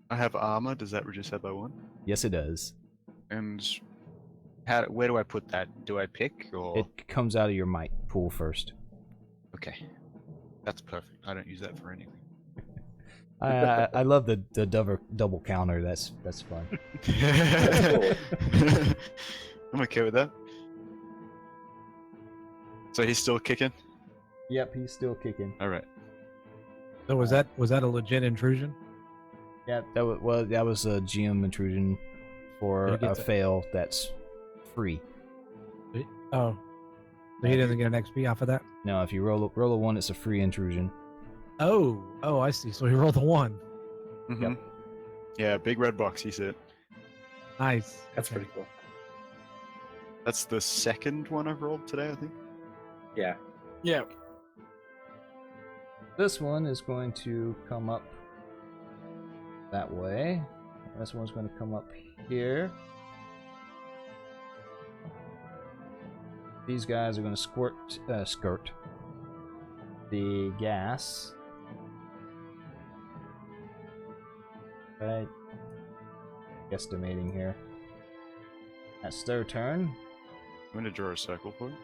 S4: I have armor. Does that reduce that by 1?
S1: Yes, it does.
S4: And where do I put that? Do I pick or?
S1: It comes out of your might pool first.
S4: Okay. That's perfect. I don't use that for anything.
S1: I love the double counter. That's fun.
S4: I'm okay with that. So he's still kicking?
S1: Yep, he's still kicking.
S4: Alright.
S2: So was that a legit intrusion?
S1: Yeah, that was a GM intrusion for
S2: Did he get
S1: a
S2: to-
S1: fail that's free.
S2: Oh, so he doesn't get an XP off of that.
S1: No, if you roll a 1, it's a free intrusion.
S2: Oh, I see. So he rolled a 1.
S4: Mm-hmm.
S1: Yep.
S4: Yeah, big red box, he said.
S2: Nice.
S3: That's
S2: Okay.
S3: pretty cool.
S4: That's the second one I've rolled today, I think.
S3: Yeah.
S5: Yeah.
S1: This one is going to come up that way. This one's going to come up here. These guys are going to skirt the gas. Right. Guesstimating here. That's their turn.
S4: I'm going to draw a circle for it.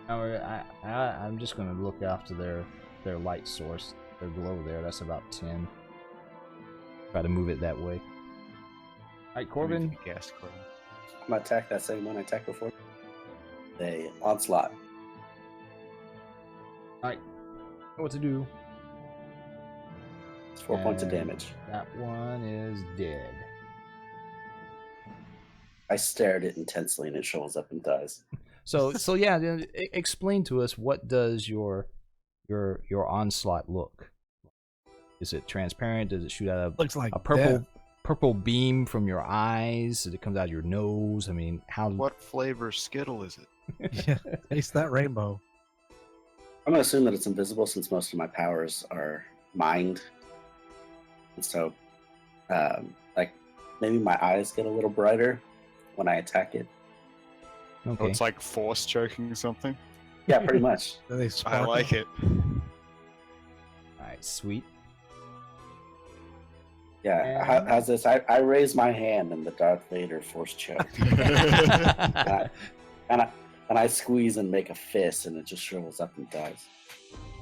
S1: I'm just going to look after their light source, their glow there. That's about 10. Try to move it that way. Alright, Corbin.
S4: Move the gas cloud.
S3: I'm gonna attack that same one I attacked before. A onslaught.
S1: Alright. Know what to do.
S3: It's 4 points of
S1: And
S3: damage.
S1: That one is dead.
S3: I stare at it intensely and it shovels up and dies.
S1: So yeah, then explain to us, what does your onslaught look? Is it transparent? Does it shoot out
S2: Looks like
S1: a purple
S2: death.
S1: purple beam from your eyes? Does it comes out of your nose? I mean, how?
S4: What flavor Skittle is it?
S2: Yeah, taste that rainbow.
S3: I'm gonna assume that it's invisible since most of my powers are mind. And so, like, maybe my eyes get a little brighter when I attack it.
S4: Oh,
S1: Okay.
S4: it's like force choking something.
S3: Yeah, pretty much.
S2: Do they
S4: I
S2: sparkle?
S4: like it.
S1: Alright, sweet.
S3: Yeah,
S1: And-
S3: how's this? I raise my hand in the Darth Vader force choke, and I squeeze and make a fist, and it just shrivels up and dies.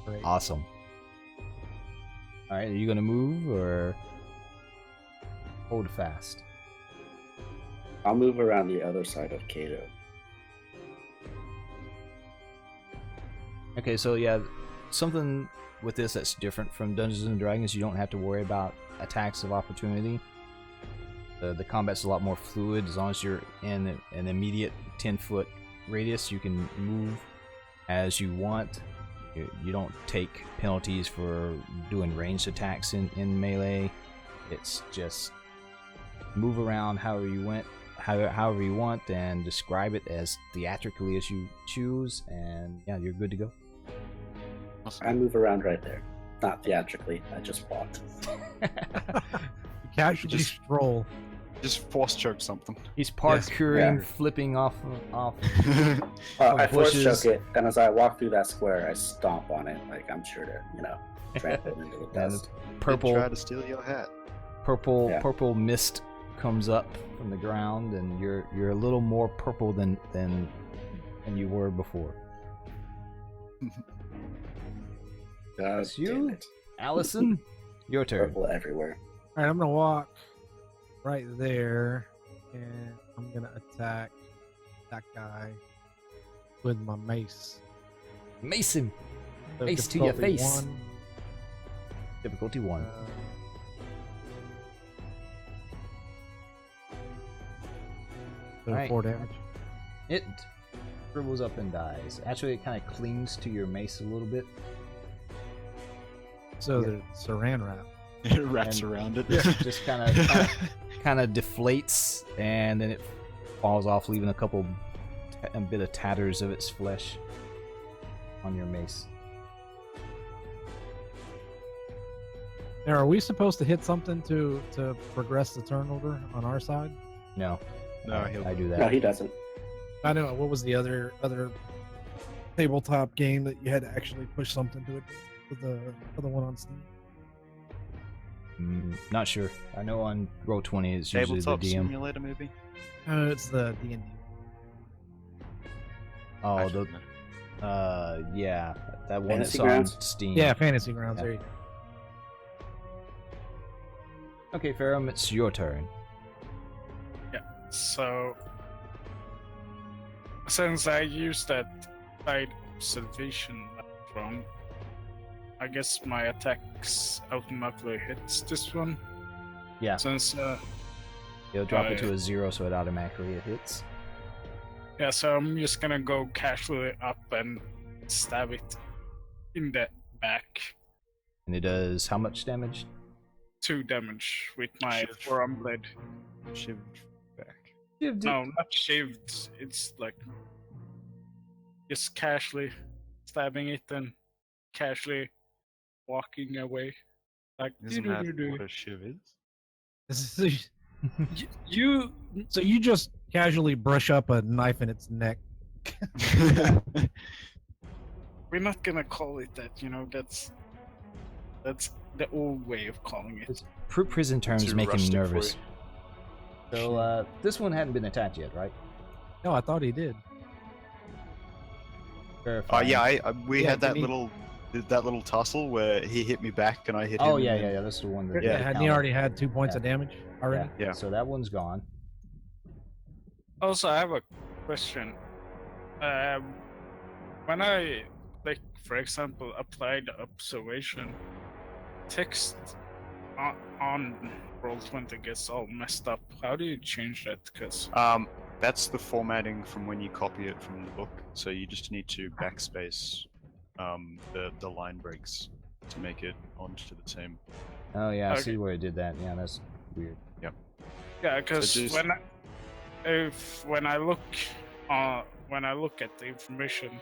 S2: Great.
S1: Awesome. Alright, are you gonna move or hold fast?
S3: I'll move around the other side of Kato.
S1: Okay, so yeah, something with this that's different from Dungeons and Dragons, you don't have to worry about attacks of opportunity. The combat's a lot more fluid. As long as you're in an immediate 10-foot radius, you can move as you want. You don't take penalties for doing ranged attacks in melee. It's just move around however you want, and describe it as theatrically as you choose, and yeah, you're good to go.
S3: I move around right there. Not theatrically, I just walked.
S2: Casually
S4: Just-
S2: stroll.
S4: Just force choke something.
S1: He's parkouring,
S3: Yeah.
S1: flipping off.
S3: I force
S1: bushes.
S3: choke it, and as I walk through that square, I stomp on it like I'm sure to, trample it into the
S1: And
S3: dust.
S4: Try
S1: purple
S4: to steal your hat.
S3: Yeah.
S1: purple mist comes up from the ground, and you're a little more purple than you were before.
S3: God
S1: It's you?
S3: damn it.
S1: Allison, your turn.
S3: Purple everywhere.
S2: All right, I'm gonna walk right there, and I'm gonna attack that guy with my mace.
S1: Mason,
S2: So
S1: Mace to your
S2: difficulty
S1: face.
S2: 1,
S1: difficulty 1. Alright.
S2: 4 damage.
S1: It shrivels up and dies. Actually, it kind of clings to your mace a little bit.
S2: So the saran wrap.
S4: It wraps
S1: And-
S4: around it.
S1: Just kind of deflates, and then it falls off, leaving a bit of tatters of its flesh on your mace.
S2: Now, are we supposed to hit something to progress the turn order on our side?
S1: No,
S4: No, he'll
S1: I do
S3: No,
S1: that.
S3: he doesn't.
S2: I don't know. What was the other tabletop game that you had to actually push something to it for the one on Steam?
S1: Not sure. I know on Roll20 it's usually the
S4: Tabletop
S1: DM.
S4: simulator, maybe?
S2: It's the D&D.
S1: Oh,
S4: Actually,
S1: the
S4: no.
S1: yeah, that one that's
S3: Fantasy
S1: on
S3: Grounds?
S1: Steam.
S2: Yeah, Fantasy Grounds.
S1: Yeah.
S2: There you go.
S1: Okay, Ferrum, it's your turn.
S5: So, since I used that side observation wrong, I guess my attacks automatically hits this one.
S1: Yeah,
S5: Since
S1: it'll drop it to a 0, so it automatically hits.
S5: yeah, so I'm just gonna go casually up and stab it in the back.
S1: And it does how much damage?
S5: 2 damage with my
S4: Shiv.
S5: forearm blade.
S4: Shiv back.
S5: No, not shaved. It's like just casually stabbing it and casually walking away. Like
S4: Isn't that
S5: doo-doo-doo-doo.
S4: what a shiv is?
S2: This is,
S5: You
S2: so you just casually brush up a knife in its neck.
S5: we're not gonna call it that, that's the old way of calling it.
S1: It's prison terms
S4: Too
S1: make him
S4: rustic for
S1: nervous.
S4: you.
S1: So this one hadn't been attacked yet, right?
S2: No, I thought he did.
S1: Verify.
S4: Yeah, we
S2: Yeah,
S4: had that
S2: didn't
S4: little tussle where he hit me back and I hit him.
S1: Oh
S4: and
S1: yeah,
S4: then-
S1: yeah. That's the one. That
S4: Yeah.
S2: Hadn't he already had 2 points
S1: Yeah.
S2: of damage already?
S4: Yeah.
S1: So that one's gone.
S5: Also, I have a question. When I, like, for example, applied observation, text on Roll20 gets all messed up. How do you change that? Because
S4: That's the formatting from when you copy it from the book. So you just need to backspace the line breaks to make it onto the same.
S1: Oh yeah, I
S5: Okay.
S1: see where it did that. Yeah, that's weird.
S5: yeah, because
S4: just-
S5: when I look at the information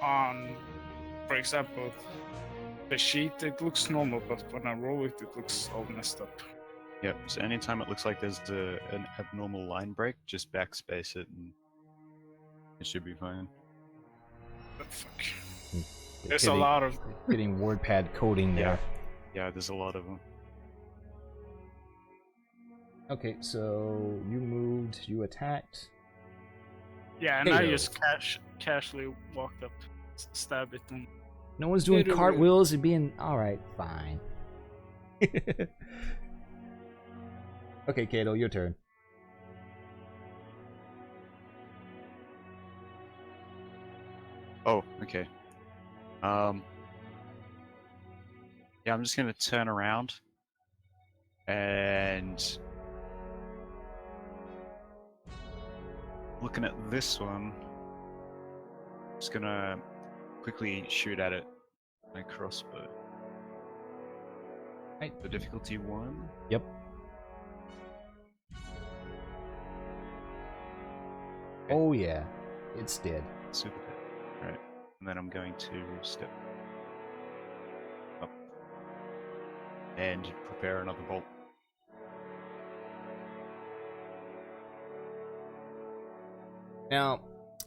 S5: on, for example, the sheet, it looks normal, but when I roll it, it looks all messed up.
S4: Yep. So anytime it looks like there's an abnormal line break, just backspace it and it should be fine.
S5: But fuck. There's a lot of
S1: getting WordPad coding
S4: Yeah.
S1: there.
S4: Yeah, there's a lot of them.
S1: Okay, so you moved, you attacked.
S5: yeah, and I
S1: Potatoes.
S5: just casually walked up, stabbed it, and
S1: No one's doing
S5: Potato.
S1: cartwheels and being all right. Fine. Okay, Kato, your turn.
S4: Oh, okay. Yeah, I'm just gonna turn around and looking at this one, just gonna quickly shoot at it. My crossbow.
S1: Right.
S4: The difficulty 1.
S1: Yep. Oh yeah, it's dead.
S4: Super hit. Right. And then I'm going to step up and prepare another bolt.
S1: Now,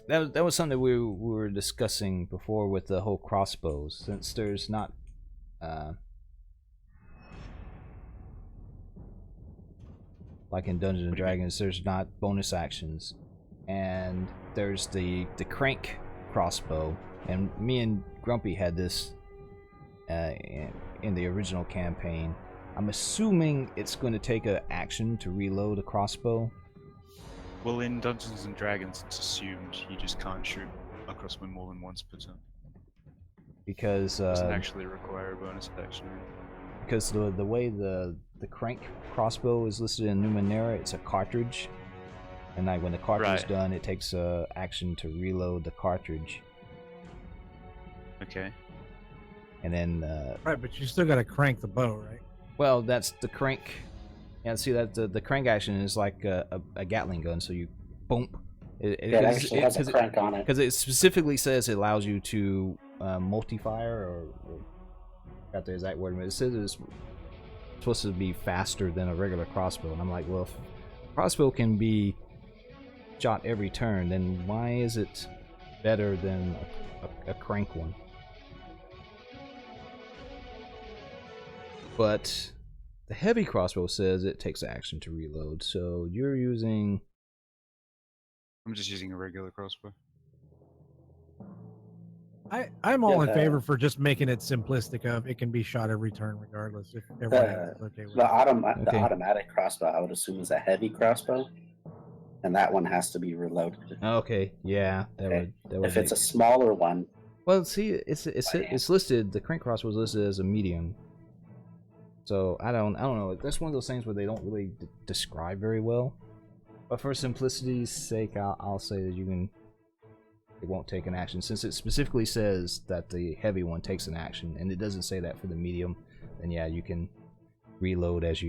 S1: that was something we were discussing before with the whole crossbows. Since there's not, like in Dungeons and
S4: What do you mean?
S1: Dragons, there's not bonus actions, and there's the crank crossbow. And me and Grumpy had this in the original campaign. I'm assuming it's going to take an action to reload a crossbow.
S4: Well, in Dungeons and Dragons, it's assumed you just can't shoot a crossbow more than once per turn.
S1: Because
S4: Doesn't actually require a bonus action.
S1: because the way the crank crossbow is listed in Numenera, it's a cartridge, and like when the cartridge is
S4: Right.
S1: done, it takes a action to reload the cartridge,
S4: Okay.
S1: and then
S2: Right, but you still got to crank the bow, right?
S1: well, that's the crank. Yeah, see that the crank action is like a Gatling gun, so you boom.
S3: Yeah, it actually has a crank on it.
S1: Because it specifically says it allows you to multi-fire, or got the exact word, but it says it's supposed to be faster than a regular crossbow. And I'm like, well, if a crossbow can be shot every turn, then why is it better than a crank one? But the heavy crossbow says it takes action to reload. So you're using.
S4: I'm just using a regular crossbow.
S2: I'm all in
S3: Yeah,
S2: favor for just making it simplistic of it can be shot every turn regardless if everybody else is okay with
S3: The,
S2: it.
S3: the
S1: Okay.
S3: automatic crossbow, I would assume, is a heavy crossbow, and that one has to be reloaded.
S1: Okay, yeah,
S3: Okay.
S1: that would.
S3: If it's a smaller one,
S1: Well, see, it's listed. The crank crossbow is listed as a medium. So I don't know. That's one of those things where they don't really describe very well. But for simplicity's sake, I'll say that it won't take an action, since it specifically says that the heavy one takes an action, and it doesn't say that for the medium. Then yeah, you can reload as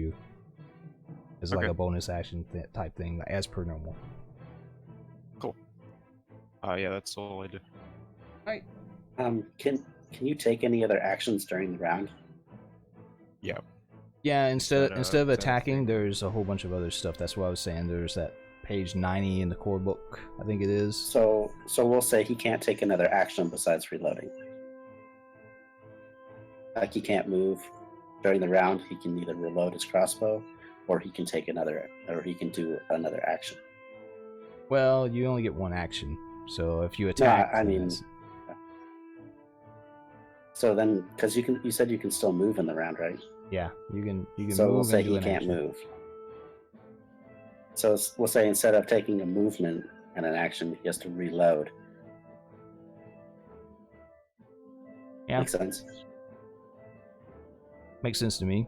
S1: like a bonus action type thing, as per normal.
S4: Cool. Yeah, that's all I do.
S1: Right.
S3: can you take any other actions during the round?
S4: Yeah.
S1: Yeah, instead of
S4: Is that a
S1: attacking,
S4: thing?
S1: there's a whole bunch of other stuff. That's what I was saying. There's that page 90 in the core book, I think it is.
S3: So we'll say he can't take another action besides reloading. Like he can't move during the round. He can either reload his crossbow, or he can do another action.
S1: Well, you only get one action, so if you
S3: No,
S1: attack,
S3: I
S1: then
S3: mean,
S1: it's-
S3: so then because you said you can still move in the round, right?
S1: yeah, you can
S3: So
S1: move
S3: we'll say
S1: and do
S3: he
S1: an
S3: can't
S1: action.
S3: move. So we'll say instead of taking a movement and an action, he has to reload.
S1: Yeah,
S3: Makes sense.
S1: makes sense to me.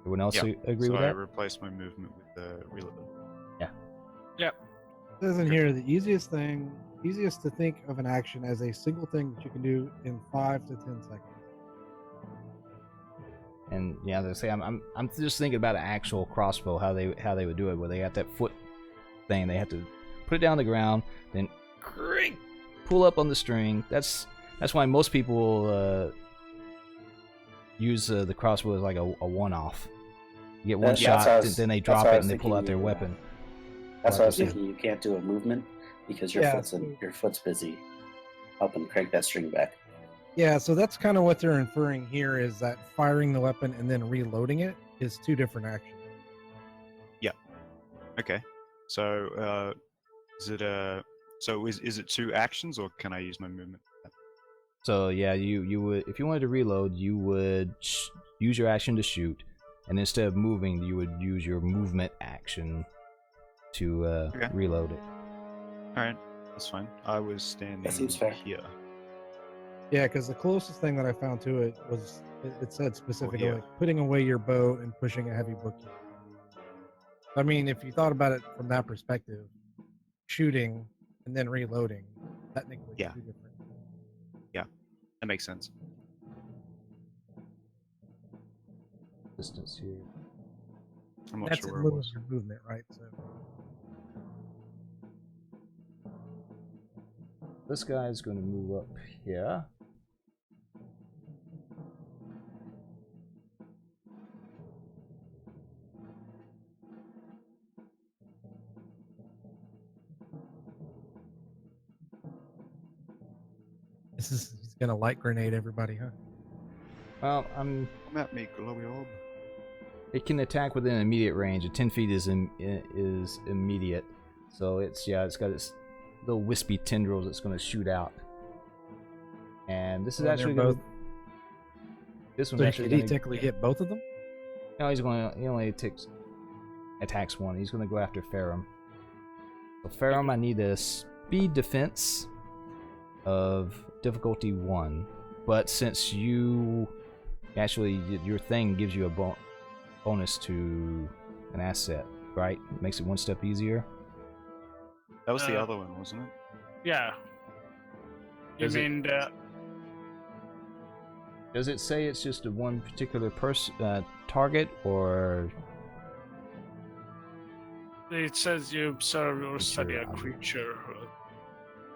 S1: Everyone else
S4: Yeah,
S1: agree
S4: so
S1: with
S4: I
S1: that?
S4: replace my movement with the reload.
S2: It says in here the easiest to think of an action as a single thing that you can do in 5 to 10 seconds.
S1: And yeah, they say I'm just thinking about an actual crossbow, how they would do it, where they got that foot thing, they have to put it down on the ground, then pull up on the string. That's why most people use the crossbow as like a one-off. You get one
S3: That's
S1: shot,
S3: what I was-
S1: then they
S3: that's
S1: drop
S3: what I
S1: it
S3: was
S1: and they pull out their
S3: thinking,
S1: weapon.
S3: That's what I was
S1: Yeah.
S3: thinking. You can't do a movement because your
S2: Yeah,
S3: foot's busy helping crank that string back.
S2: Yeah, so that's kind of what they're inferring here is that firing the weapon and then reloading it is two different actions.
S4: Okay. So is it 2 actions, or can I use my movement?
S1: So yeah, you would, if you wanted to reload, you would use your action to shoot, and instead of moving, you would use your movement action to
S4: Okay.
S1: reload it.
S4: All right, that's fine. I was standing
S3: seems fair.
S4: here.
S2: Yeah, because the closest thing that I found to it was it said specifically
S4: yeah.
S2: like putting away your bow and pushing a heavy book. I mean, if you thought about it from that perspective, shooting and then reloading, technically
S4: Yeah.
S2: two different.
S4: That makes sense.
S1: Distance here.
S4: I'm not
S2: That's
S4: sure
S2: in
S4: where it
S2: lieu of
S4: was.
S2: your movement, right? So
S1: This guy is going to move up here.
S2: he's gonna light grenade everybody, huh?
S1: Well,
S4: Come at me, glowy orb.
S1: it can attack within immediate range. And 10 feet is immediate, so it's got its little wispy tendrils that's going to shoot out. And this is
S2: Well,
S1: actually
S2: they're
S1: going
S2: both.
S1: this one's
S2: So
S1: actually
S2: did he
S1: gonna,
S2: technically hit both of them?
S1: no, he only attacks one. He's going to go after Ferrum. So Ferrum, I need a speed defense of difficulty 1, but since you actually your thing gives you a bonus to an asset, right? Makes it one step easier.
S4: That was the
S5: Uh,
S4: other one, wasn't it?
S5: Yeah. You
S1: Does it-
S5: mean the
S1: Does it say it's just a one particular target, or
S5: it says you observe or study a
S1: Creature,
S5: creature.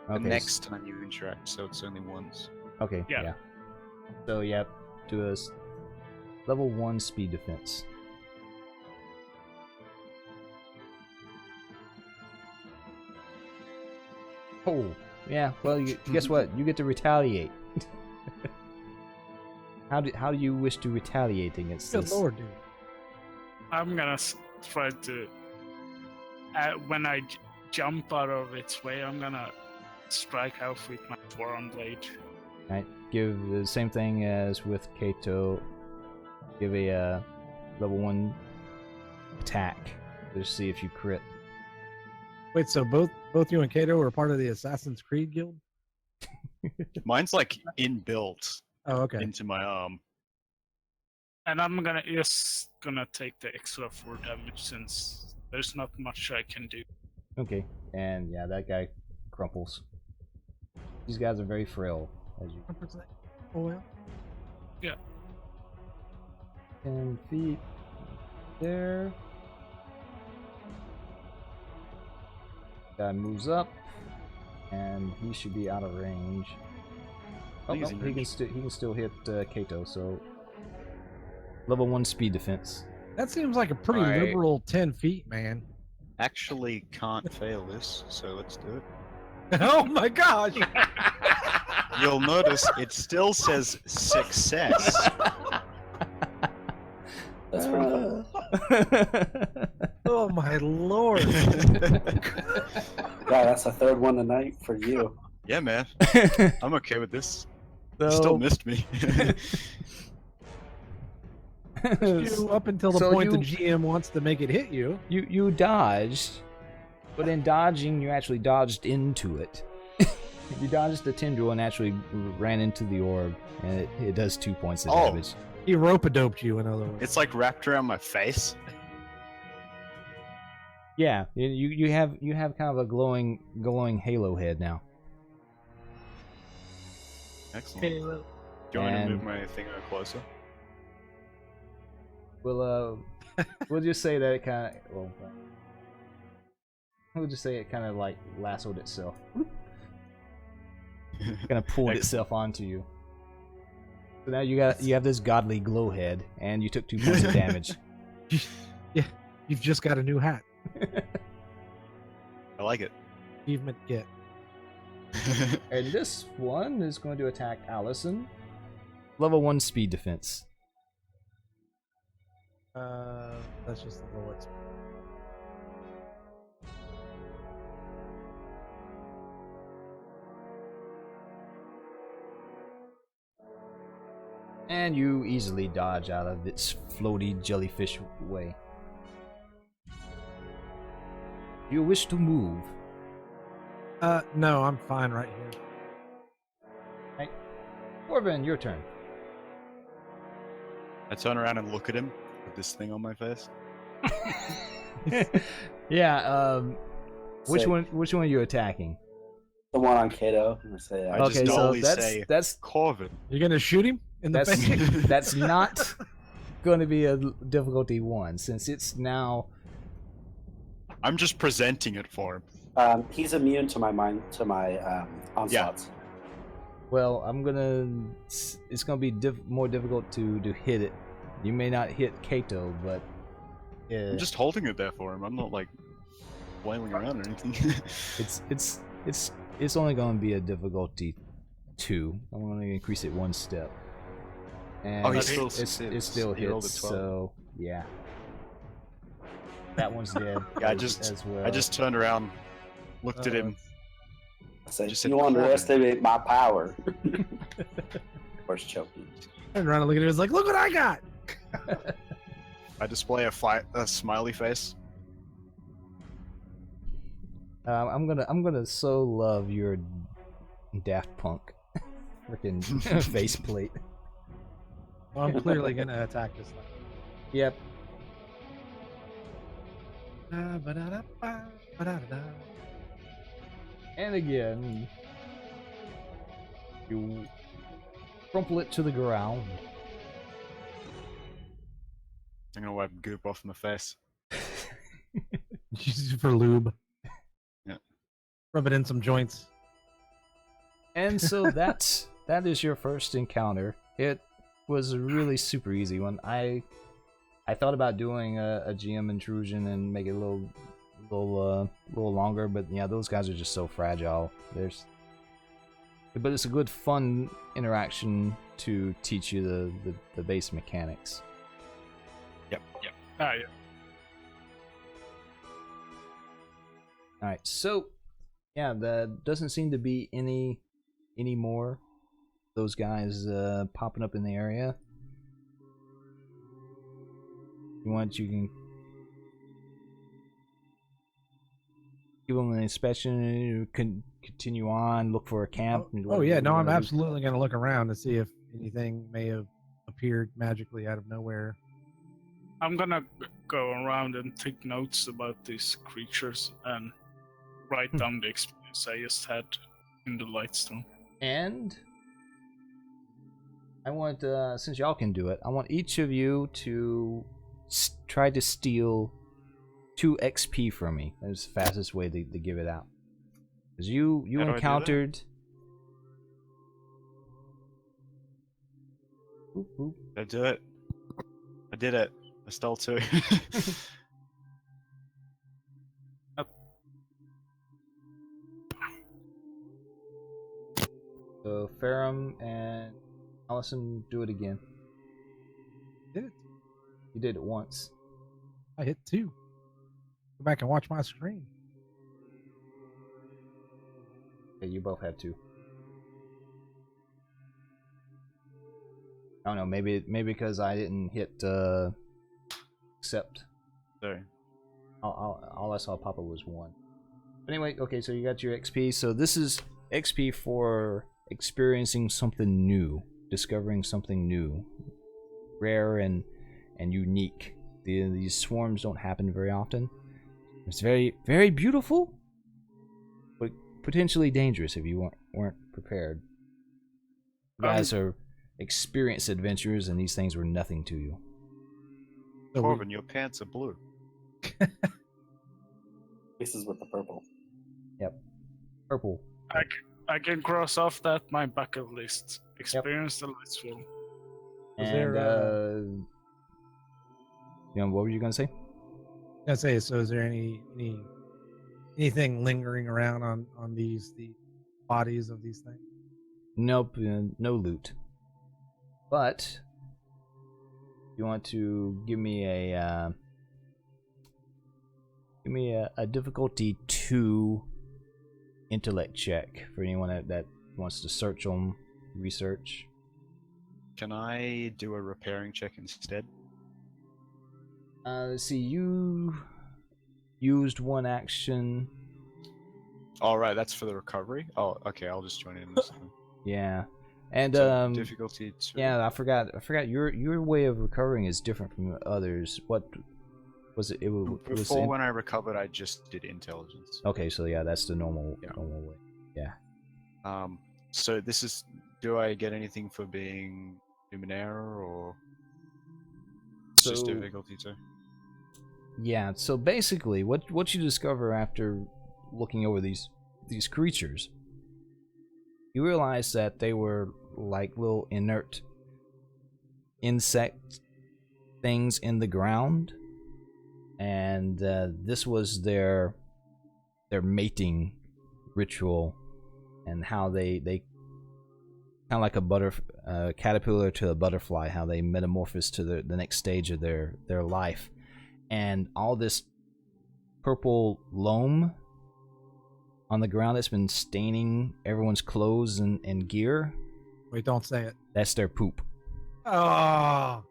S4: The
S1: okay?
S4: next time you interact, so it's only once.
S1: Okay,
S5: Yeah.
S1: yeah. So yeah, do a level 1 speed defense. Oh, yeah. Well, guess what? You get to retaliate. How do you wish to retaliate against
S2: Good
S1: this?
S2: lord, dude.
S5: I'm gonna try to. When I jump out of its way, I'm gonna strike out with my forearm blade.
S1: Alright, give the same thing as with Kato. Give a level 1 attack. Just see if you crit.
S2: Wait, so both you and Kato are part of the Assassin's Creed guild?
S4: Mine's like inbuilt
S2: Oh, okay.
S4: into my arm.
S5: And I'm just gonna take the extra 4 damage since there's not much I can do.
S1: Okay, and yeah, that guy crumples. These guys are very frail, as you
S2: 100%. Oh, yeah.
S5: Yeah.
S1: 10 feet there. Guy moves up, and he should be out of range. Oh,
S4: think he's
S1: no,
S4: in
S1: he can still hit Kato. So level 1 speed defense.
S2: That seems like a pretty
S4: Alright.
S2: liberal 10 feet, man.
S4: Actually can't fail this, so let's do it.
S2: Oh my gosh!
S4: You'll notice it still says success.
S3: That's pretty cool.
S2: Oh my lord!
S3: Yeah, that's the third one tonight for you.
S4: Yeah, man. I'm okay with this.
S1: So,
S4: You still missed me.
S2: You up until the
S1: So
S2: point the
S1: you-
S2: GM wants to make it hit you.
S1: you dodged, but in dodging, you actually dodged into it. You dodged the tendril and actually ran into the orb, and it does 2 points of
S4: Oh.
S1: damage.
S2: He rope-a-doped you, in other words.
S4: It's like wrapped around my face.
S1: Yeah, you have kind of a glowing halo head now.
S4: Excellent. Do you want me to move my thing closer?
S1: We'll just say that it kind of we'll just say it kind of like lassoed itself, kind of pulled itself onto you. So now you have this godly glow head, and you took 2 points of damage.
S2: Yeah, you've just got a new hat.
S4: I like it.
S2: Achievement get.
S1: And this one is going to attack Allison. Level 1 speed defense.
S2: That's just the lowest.
S1: And you easily dodge out of its floaty jellyfish way. You wish to move.
S2: No, I'm fine right here.
S1: Corbin, your turn.
S4: I turn around and look at him with this thing on my face.
S1: Yeah, which
S3: Say,
S1: one are you attacking?
S3: The one on Kato. I say,
S4: I
S3: uh,
S4: just
S1: Okay, so
S4: dully
S1: that's
S4: say-
S1: that's
S4: Corvin.
S2: You're gonna shoot him in the
S1: that's
S2: face?
S1: that's not going to be a difficulty 1 since it's now.
S4: I'm just presenting it for him.
S3: he's immune to my onslaughts.
S1: Well, it's gonna be more difficult to hit it. You may not hit Kato, but
S4: I'm just holding it there for him. I'm not like flailing around or anything.
S1: it's only gonna be a difficulty 2. I'm gonna increase it 1 step. And
S4: Oh, he
S1: it
S4: still
S1: it
S4: succeeds.
S1: still
S4: He rolled a
S1: hits.
S4: 12.
S1: So yeah, that one's dead.
S4: Yeah,
S1: as well.
S4: I just turned around, looked at him.
S3: I say,
S4: Just said
S3: you
S4: Corbin.
S3: underestimate my power. Where's choking?
S2: Turn around and look at it. It's like, look what I got.
S4: I display a smiley face.
S1: I'm gonna so love your Daft Punk freaking faceplate.
S2: Well, I'm clearly gonna attack this thing.
S1: Yep.
S2: Ba-da-da-ba,
S1: And again, you crumple it to the ground.
S4: I'm gonna wipe goop off my face.
S2: Use it for lube.
S4: Yeah.
S2: Rub it in some joints.
S1: And so that is your first encounter. It was a really super easy one. I thought about doing a GM intrusion and make it a little longer, but yeah, those guys are just so fragile. But it's a good fun interaction to teach you the base mechanics.
S5: Yeah.
S1: All right, so yeah, there doesn't seem to be any more those guys popping up in the area. You want, you can give them an inspection, continue on, look for a camp.
S2: Oh yeah, no, I'm
S1: whatever.
S2: absolutely going to look around to see if anything may have appeared magically out of nowhere.
S5: I'm gonna go around and take notes about these creatures and write down the experience I just had in the Lightstone.
S1: And I want, since y'all can do it, I want each of you to try to steal 2 XP from me. That's the fastest way to give it out. Because you
S4: How do I do that?
S1: encountered. Boop, boop.
S4: I do it. I did it. I stole 2.
S1: So Ferrum and Allison, do it again.
S2: Did it?
S1: You did it once.
S2: I hit 2. Go back and watch my screen.
S1: Okay, you both have 2. I don't know, maybe because I didn't hit accept.
S4: Sorry.
S1: All I saw pop up was 1. But anyway, okay, so you got your XP. So this is XP for experiencing something new, discovering something new, rare and unique. These swarms don't happen very often. It's very, very beautiful, but potentially dangerous if you weren't prepared. You guys are experienced adventurers, and these things were nothing to you.
S2: So
S4: Corbin, your pants are blue.
S3: This is with the purple.
S1: Yep. Purple.
S5: I can cross off that my bucket list. Experience the Lightstorm.
S2: Was
S1: And
S2: there,
S1: what were you gonna say?
S2: I say, so is there anything lingering around on the bodies of these things?
S1: Nope, no loot. But you want to give me a difficulty 2 intellect check for anyone that wants to search them, research.
S4: Can I do a repairing check instead?
S1: Let's see, you used 1 action.
S4: All right, that's for the recovery. Oh, okay. I'll just join in this one.
S1: Yeah. And
S4: So, difficulty 2.
S1: yeah, I forgot your way of recovering is different from others. What was it? It was
S4: Before when I recovered, I just did intelligence.
S1: Okay, so yeah, that's the normal
S4: Yeah.
S1: normal way. Yeah.
S4: So this is. Do I get anything for being Numenera, or it's just
S1: So-
S4: difficulty 2?
S1: Yeah, so basically what you discover after looking over these creatures, you realize that they were like little inert insect things in the ground, and this was their mating ritual, and how they kind of like a caterpillar to a butterfly, how they metamorphose to the next stage of their life. And all this purple loam on the ground that's been staining everyone's clothes and gear,
S2: Wait, don't say it.
S1: that's their poop.
S2: Oh, I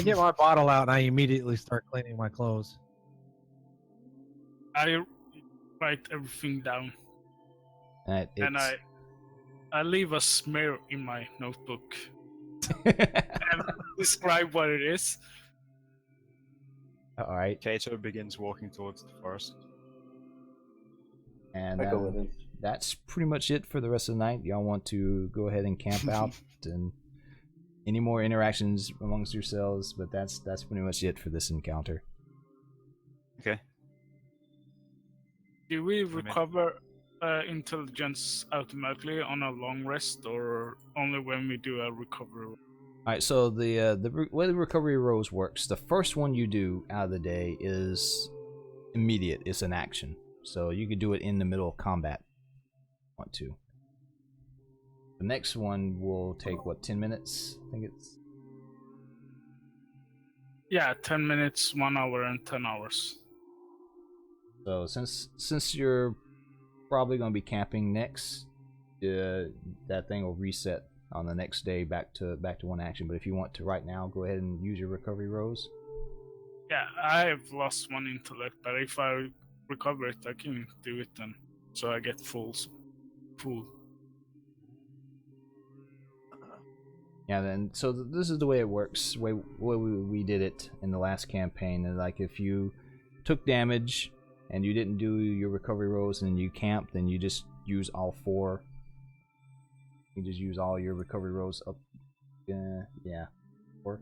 S2: get my bottle out and I immediately start cleaning my clothes.
S5: I write everything down
S1: And
S5: and I leave a smear in my notebook and describe what it is.
S1: all right,
S4: Kato begins walking towards the forest.
S1: and
S3: I go with him.
S1: that's pretty much it for the rest of the night. Y'all want to go ahead and camp out, and any more interactions amongst yourselves, but that's pretty much it for this encounter.
S4: Okay.
S5: Do we recover intelligence automatically on a long rest, or only when we do a recovery?
S1: All right, so the way the recovery rolls works, the first one you do out of the day is immediate. It's an action, so you could do it in the middle of combat. Want to? The next one will take what, 10 minutes? I think it's.
S5: Yeah, 10 minutes, 1 hour, and 10 hours.
S1: So since you're probably going to be camping next, that thing will reset on the next day back to one action. But if you want to right now, go ahead and use your recovery rose.
S5: Yeah, I have lost one intellect, but if I recover it, I can do it then. So I get full.
S1: Yeah, then so this is the way it works. Way we did it in the last campaign. And like if you took damage and you didn't do your recovery rose and you camped, then you just use all 4. You just use all your recovery rose up. Yeah, 4.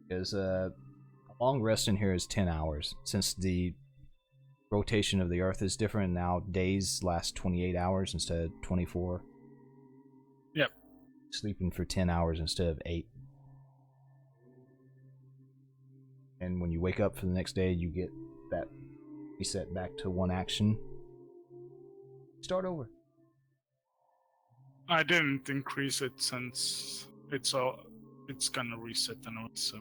S1: Because a long rest in here is 10 hours. Since the rotation of the Earth is different now, days last 28 hours instead of 24.
S5: Yep.
S1: Sleeping for 10 hours instead of 8. And when you wake up for the next day, you get that reset back to 1 action. Start over.
S5: I didn't increase it since it's gonna reset anyway. So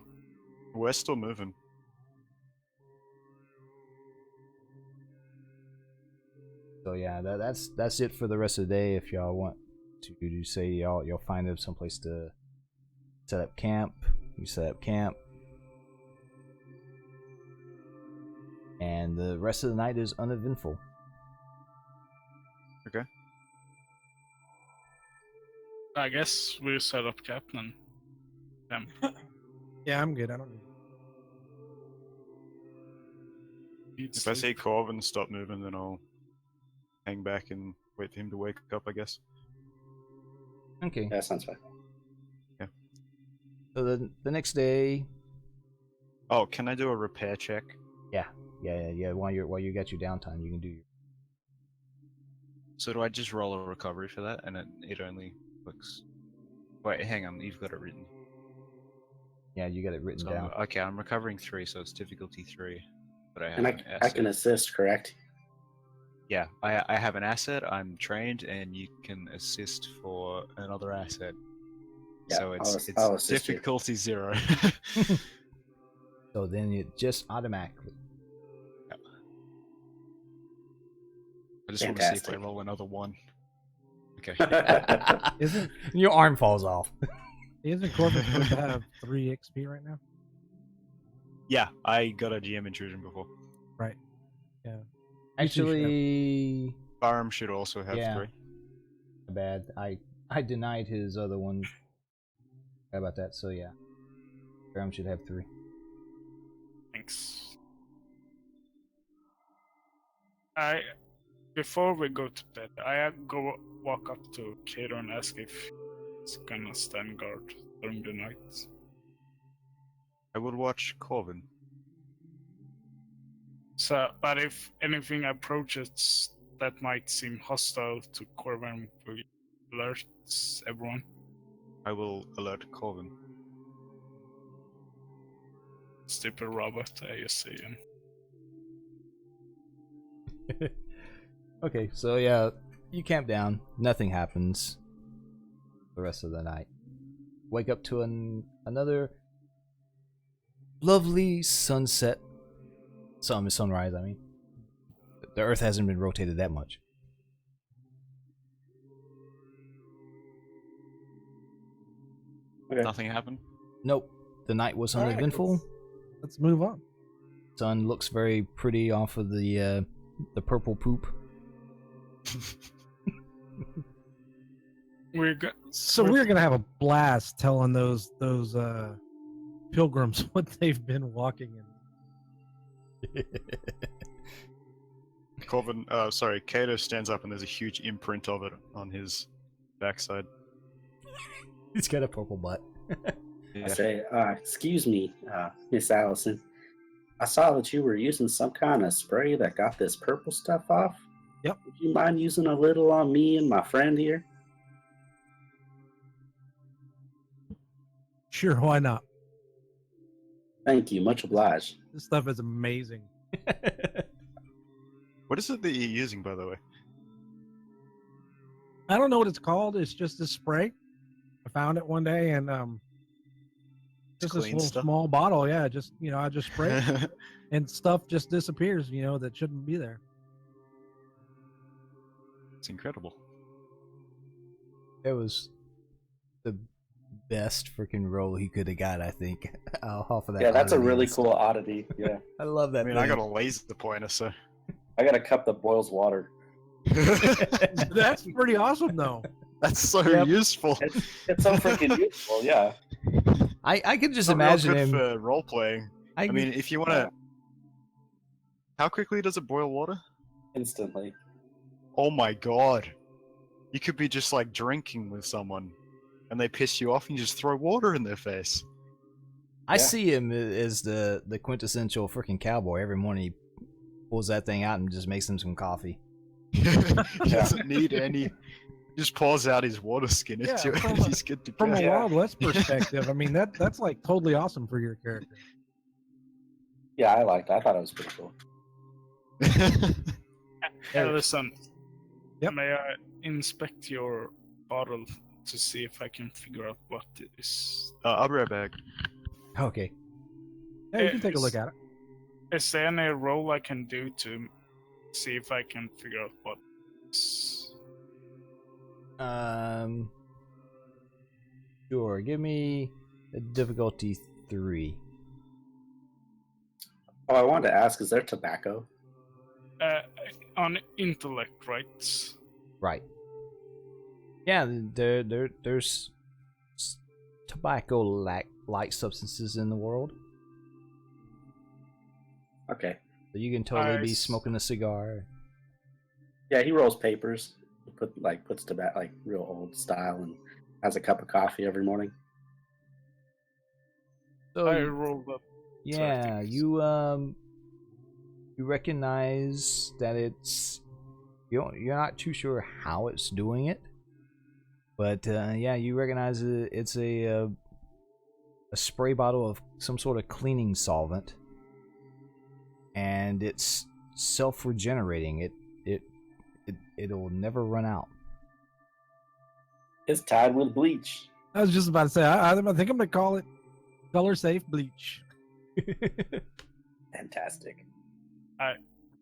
S4: We're still moving.
S1: So yeah, that's it for the rest of the day. If y'all want to say y'all find someplace to set up camp, you set up camp. And the rest of the night is uneventful.
S4: Okay.
S5: I guess we set up Captain.
S2: Yeah, I'm good. I don't need.
S4: If I see Corvin stop moving, then I'll hang back and wait for him to wake up, I guess.
S1: Okay.
S3: That sounds fine.
S1: So the next day.
S4: Oh, can I do a repair check?
S1: Yeah. While you got your downtime, you can do your.
S4: So do I just roll a recovery for that, and it only looks... Wait, hang on, you've got it written.
S1: Yeah, you got it written
S4: So
S1: down.
S4: okay, I'm recovering 3, so it's difficulty 3. But I have
S3: And
S4: an
S3: I
S4: asset.
S3: can assist, correct?
S4: Yeah, I have an asset, I'm trained, and you can assist for another asset.
S3: Yeah,
S4: So
S3: I'll
S4: it's
S3: assist you.
S4: difficulty 0.
S1: So then it just automatically.
S4: I just want to see if I
S3: Fantastic.
S4: roll another 1. Okay.
S2: Isn't
S1: Your arm falls off.
S2: Corbin supposed to have 3 XP right now?
S4: Yeah, I got a GM intrusion before.
S2: Right. Yeah.
S1: Actually,
S4: Barham should also have
S1: Yeah.
S4: 3.
S1: bad. I denied his other one. How about that? So yeah, Graham should have 3.
S5: Thanks. Before we go to bed, I go walk up to Kato and ask if he's gonna stand guard during the night.
S4: I will watch Corvin.
S5: So, but if anything approaches that might seem hostile to Corbin, will you alert everyone?
S4: I will alert Corvin.
S5: Stupid robot, I just say.
S1: Okay, so yeah, you camp down. Nothing happens the rest of the night. Wake up to another lovely sunset. Sunrise, I mean. The Earth hasn't been rotated that much.
S3: Okay.
S4: Nothing happened?
S1: Nope. The night was
S2: All right,
S1: uneventful.
S2: Let's move on.
S1: Sun looks very pretty off of the purple poop.
S5: We're
S2: gonna have a blast telling those pilgrims what they've been walking in.
S4: Corvin, Kato stands up and there's a huge imprint of it on his backside.
S1: He's got a purple butt.
S3: I say, excuse me, Miss Allison. I saw that you were using some kind of spray that got this purple stuff off.
S2: Yep.
S3: Would you mind using a little on me and my friend here?
S2: Sure, why not?
S3: Thank you. Much obliged.
S2: This stuff is amazing.
S4: What is it that you're using, by the way?
S2: I don't know what it's called. It's just a spray. I found it one day, and just this
S4: clean
S2: little
S4: stuff.
S2: small bottle. Yeah, just I just spray it, and stuff just disappears. That shouldn't be there.
S4: It's incredible.
S1: It was the best freaking roll he could have got, I think. Off of that.
S3: Yeah, that's a
S1: oddity
S3: really
S1: and
S3: cool
S1: stuff.
S3: oddity. Yeah,
S1: I love that.
S4: I mean,
S1: thing.
S4: I got a laser pointer, so.
S3: I got a cup that boils water.
S2: That's pretty awesome, though.
S4: That's so
S2: Yep.
S4: useful.
S3: It's so freaking useful. Yeah.
S1: I could just
S4: Not real
S1: imagine
S4: good
S1: him.
S4: for role playing. I mean, if you want to. How quickly does it boil water?
S3: Instantly.
S4: Oh my god. You could be just like drinking with someone and they piss you off and you just throw water in their face.
S1: I
S3: Yeah.
S1: see him as the quintessential freaking cowboy. Every morning he pulls that thing out and just makes him some coffee.
S4: He doesn't need any. Just pours out his water skin
S2: Yeah,
S4: into it
S2: from
S4: and
S2: a-
S4: he's good to go.
S2: From a
S3: Yeah.
S2: Wild West perspective, I mean that's like totally awesome for your character.
S3: Yeah, I liked it. I thought it was pretty cool.
S5: Allison,
S2: Yep.
S5: may I inspect your bottle to see if I can figure out what it is?
S4: I'll be right back.
S1: Okay.
S2: Yeah, you can take a look at it.
S5: Is there any roll I can do to see if I can figure out what it's...
S1: Sure. Give me a difficulty 3.
S3: Oh, I wanted to ask, is there tobacco?
S5: on intellect, right?
S1: Right. Yeah, there's tobacco-like substances in the world.
S3: Okay.
S1: So you can totally be
S5: Nice.
S1: smoking a cigar.
S3: Yeah, he rolls papers. He puts tobacco like real old style and has a cup of coffee every morning.
S1: So
S5: I rolled up.
S1: yeah,
S5: things.
S1: you recognize that you're not too sure how it's doing it, but yeah, you recognize it's a spray bottle of some sort of cleaning solvent, and it's self-regenerating. It'll never run out.
S3: It's tied with bleach.
S2: I was just about to say, I think I'm gonna call it color safe bleach.
S3: Fantastic.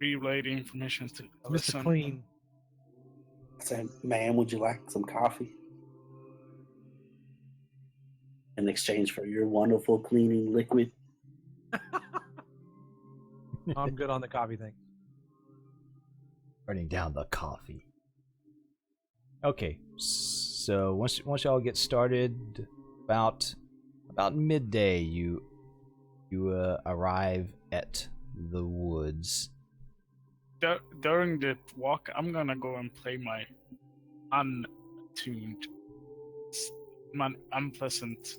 S5: Relay the information to
S2: Mr.
S5: Allison.
S2: Clean.
S3: I said, ma'am, would you like some coffee? In exchange for your wonderful cleaning liquid.
S2: I'm good on the coffee thing.
S1: Burning down the coffee. Okay, so once y'all get started, about midday, you arrive at the woods.
S5: During the walk, I'm gonna go and play my untuned, unpleasant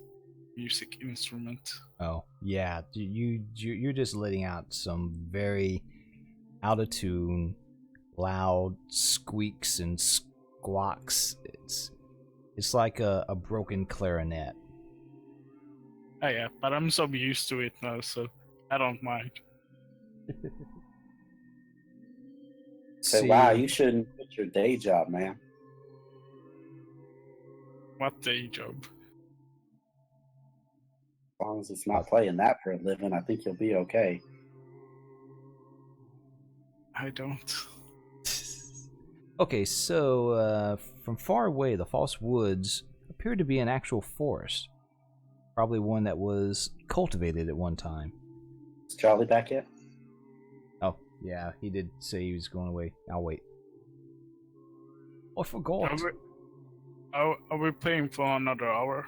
S5: music instrument.
S1: Oh yeah, you're just letting out some very out of tune, loud squeaks and squawks. It's like a broken clarinet.
S5: Oh yeah, but I'm so used to it now, so I don't mind.
S3: Say, wow, you shouldn't quit your day job, man.
S5: What day job?
S3: As long as it's not playing that for a living, I think you'll be okay.
S5: I don't.
S1: Okay, so from far away, the false woods appear to be an actual forest. Probably one that was cultivated at one time.
S3: Is Charlie back yet?
S1: Oh, yeah, he did say he was going away. I'll wait. Oh, I forgot.
S5: Are we playing for another hour?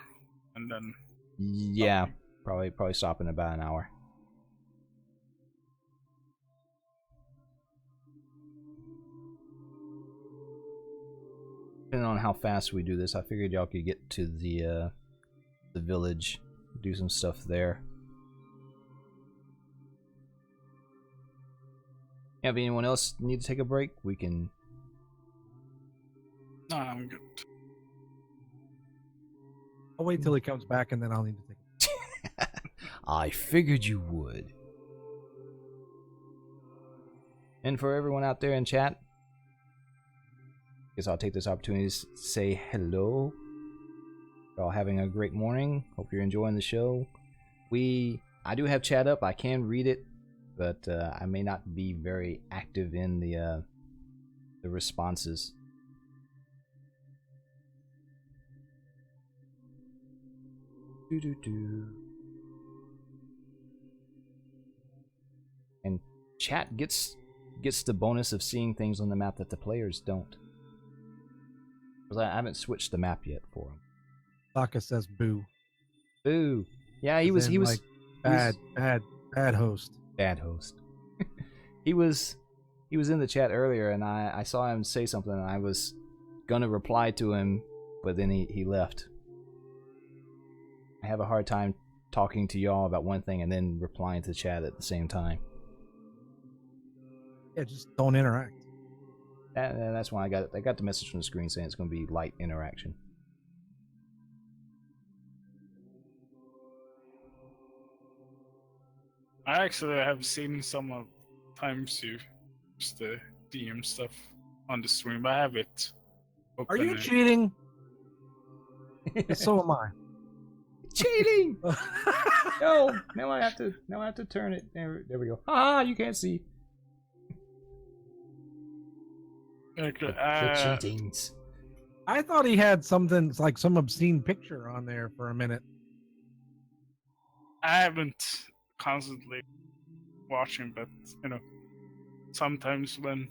S5: And then...
S1: Yeah, probably stop in about an hour. Depending on how fast we do this, I figured y'all could get to the village, do some stuff there. Have anyone else need to take a break? We can.
S5: No, I'm good.
S2: I'll wait till he comes back and then I'll need to take it.
S1: I figured you would. And for everyone out there in chat, guess I'll take this opportunity to say hello. Y'all having a great morning. Hope you're enjoying the show. I do have chat up. I can read it, but I may not be very active in the responses. And chat gets the bonus of seeing things on the map that the players don't. Because I haven't switched the map yet for him.
S2: Saka says boo.
S1: Boo. Yeah, he was
S2: like bad host.
S1: Bad host. he was in the chat earlier, and I saw him say something, and I was gonna reply to him, but then he left. I have a hard time talking to y'all about one thing and then replying to the chat at the same time.
S2: Yeah, just don't interact.
S1: That's why I got the message from the screen saying it's going to be light interaction.
S5: I actually have seen some of times you use the DM stuff on the stream. I have it open.
S2: Are you cheating? So am I.
S1: Cheating! No, now I have to turn it. There we go. Ah, you can't see.
S5: Okay,
S1: The cheatings.
S2: I thought he had something like some obscene picture on there for a minute.
S5: I haven't constantly watching, but sometimes when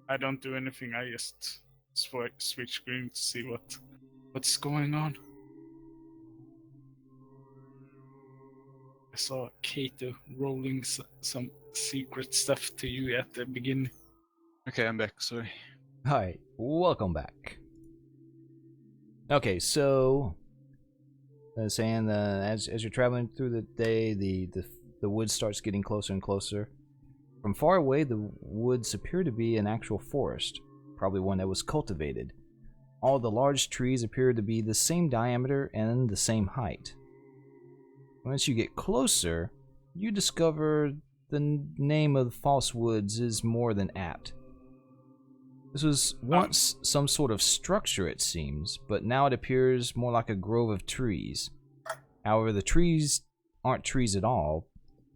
S5: I don't do anything, I just switch screen to see what's going on. I saw Kato rolling some secret stuff to you at the beginning.
S4: Okay, I'm back. Sorry.
S1: Hi, welcome back. Okay, so saying as you're traveling through the day, the wood starts getting closer and closer. From far away, the woods appear to be an actual forest, probably one that was cultivated. All the large trees appear to be the same diameter and the same height. Once you get closer, you discover the name of the false woods is more than apt. This was once some sort of structure, it seems, but now it appears more like a grove of trees. However, the trees aren't trees at all,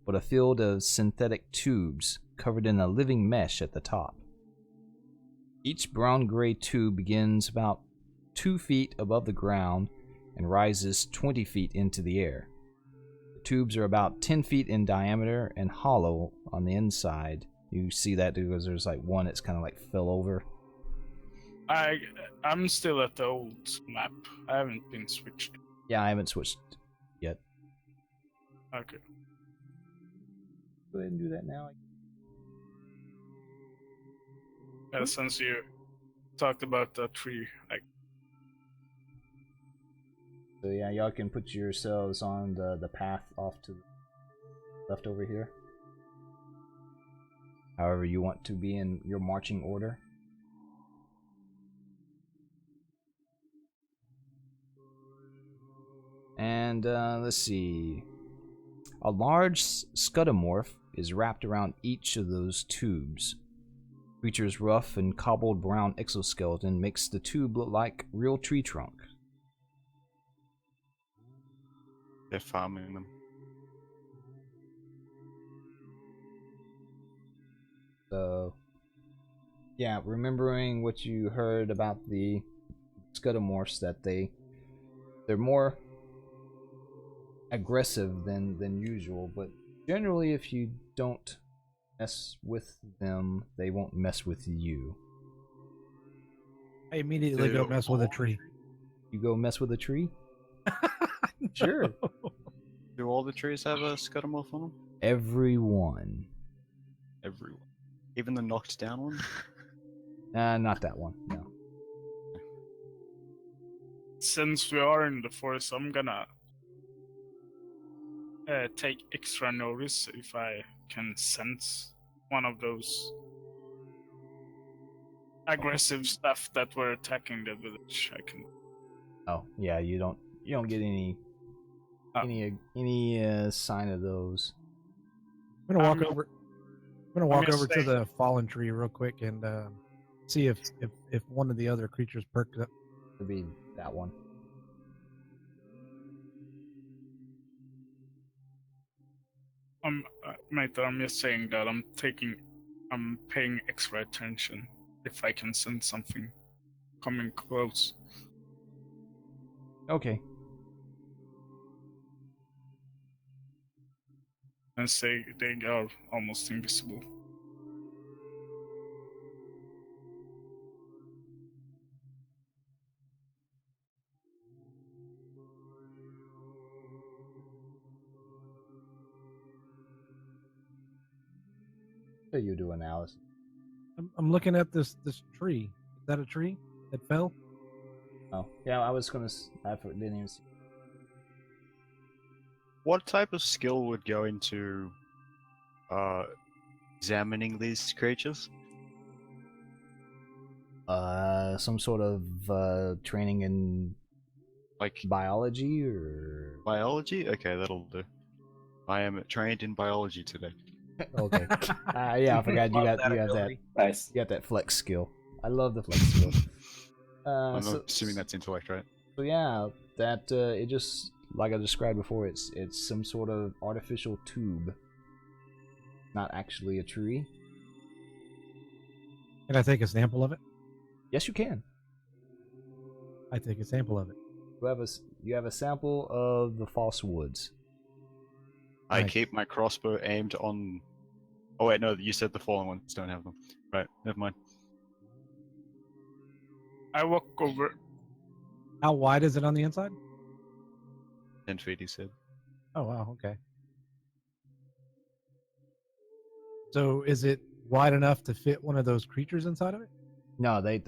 S1: but a field of synthetic tubes covered in a living mesh at the top. Each brown-gray tube begins about 2 feet above the ground and rises 20 feet into the air. The tubes are about 10 feet in diameter and hollow on the inside. You see that because there's like one that's kind of like fell over.
S5: I'm still at the old map. I haven't been switched.
S1: Yeah, I haven't switched yet.
S5: Okay.
S1: Go ahead and do that now.
S5: Yeah, since you talked about the tree,
S1: So yeah, y'all can put yourselves on the path off to the left over here. However you want to be in your marching order. And let's see. A large scudomorph is wrapped around each of those tubes. The creature's rough and cobbled brown exoskeleton makes the tube look like real tree trunk.
S4: They're farming them.
S1: So, yeah, remembering what you heard about the scudomorphs, that they're more aggressive than usual, but generally if you don't mess with them, they won't mess with you.
S2: I immediately go mess with a tree.
S1: You go mess with a tree? Sure.
S4: Do all the trees have a scudomorph on them?
S1: Everyone.
S4: Everyone. Even the knocked down one?
S1: Not that one, no.
S5: since we are in the forest, I'm gonna take extra notice if I can sense one of those aggressive stuff that were attacking the village. I can.
S1: Oh yeah, you don't get any sign of those.
S2: I'm gonna walk over. I'm gonna walk over to the fallen tree real quick and see if one of the other creatures perked up.
S1: It'd be that one.
S5: Mate, I'm just saying that I'm paying extra attention if I can sense something coming close.
S1: Okay.
S5: And say they are almost invisible.
S1: So you do analysis.
S2: I'm looking at this tree. Is that a tree that fell?
S1: Oh, yeah. I was gonna. I didn't even see.
S4: What type of skill would go into examining these creatures?
S1: Some sort of training in
S4: Like
S1: biology or.
S4: biology? Okay, that'll do. I am trained in biology today.
S1: Okay. Yeah, I forgot you
S2: Love
S1: got that.
S2: ability.
S3: Nice.
S1: You got that flex skill. I love the flex skill.
S4: I'm
S1: So,
S4: assuming that's intellect, right?
S1: So yeah, that it just like I described before. It's some sort of artificial tube, not actually a tree.
S2: Can I take a sample of it?
S1: Yes, you can.
S2: I take a sample of it.
S1: You have a sample of the false woods.
S4: I
S2: Nice.
S4: keep my crossbow aimed on. Oh wait, no, you said the fallen ones don't have them. Right, never mind.
S5: I walk over.
S2: How wide is it on the inside?
S4: 10 feet, he said.
S2: Oh wow, okay. So is it wide enough to fit one of those creatures inside of it?
S1: No, they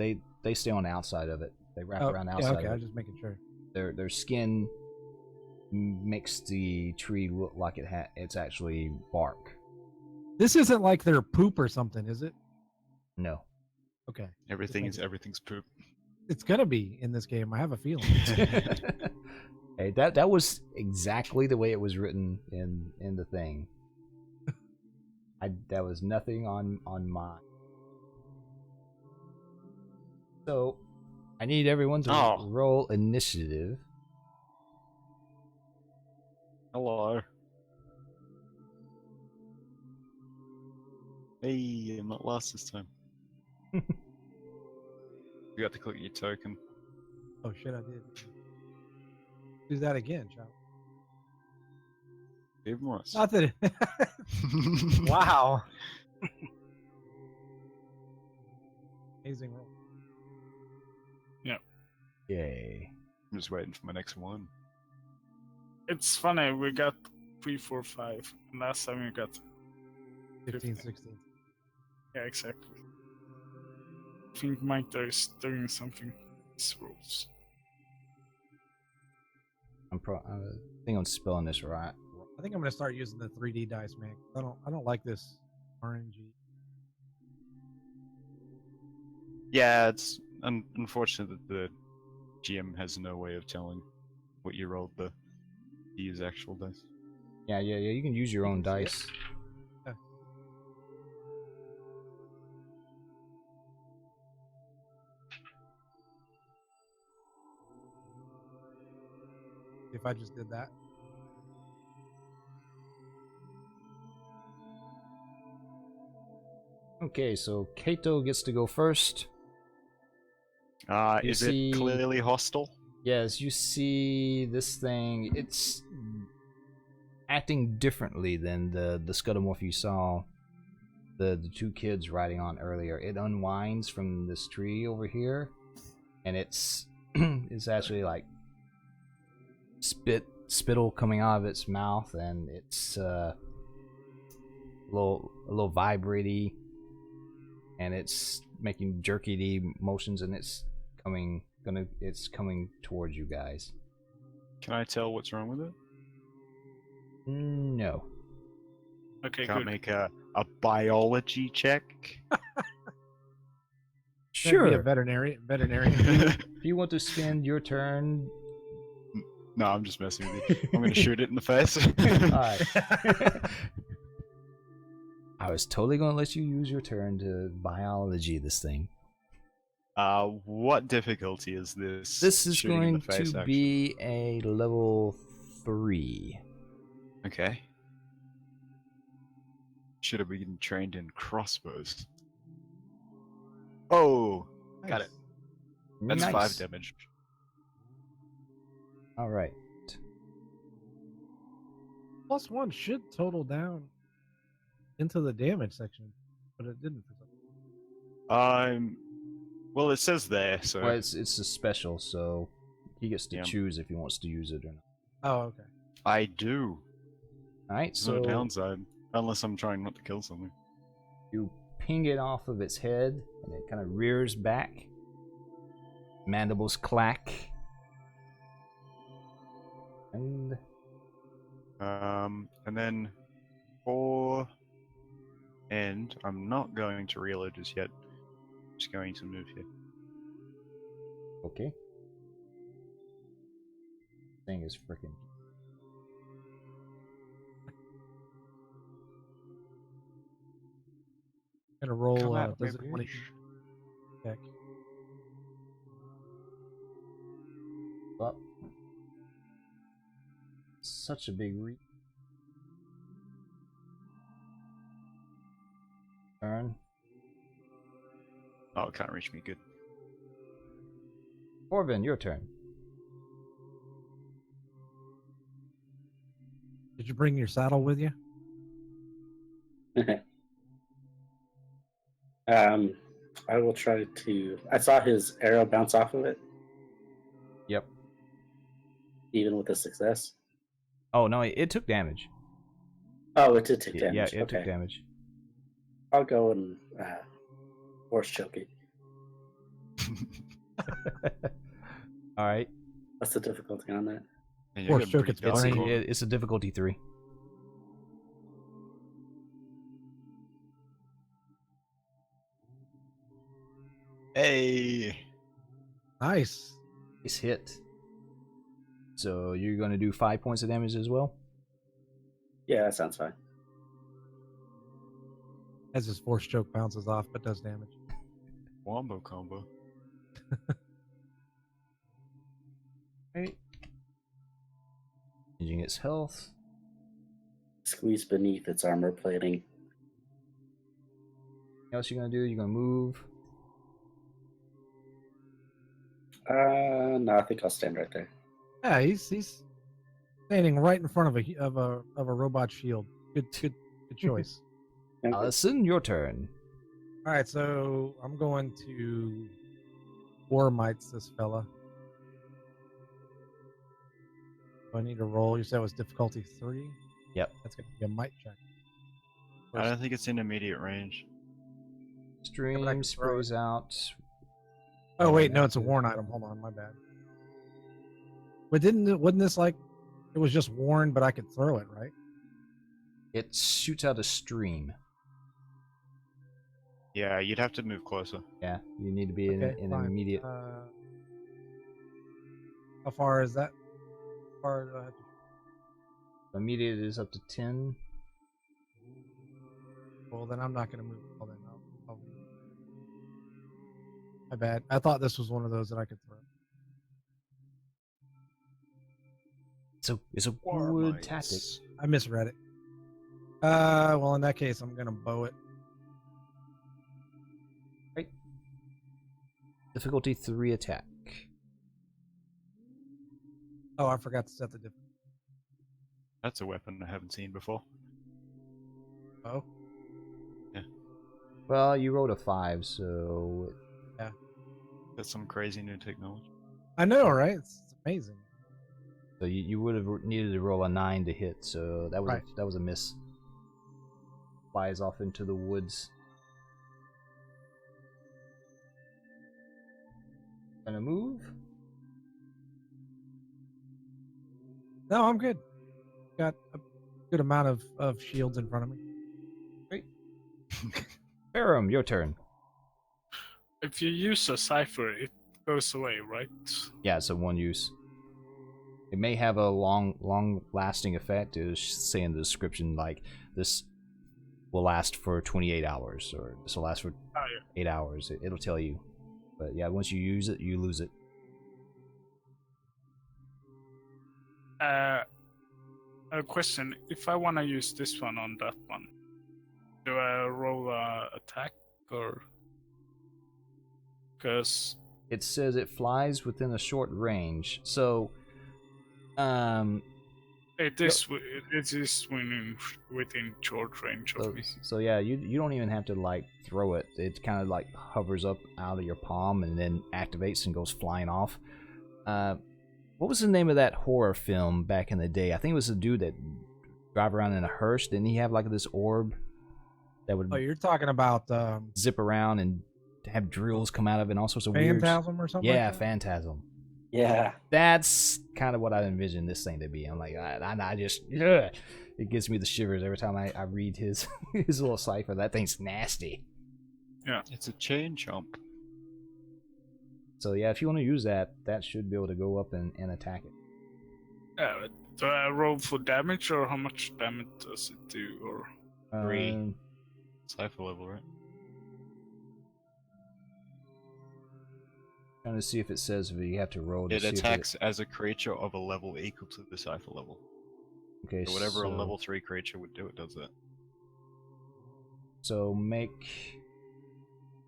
S1: stay on the outside of it. They wrap around the
S2: yeah,
S1: outside
S2: okay. I
S1: of
S2: was
S1: it.
S2: just making sure.
S1: Their skin makes the tree look like it's actually bark.
S2: This isn't like their poop or something, is it?
S1: No.
S2: Okay.
S4: Everything's poop.
S2: It's gonna be in this game. I have a feeling.
S1: Hey, that was exactly the way it was written in the thing. That was nothing on my. So, I need everyone to
S4: Oh.
S1: roll initiative.
S4: Hello. Hey, I'm not lost this time. You got to click your token.
S2: Oh shit, I did. Do that again, child.
S4: Even worse.
S2: Not that it... Wow. Amazing roll.
S1: Yay.
S4: I'm just waiting for my next one.
S5: It's funny, we got 3, 4, 5. And last time we got
S2: 15, 16.
S5: yeah, exactly. I think Mike there is doing something. These rules.
S1: I think I'm spelling this right.
S2: I think I'm gonna start using the 3D dice, man. I don't like this RNG.
S4: Yeah, it's unfortunate that the GM has no way of telling what you rolled to use actual dice.
S1: Yeah. You can use your own
S2: can see it.
S1: dice.
S2: Yeah. If I just did that.
S1: Okay, so Kato gets to go first. You
S4: Is
S1: see-
S4: it clearly hostile?
S1: Yes, you see this thing. It's acting differently than the scudomorph you saw the two kids riding on earlier. It unwinds from this tree over here, and it's it's actually like spittle coming out of its mouth, and it's a little vibraty, and it's making jerky motions, and it's coming towards you guys.
S4: Can I tell what's wrong with it?
S1: No.
S5: Okay,
S4: Can't
S5: good.
S4: make a biology check?
S2: That'd be a
S1: Sure.
S2: veterinarian.
S1: If you want to spend your turn.
S4: No, I'm just messing with you. I'm gonna shoot it in the face.
S1: Alright. I was totally gonna let you use your turn to biology this thing.
S4: What difficulty is this?
S1: This is
S4: shooting in
S1: going
S4: the face,
S1: to
S4: actually?
S1: be a level 3.
S4: Okay. Should have been trained in crossbows. Oh, got it. That's
S1: Nice.
S4: 5 damage.
S1: All right.
S2: +1 should total down into the damage section, but it didn't. For some
S4: Well, it says there, so
S1: Well, it's a special, so he gets to
S4: Yeah.
S1: choose if he wants to use it or not.
S2: Oh, okay.
S4: I do.
S1: All right,
S4: There's no
S1: so
S4: downside, unless I'm trying not to kill something.
S1: you ping it off of its head, and it kind of rears back. Mandibles clack. And
S4: And then for end, I'm not going to reload just yet. I'm just going to move here.
S1: okay. Thing is freaking.
S2: Gonna roll.
S4: Come at me,
S2: Does it want to
S4: bitch.
S2: check?
S1: Well, such a big turn.
S4: Oh, it can't reach me. Good.
S1: Corbin, your turn.
S2: Did you bring your saddle with you?
S3: I will try to. I saw his arrow bounce off of it,
S1: Yep.
S3: even with a success.
S1: Oh no, it took damage.
S3: Oh, it did take
S1: Yeah,
S3: damage.
S1: it
S3: Okay.
S1: took damage.
S3: I'll go and horse choke it.
S1: All right.
S3: What's the difficulty on that?
S4: And
S2: Or
S4: getting
S2: stroke
S4: pretty
S2: its
S4: dark.
S2: brain.
S1: It's a difficulty 3.
S4: Hey!
S2: Nice.
S1: It's hit. So you're gonna do 5 points of damage as well.
S3: Yeah, that sounds fine.
S2: As his force choke bounces off, but does damage.
S4: Wombo combo.
S1: Right. Changing its health.
S3: Squeeze beneath its armor plating.
S1: What else you gonna do? You're gonna move.
S3: No, I think I'll stand right there.
S2: Yeah, he's standing right in front of a robot shield. Good choice.
S3: Okay.
S1: Allison, your turn.
S2: All right, so I'm going to War Mites this fella. Do I need to roll? You said it was difficulty 3?
S1: Yep.
S2: That's going to be a might check.
S4: I don't think it's in immediate range.
S1: Stream
S2: throw it.
S1: sprays out.
S2: Oh, wait, no, it's a worn item. Hold on, my bad. But wasn't this like, it was just worn, but I could throw it, right?
S1: It shoots out a stream.
S4: Yeah, you'd have to move closer.
S1: Yeah, you need to be in an
S2: fine.
S1: immediate.
S2: How far is that? How far do I have to...
S1: Immediate is up to 10.
S2: Well, then I'm not going to move. Well, then I'll... My bad. I thought this was one of those that I could throw.
S1: It's a good tactic.
S2: I misread it. Well, in that case, I'm going to bow it.
S1: Right. Difficulty 3 attack.
S2: Oh, I forgot to set the difference.
S4: That's a weapon I haven't seen before.
S2: Oh,
S1: Well, you rolled a 5, so
S4: That's some crazy new technology.
S2: I know, right? It's amazing.
S1: you would have needed to roll a 9 to hit. So that was
S2: Right.
S1: that was a miss. Flies off into the woods. Gonna move.
S2: No, I'm good. Got a good amount of shields in front of me.
S1: Ferrum, your turn.
S5: If you use a cipher, it goes away, right?
S1: Yeah, it's a one use. It may have a long lasting effect. It was saying in the description like this will last for 28 hours or this will last for 8 hours. It'll tell you. But yeah, once you use it, you lose it.
S5: A question: if I want to use this one on that one, Do I roll attack or? Because
S1: It says it flies within a short range. So,
S5: it is within short range of me.
S1: so yeah, you don't even have to like throw it. It kind of like hovers up out of your palm and then activates and goes flying off. What was the name of that horror film back in the day? I think it was a dude that drive around in a hearse. Didn't he have like this orb that would
S2: Oh, you're talking about
S1: zip around and have drills come out of it and all sorts of weird.
S2: Phantasm or something?
S1: Yeah,
S2: like that?
S1: Phantasm.
S3: Yeah.
S1: That's kind of what I envision this thing to be. I'm like, I just, ugh. It gives me the shivers every time I read his his little cipher. That thing's nasty.
S5: Yeah.
S4: It's a chain chomp.
S1: So yeah, if you want to use that, that should be able to go up and attack it.
S5: Yeah. Do I roll for damage, or how much damage does it do? Or
S4: 3. Cipher level, right?
S1: Trying to see if it says if you have to roll to
S4: It
S1: see if
S4: attacks as a creature of a level equal to the cipher level.
S1: Okay,
S4: So whatever a
S1: so-
S4: level 3 creature would do, it does that.
S1: So make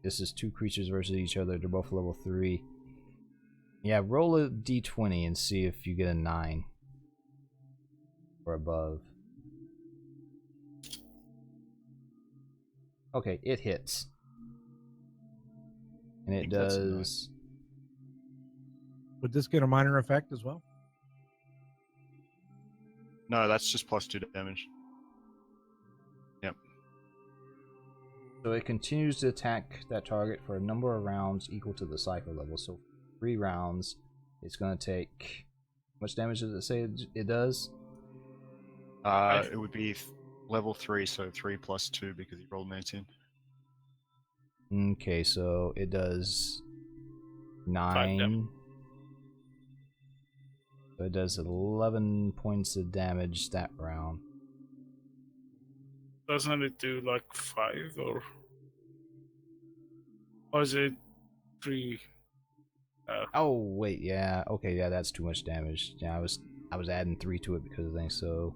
S1: this is 2 creatures versus each other. They're both level 3. Yeah, roll a d20 and see if you get a 9 or above. Okay, it hits. And it
S4: think that's a nine.
S1: does.
S2: Would this get a minor effect as well?
S4: No, that's just plus 2 damage.
S1: So it continues to attack that target for a number of rounds equal to the cipher level. So 3 rounds, it's going to take. How much damage does it say it does?
S4: It would be level 3, so 3 plus 2 because he rolled an 18.
S1: Okay, so it does
S5: 5 damage.
S1: 9. So it does 11 points of damage that round.
S5: doesn't it do like 5 or is it 3?
S1: Oh wait, yeah, okay, yeah, that's too much damage. Yeah, I was adding 3 to it because of things. So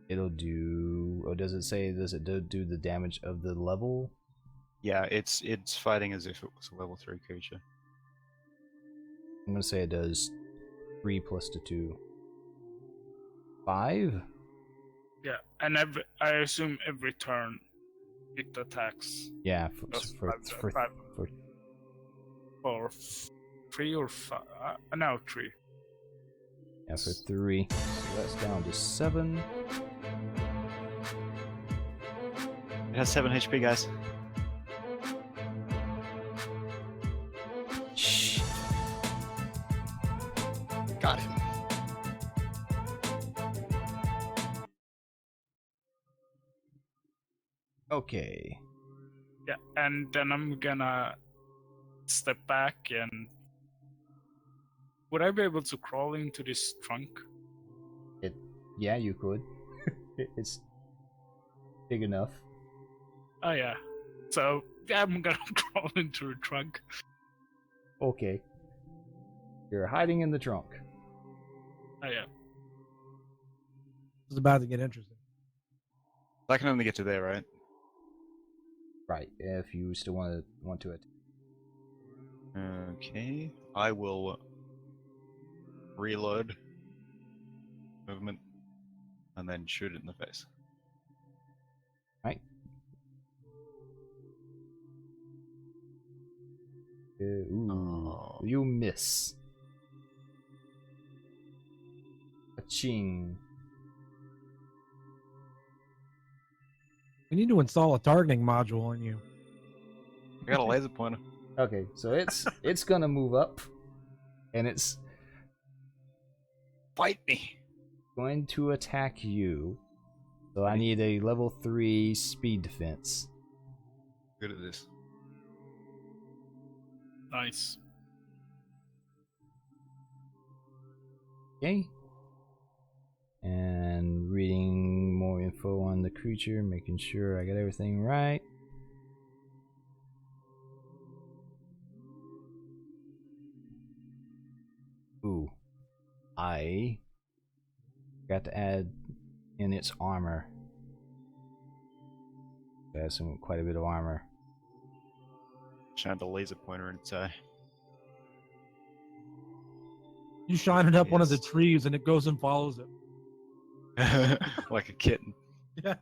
S1: it'll do. Oh, does it say? Does it do the damage of the level?
S4: Yeah, it's fighting as if it was a level 3 creature.
S1: I'm gonna say it does 3 plus the 2. 5?
S5: Yeah, and I assume every turn it attacks.
S1: Yeah,
S5: Just
S1: for
S5: 3 or 5. No, 3.
S1: yeah, for 3. So that's down to 7.
S4: It has 7 HP, guys.
S1: Shh.
S4: Got him.
S1: Okay.
S5: Yeah, and then I'm gonna step back and would I be able to crawl into this trunk?
S1: Yeah, you could. It's big enough.
S5: Oh yeah. So yeah, I'm gonna crawl into the trunk.
S1: Okay. You're hiding in the trunk.
S5: Oh yeah.
S2: It's about to get interesting.
S4: I can only get to there, right?
S1: Right. If you still want to it.
S4: Okay. I will reload movement and then shoot it in the face.
S1: Right. Ooh.
S4: Oh.
S1: You miss. Ching.
S2: We need to install a targeting module on you.
S4: I got a laser pointer.
S1: Okay, so it's gonna move up, and it's
S4: Fight me!
S1: going to attack you. So I need a level 3 speed defense.
S4: Good at this.
S5: Nice.
S1: Okay. And reading more info on the creature, making sure I got everything right. Ooh. I got to add in its armor. That's quite a bit of armor.
S4: Shined a laser pointer in its eye.
S2: You shine it up one of the
S4: Yes.
S2: trees and it goes and follows it.
S4: Like a kitten.
S2: Yeah.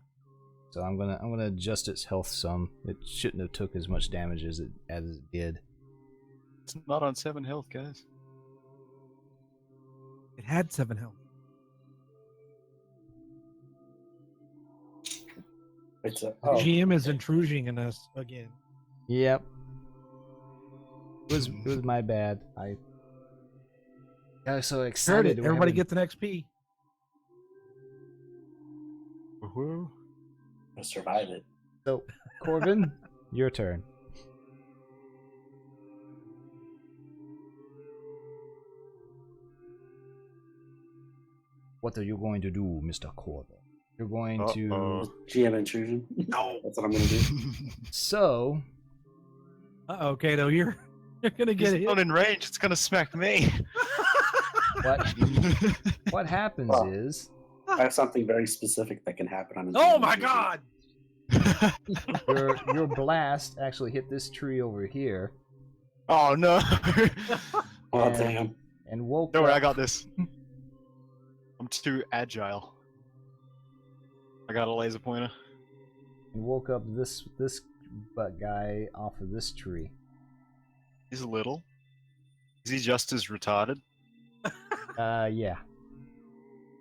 S1: So I'm gonna adjust its health some. It shouldn't have took as much damage as it did.
S4: It's not on 7 health, guys.
S2: It had 7 health.
S3: It's a,
S2: GM is intruding in us again.
S1: Yep. It was my bad. I got so
S2: Heard
S1: excited.
S2: it. Everybody gets an XP.
S4: Woohoo.
S3: to survive it.
S1: So, Corbin, your turn. What are you going to do, Mr. Corbin? You're going to...
S3: GM intrusion. No, that's what I'm gonna do.
S1: So...
S2: Uh-oh, Kato, you're gonna get
S4: It's
S2: hit.
S4: not in range. It's gonna smack me.
S1: What happens
S3: Oh.
S1: is...
S3: I have something very specific that can happen on. a
S2: Oh
S3: GM
S2: my
S3: intrusion.
S2: god!
S1: Your blast actually hit this tree over here
S4: Oh no.
S3: Oh
S1: And-
S3: damn!
S1: and woke
S4: Don't worry,
S1: up...
S4: I got this. I'm too agile. I got a laser pointer.
S1: and woke up this butt guy off of this tree.
S4: He's a little. Is he just as retarded?
S1: Yeah.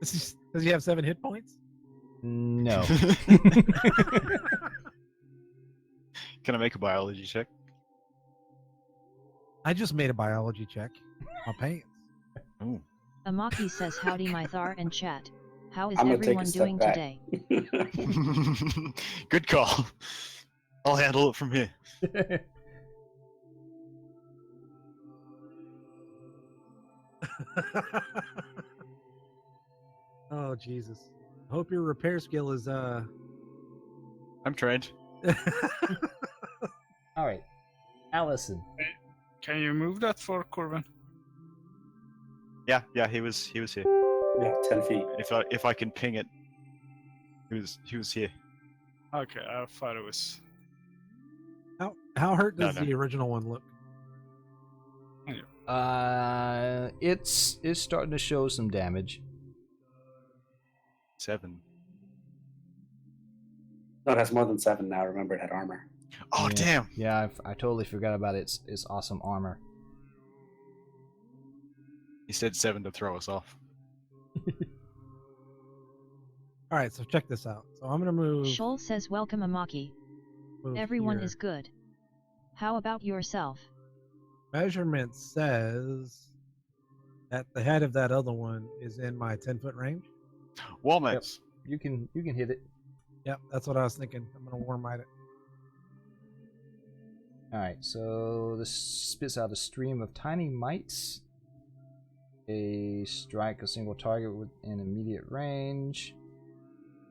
S2: Does he have 7 hit points?
S1: No.
S4: Can I make a biology check?
S2: I just made a biology check. My pants.
S4: Ooh.
S6: Amaki says howdy my Thar and chat. How is
S3: I'm gonna take a
S6: everyone
S3: step
S6: doing
S3: back.
S6: today?
S4: Good call. I'll handle it from here.
S2: Oh Jesus! I hope your repair skill is
S4: I'm trained.
S1: All right. Allison.
S5: Can you move that for Corbin?
S4: Yeah, he was here.
S3: Yeah, 10 feet.
S4: If I can ping it, he was here.
S5: Okay, I thought it was.
S2: How hurt
S4: No,
S2: does
S4: no.
S2: the original one look?
S1: It's starting to show some damage.
S4: 7.
S3: No, it has more than 7 now. Remember, it had armor.
S4: Oh
S1: Yeah.
S4: damn!
S1: Yeah, I totally forgot about its awesome armor.
S4: He said 7 to throw us off.
S2: All right, so check this out. So I'm gonna move.
S6: Shoal says welcome Amaki.
S2: move
S6: Everyone
S2: here.
S6: is good. How about yourself?
S2: Measurement says that the head of that other one is in my 10-foot range.
S4: Walnuts.
S1: You can hit it.
S2: Yep, that's what I was thinking. I'm gonna warm light it.
S1: All right. So this spits out a stream of tiny mites. They strike a single target within immediate range.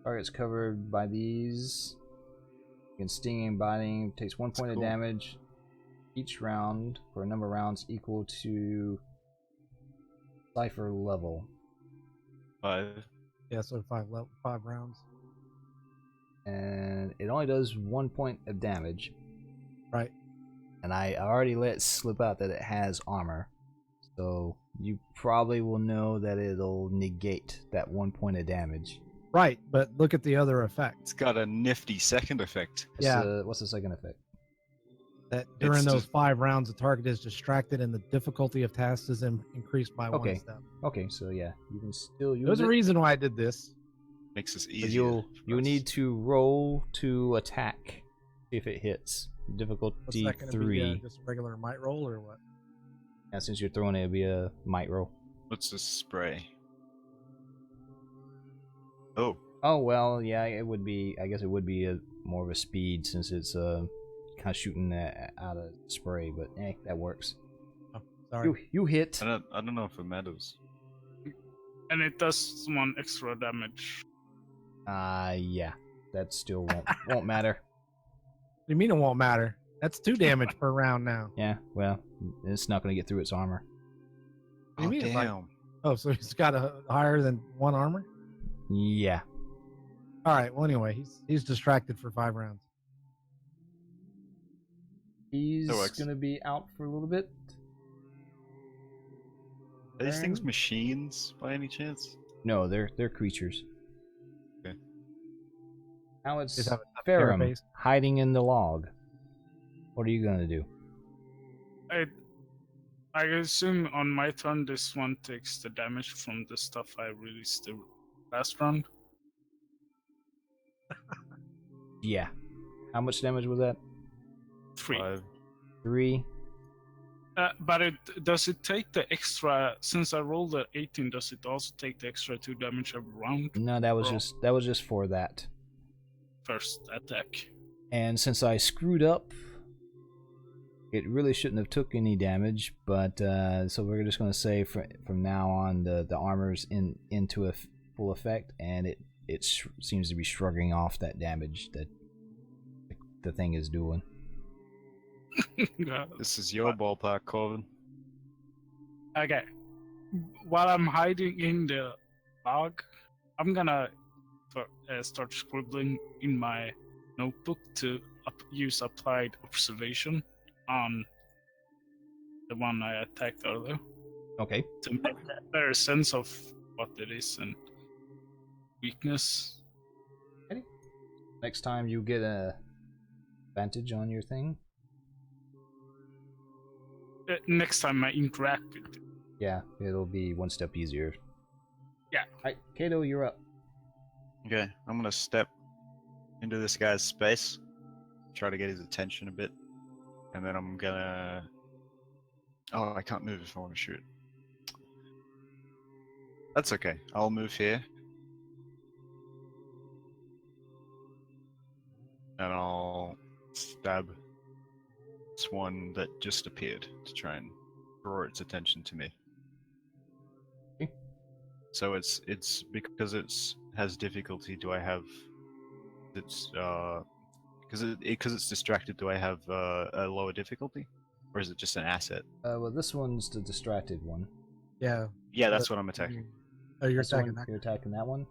S1: Target's covered by these. Again, stinging, biting, takes 1 point
S4: cool.
S1: of damage each round for a number of rounds equal to cipher level.
S4: 5.
S2: Yeah, so 5 rounds.
S1: And it only does 1 point of damage.
S2: Right.
S1: And I already let slip out that it has armor. So you probably will know that it'll negate that 1 point of damage.
S2: Right, but look at the other effect.
S4: It's got a nifty second effect.
S1: What's the second effect?
S2: That during
S4: It's
S2: those
S4: just-
S2: 5 rounds, the target is distracted and the difficulty of tasks is increased by
S1: Okay.
S2: 1 step.
S1: Okay, so yeah, you can still use
S2: There's
S1: it.
S2: a reason why I did this.
S4: Makes us
S1: But
S4: easier.
S1: you'll
S4: for us.
S1: need to roll to attack if it hits.
S2: What's
S1: Difficulty
S2: that gonna
S1: 3.
S2: be? Just a regular might roll or what?
S1: And since you're throwing it, it'll be a might roll.
S4: What's this spray? Oh,
S1: Oh well, yeah, it would be. I guess it would be more of a speed since it's kind of shooting out of spray. But that works.
S2: Oh, sorry.
S1: You hit.
S4: I don't know if it matters.
S5: And it does 1 extra damage.
S1: Yeah, that still won't matter.
S2: What do you mean it won't matter? That's 2 damage per round now.
S1: Yeah, well, it's not going to get through its armor.
S2: What do you
S4: Oh,
S2: mean it's like-
S4: damn.
S2: Oh, so he's got a higher than 1 armor?
S1: Yeah.
S2: All right. Well, anyway, he's distracted for 5 rounds.
S1: He's
S4: That works.
S1: gonna be out for a little bit.
S4: Are these things
S1: Turn.
S4: machines by any chance?
S1: No, they're creatures.
S4: Okay.
S1: Now it's
S2: Just have a
S1: Ferrum
S2: carapace.
S1: hiding in the log. What are you gonna do?
S5: I assume on my turn this one takes the damage from the stuff I released the last round.
S1: Yeah. How much damage was that?
S5: 3.
S4: 5.
S1: 3.
S5: But does it take the extra? Since I rolled a 18, does it also take the extra 2 damage every round?
S1: No, that was
S5: Roll.
S1: just for that.
S5: First attack.
S1: And since I screwed up, it really shouldn't have took any damage. But so we're just gonna say from now on the armor's into a full effect, and it seems to be shrugging off that damage that the thing is doing.
S4: This is your ballpark, Corvin.
S5: Okay. While I'm hiding in the log, I'm gonna start scribbling in my notebook to use applied observation on the one I attacked earlier
S1: Okay.
S5: to make a better sense of what it is and weakness.
S1: Next time you get a advantage on your thing.
S5: Next time I interact with it.
S1: Yeah, it'll be one step easier.
S5: Yeah.
S1: Alright, Kato, you're up.
S4: Okay, I'm gonna step into this guy's space, try to get his attention a bit, and then I'm gonna. Oh, I can't move if I want to shoot. That's okay. I'll move here, and I'll stab this one that just appeared to try and draw its attention to me.
S1: Okay.
S4: So it's because it's has difficulty. Do I have it's because it's distracted? Do I have a lower difficulty, or is it just an asset?
S1: Well, this one's the distracted one.
S2: Yeah.
S4: Yeah, that's what I'm attacking.
S2: Oh, you're
S1: That's the
S2: attacking
S1: one-
S2: that.
S1: You're attacking that one.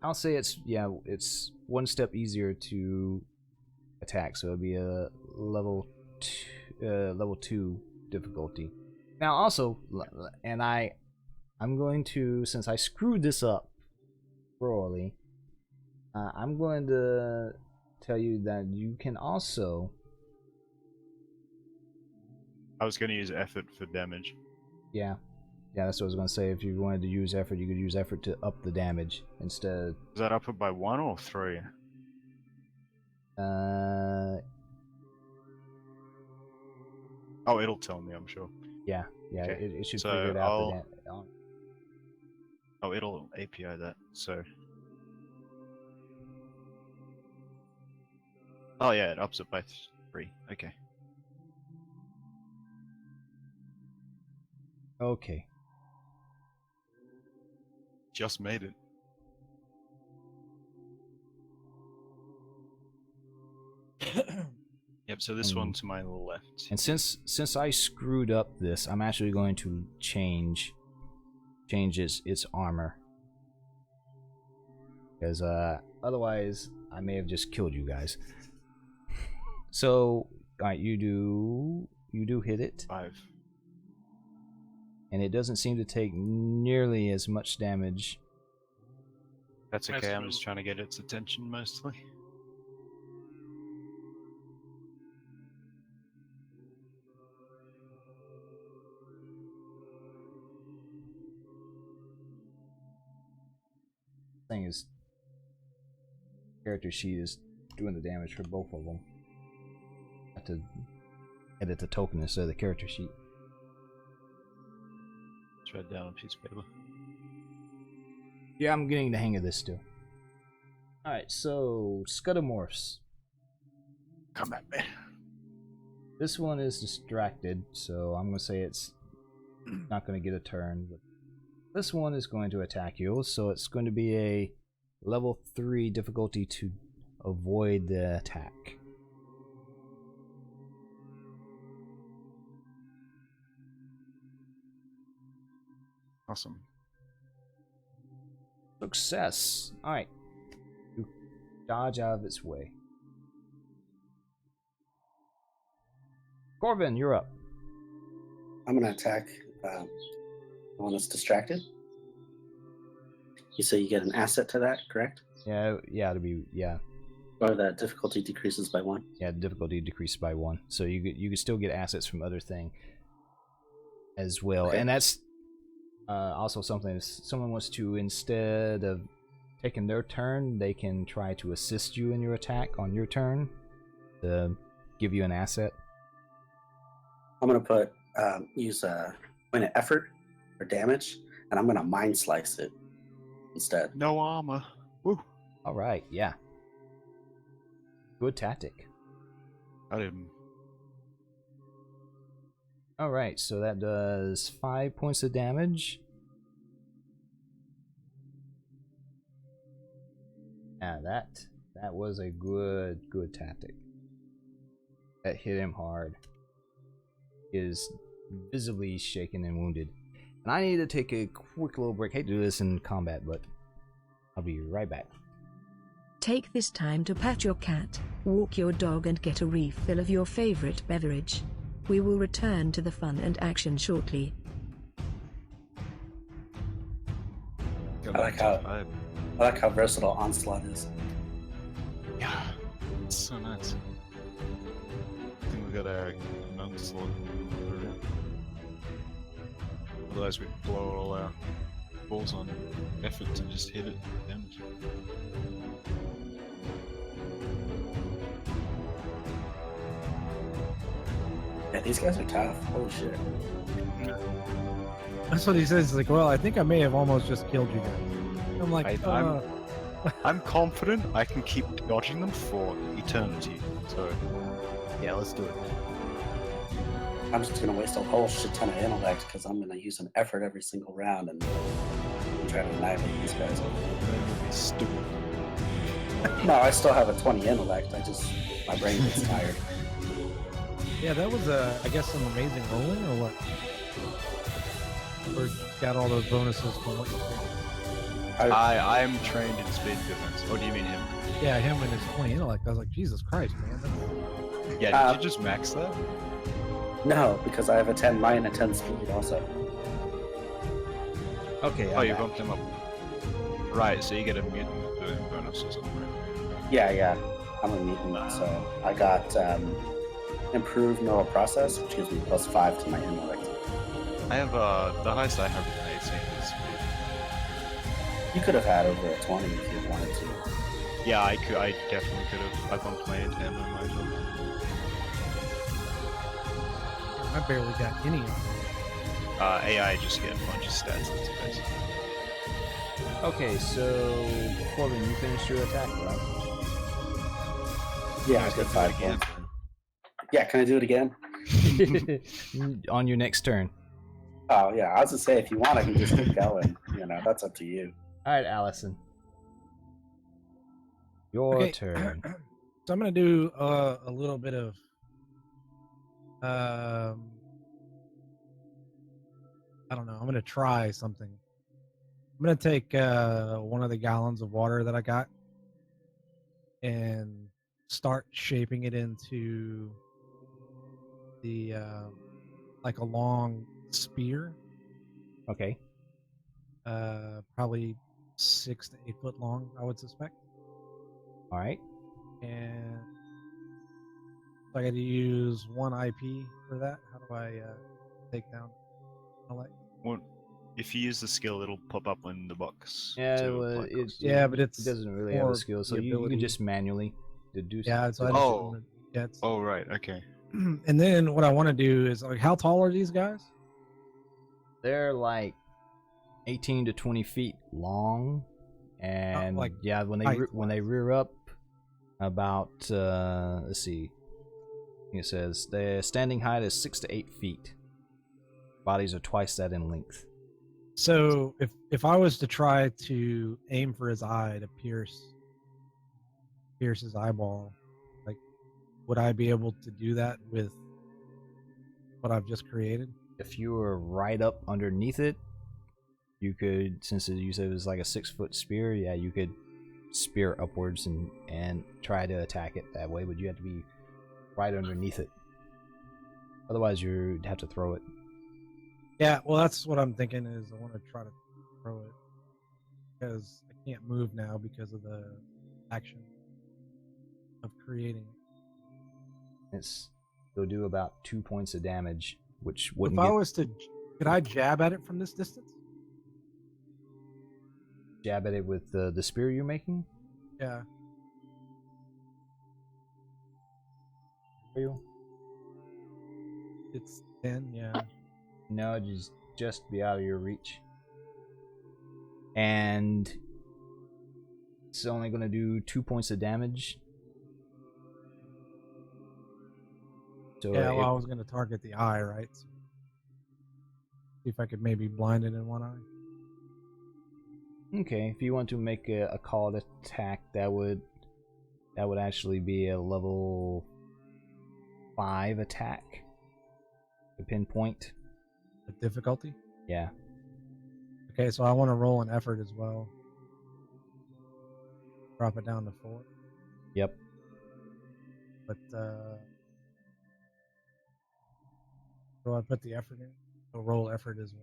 S1: I'll say it's one step easier to attack, so it'll be a level 2 difficulty. Now also, and I'm going to, since I screwed this up royally, I'm going to tell you that you can also.
S4: I was going to use effort for damage.
S1: Yeah, that's what I was going to say. If you wanted to use effort, you could use effort to up the damage instead.
S4: Is that up it by 1 or 3? Oh, it'll tell me, I'm sure.
S1: Yeah,
S4: Okay,
S1: it should
S4: so
S1: figure it out.
S4: Oh, it'll API that, so... Oh yeah, it ups it by 3, okay.
S1: Okay.
S4: Just made it. Yep, so this one to my left.
S1: And since I screwed up this, I'm actually going to change its armor, because otherwise I may have just killed you guys. So, alright, you do hit it,
S4: 5.
S1: and it doesn't seem to take nearly as much damage.
S4: That's okay,
S5: That's
S4: I'm just
S5: cool.
S4: trying to get its attention mostly.
S1: Thing is, character sheet is doing the damage for both of them. I have to edit the token instead of the character sheet.
S4: Let's write down a piece of paper.
S1: Yeah, I'm getting the hang of this still. Alright, so Scudomorphs.
S4: Come at me.
S1: This one is distracted, so I'm going to say it's not going to get a turn. But this one is going to attack you, so it's going to be a level 3 difficulty to avoid the attack.
S4: Awesome.
S1: Success. Alright. You dodge out of its way. Corbin, you're up.
S3: I'm gonna attack the one that's distracted. You say you get an asset to that, correct?
S1: Yeah, it'll be
S3: Or the difficulty decreases by 1.
S1: Yeah, the difficulty decreases by 1, so you could still get assets from other thing as well,
S3: Okay.
S1: and that's also something. If someone wants to, instead of taking their turn, they can try to assist you in your attack on your turn to give you an asset.
S3: I'm gonna put use a point of effort or damage, and I'm gonna mind slice it instead.
S4: No armor. Woo.
S1: All right, yeah, good tactic.
S4: I didn't.
S1: All right, so that does 5 points of damage. Yeah, that was a good tactic. That hit him hard. He is visibly shaken and wounded. And I need to take a quick little break. I hate to do this in combat, but I'll be right back.
S7: Take this time to pat your cat, walk your dog and get a refill of your favorite beverage. We will return to the fun and action shortly.
S3: I like how versatile Onslaught is.
S4: Yeah, it's so nice. I think we got our non-slot. Otherwise we'd blow all our balls on effort to just hit it damage.
S3: Yeah, these guys are tough. Holy shit.
S2: That's what he says. He's like, well, I think I may have almost just killed you guys. I'm like,
S4: I'm confident I can keep dodging them for eternity. So, yeah, let's do it.
S3: I'm just gonna waste a whole shit ton of intellect because I'm gonna use an effort every single round and try to annihilate these guys.
S4: Stupid.
S3: No, I still have a 20 intellect. My brain gets tired.
S2: yeah, that was, I guess, some amazing rolling, or what? Or got all those bonuses from what you said?
S4: I'm trained in speed defense. Oh, do you mean him?
S2: Yeah, him and his 20 intellect. I was like, Jesus Christ, man.
S4: Yeah, did you just max that?
S3: No, because I have a 10 mind and a 10 speed also.
S1: Okay.
S4: Oh, you bumped him up. Right, so you get a mutant bonus or something, right?
S3: Yeah. I'm a mutant, so I got improved neural process, which gives me +5 to my intellect.
S4: I have the highest I have is 18 is speed.
S3: You could have had over a 20 if you wanted to.
S4: Yeah, I definitely could have. I bumped my into him and my job.
S2: I barely got any of them.
S4: AI just get a bunch of stats. That's basic.
S1: Okay, so Corbin, you finished your attack, right?
S3: Yeah, I did 5
S4: again.
S3: points. Yeah, can I do it again?
S1: On your next turn.
S3: Oh, yeah, I was gonna say, if you want, I can just keep going. That's up to you.
S1: All right, Allison. Your
S2: Okay.
S1: turn.
S2: So I'm going to do a little bit of I don't know. I'm going to try something. I'm going to take one of the gallons of water that I got and start shaping it into the like a long spear,
S1: Okay.
S2: probably 6 to 8 foot long, I would suspect.
S1: All right.
S2: And so I got to use 1 IP for that. How do I take down?
S4: Well, if you use the skill, it'll pop up in the box.
S1: Yeah,
S4: to
S1: well,
S4: apply cost.
S2: Yeah, but
S1: it doesn't really have a
S2: for
S1: skill, so
S2: the
S1: you can
S2: ability.
S1: just manually deduce.
S2: Yeah, so I
S1: it.
S2: just
S4: Oh.
S2: yeah, it's-
S4: Oh, right, okay.
S2: and then what I want to do is, like, how tall are these guys?
S1: They're like 18 to 20 feet long, and
S2: like
S1: yeah, when they rear up, about let's see, it says their standing height is 6 to 8 feet. Bodies are twice that in length.
S2: So if I was to try to aim for his eye to pierce his eyeball, like, would I be able to do that with what I've just created?
S1: If you were right up underneath it, you could, since you said it was like a 6-foot spear, yeah, you could spear upwards and try to attack it that way, but you have to be right underneath it. Otherwise, you'd have to throw it.
S2: Yeah, well, that's what I'm thinking is I want to try to throw it because I can't move now because of the action of creating it.
S1: It'll do about 2 points of damage, which
S2: If
S1: wouldn't
S2: I
S1: get
S2: was to, could I jab at it from this distance?
S1: jab at it with the spear you're making.
S2: Yeah.
S1: For you?
S2: It's 10, yeah.
S1: No, just be out of your reach. And it's only going to do 2 points of damage. So
S2: Yeah, well, I was going to target the eye, right? So see if I could maybe blind it in one eye.
S1: okay, if you want to make a called attack, that would actually be a level 5 attack. A pinpoint.
S2: The difficulty?
S1: Yeah.
S2: Okay, so I want to roll an effort as well. Drop it down to 4.
S1: Yep.
S2: But, so I put the effort in. So roll effort is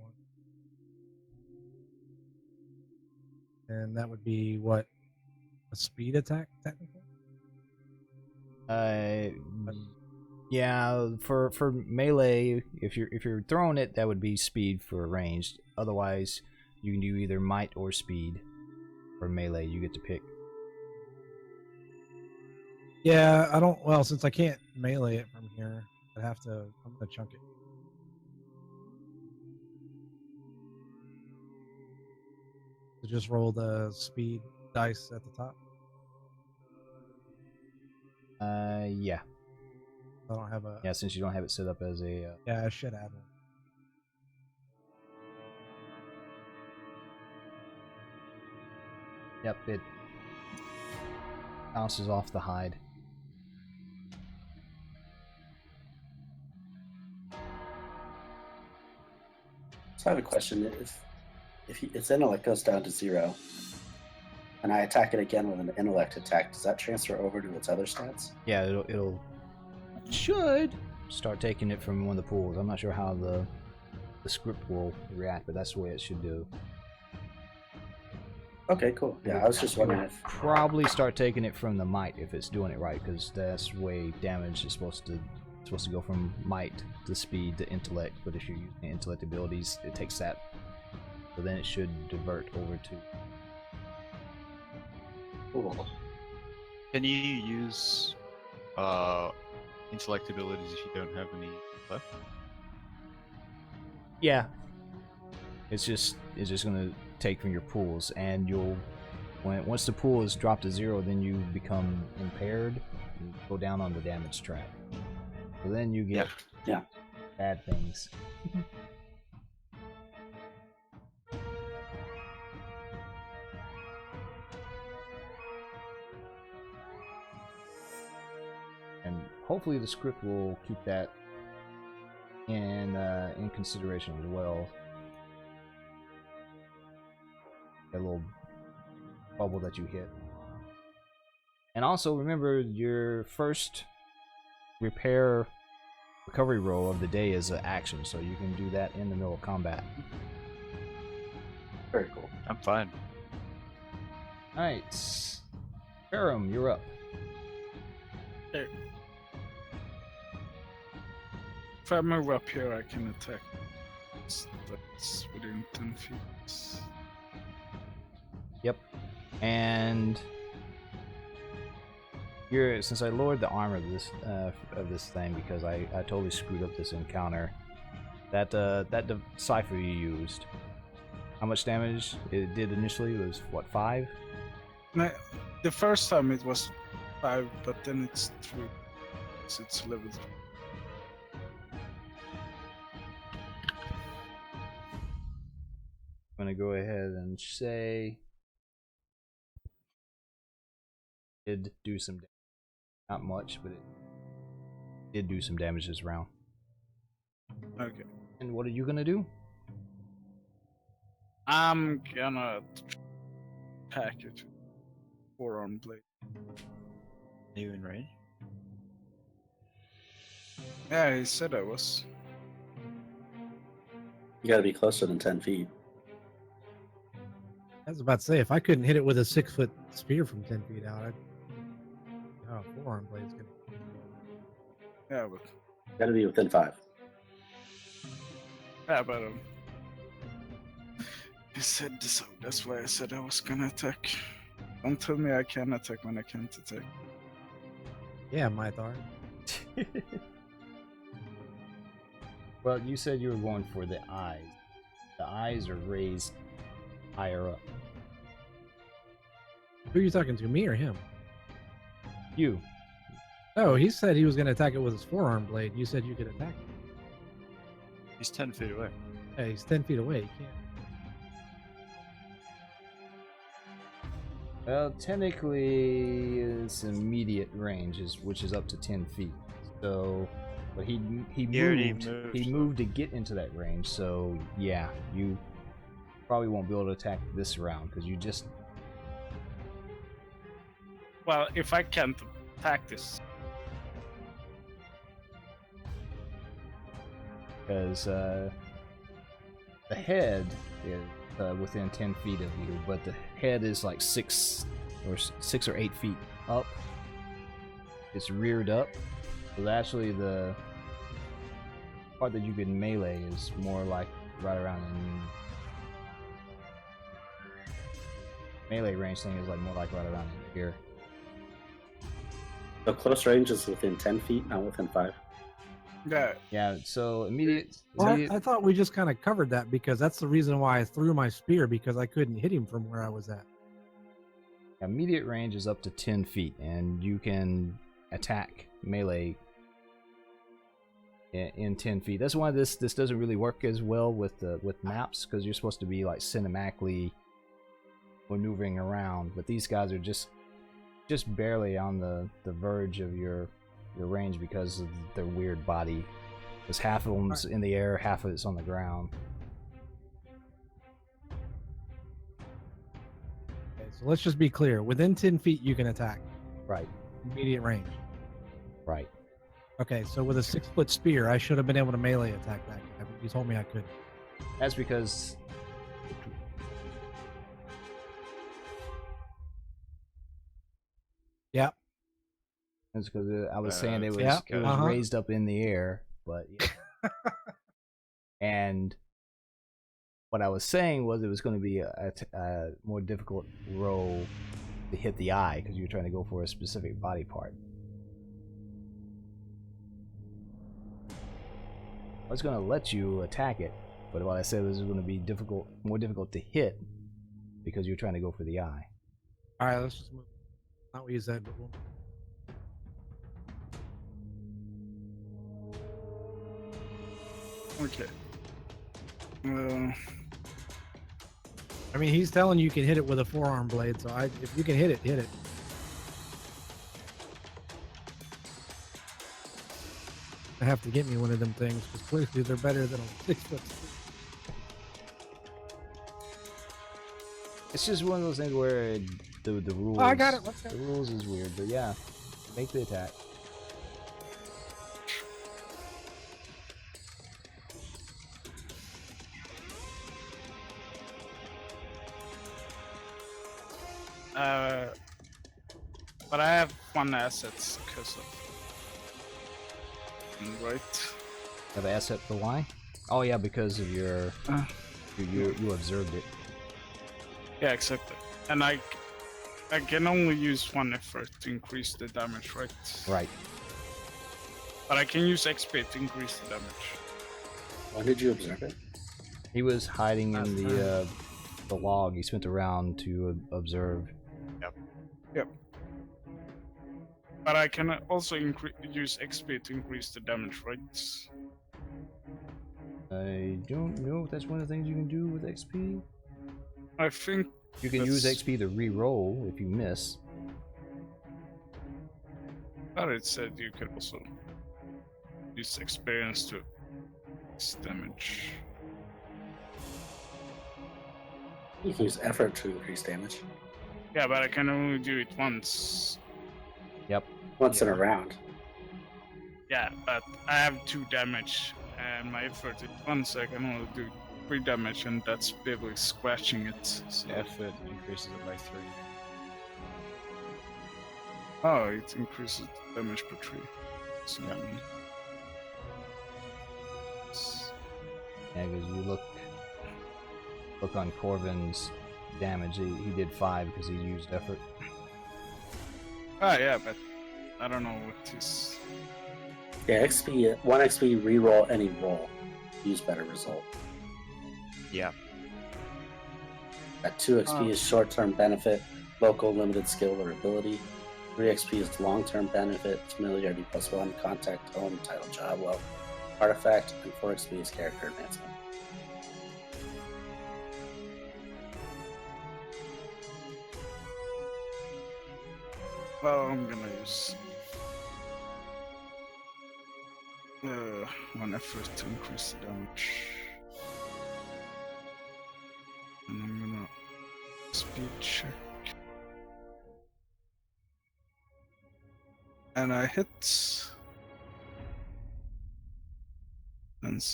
S2: 1. And that would be what? A speed attack, technically?
S1: Yeah, for melee, if you're throwing it, that would be speed for ranged. Otherwise, you can do either might or speed. For melee, you get to pick.
S2: Yeah, I don't. Well, since I can't melee it from here, I'd have to. I'm gonna chunk it. So just roll the speed dice at the top.
S1: Yeah.
S2: I don't have a.
S1: Yeah, since you don't have it set up as a.
S2: Yeah, I should add one.
S1: Yep, it bounces off the hide.
S3: So I have a question. If its intellect goes down to 0, and I attack it again with an intellect attack, does that transfer over to its other stats?
S1: Yeah, it'll should start taking it from one of the pools. I'm not sure how the script will react, but that's the way it should do.
S3: Okay, cool. Yeah, I was just wondering if
S1: Probably start taking it from the might if it's doing it right, because that's the way damage is supposed to go from might to speed to intellect. But if you're using intellect abilities, it takes that. So then it should divert over to.
S3: cool.
S4: Can you use intellect abilities if you don't have any left?
S1: Yeah. It's just gonna take from your pools, and you'll once the pool is dropped to 0, then you become impaired and go down on the damage track. So then you get
S3: Yeah.
S1: bad things. And hopefully the script will keep that in consideration as well. That little bubble that you hit. And also remember, your first recovery roll of the day is an action, so you can do that in the middle of combat.
S3: Very cool.
S4: I'm fine.
S1: Alright. Ferrum, you're up.
S5: There. If I move up here, I can attack. That's within 10 feet.
S1: Yep. And since I lowered the armor of this thing because I totally screwed up this encounter. That cipher you used, how much damage it did initially was what, 5?
S5: No, the first time it was 5, but then it's 3. So it's level 3.
S1: I'm gonna go ahead and say it did do some damage. Not much, but it did do some damage this round.
S5: Okay.
S1: And what are you gonna do?
S5: I'm gonna attack it. 4-arm blade.
S4: Are you in range?
S5: Yeah, he said I was.
S3: You gotta be closer than 10 feet.
S2: I was about to say, if I couldn't hit it with a 6-foot spear from 10 feet out, I'd. Oh, forearm blade's gonna.
S5: Yeah, but
S3: You gotta be within 5.
S5: he said so. That's why I said I was gonna attack. Don't tell me I can attack when I can't attack.
S2: Yeah, Mythar.
S1: Well, you said you were going for the eyes. The eyes are raised higher up.
S2: Who are you talking to, me or him?
S1: You.
S2: Oh, he said he was going to attack it with his forearm blade. You said you could attack it.
S4: He's 10 feet away.
S2: Yeah, he's 10 feet away. He can't.
S1: Well, technically, it's immediate range, which is up to 10 feet. So, but he
S4: already
S1: moved.
S4: moved.
S1: He moved to get into that range. So yeah, you probably won't be able to attack this round because you just.
S5: Well, if I can't attack this,
S1: Because the head is within 10 feet of you, but the head is like 6 or 8 feet up. It's reared up. So actually, the part that you can melee is more like right around in melee range thing is like more like right around in here.
S3: So close range is within 10 feet, not within 5.
S5: yeah,
S1: Yeah. So immediate.
S2: Well, I thought we just kind of covered that because that's the reason why I threw my spear, because I couldn't hit him from where I was at.
S1: Immediate range is up to 10 feet, and you can attack melee in 10 feet. That's why this doesn't really work as well with maps, because you're supposed to be like cinematically maneuvering around, but these guys are just barely on the verge of your range because of their weird body. Because half of them's in the air, half of it's on the ground.
S2: Okay, so let's just be clear. Within 10 feet, you can attack.
S1: Right,
S2: Immediate range.
S1: right.
S2: Okay, so with a 6-foot spear, I should have been able to melee attack that guy, but you told me I couldn't.
S1: That's because
S2: Yeah.
S1: it's because I was saying it was
S2: Yeah,
S1: it was
S2: uh-huh.
S1: raised up in the air, but yeah. And what I was saying was it was going to be a more difficult roll to hit the eye because you were trying to go for a specific body part. I was going to let you attack it, but what I said was it was going to be more difficult to hit because you're trying to go for the eye.
S2: All right, let's just move. Not what you said, but we'll.
S5: okay.
S2: I mean, he's telling you can hit it with a forearm blade, so if you can hit it, hit it. I have to get me one of them things because clearly they're better than a 6-foot.
S1: It's just one of those things where the rules.
S2: Oh, I got it. Let's go.
S1: The rules is weird, but yeah, make the attack.
S5: But I have 1 asset because of. Right.
S1: Have an asset for why? Oh yeah, because of your you observed it.
S5: Yeah, exactly. And I can only use 1 effort to increase the damage, right?
S1: Right.
S5: But I can use XP to increase the damage.
S3: When did you observe it?
S1: He was hiding in the log. He spent a round to observe.
S5: Yep. But I can also use XP to increase the damage, right?
S1: I don't know if that's one of the things you can do with XP.
S5: I think
S1: You can use XP to re-roll if you miss.
S5: But it said you could also use experience to increase damage.
S3: You can use effort to increase damage.
S5: Yeah, but I can only do it once.
S1: Yep.
S3: Once in a round.
S5: Yeah, but I have 2 damage, and my effort is 1, so I can only do 3 damage, and that's barely scratching it. So.
S4: The effort increases it by 3.
S5: Oh, it increases damage per 3. So,
S4: Yeah.
S1: Yeah, because you look on Corvin's damage. He did 5 because he used effort.
S5: Ah, yeah, but I don't know what his.
S3: Yeah, XP, 1 XP reroll any roll. Use better result.
S4: Yeah.
S3: At 2 XP is short-term benefit, local limited skill or ability. 3 XP is long-term benefit, familiarity +1, contact, home, title, job, wealth, artifact, and 4 XP is character advancement.
S5: Well, I'm gonna use 1 effort to increase the damage. And I'm gonna speed check. And I hit. And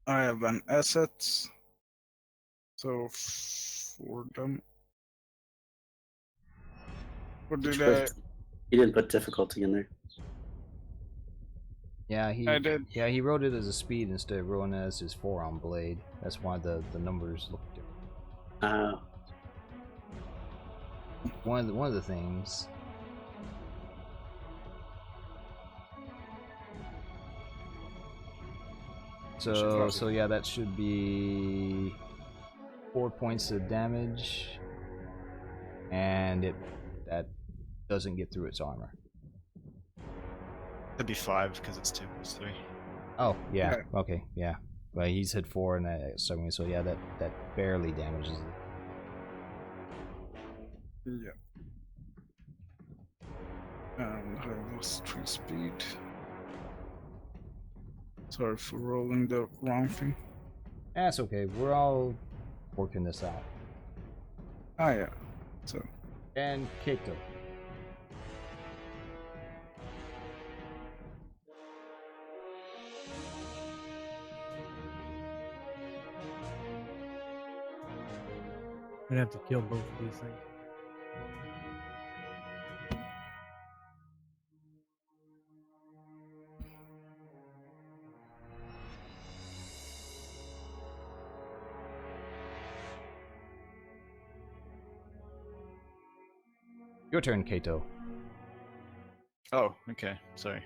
S5: I have an asset. So 4 them. What did I?
S3: You didn't put difficulty in there.
S1: Yeah,
S5: I did.
S1: Yeah, he wrote it as a speed instead of wrote it as his forearm blade. That's why the numbers look different. One of the things. So yeah, that should be 4 points of damage, and that doesn't get through its armor.
S4: It'd be 5 because it's 2 + 3.
S1: Oh yeah, okay, yeah. But he's hit 4 and that so yeah, that barely damages it.
S5: Yeah. And I lost 3 speed. Sorry for rolling the wrong thing.
S1: That's okay. We're all working this out.
S5: Ah, yeah. So.
S1: And Kato.
S2: I'm gonna have to kill both of these things.
S1: Your turn, Kato.
S4: Oh, okay. Sorry.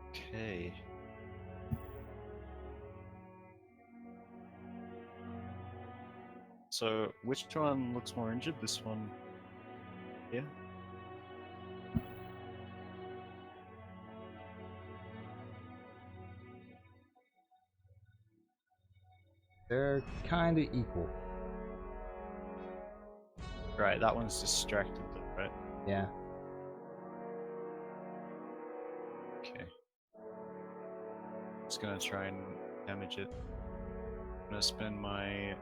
S4: Okay. So, which one looks more injured? This one? Yeah.
S1: They're kind of equal.
S4: Right, that one's distracted though, right?
S1: Yeah.
S4: Okay. Just gonna try and damage it. I'm gonna spend my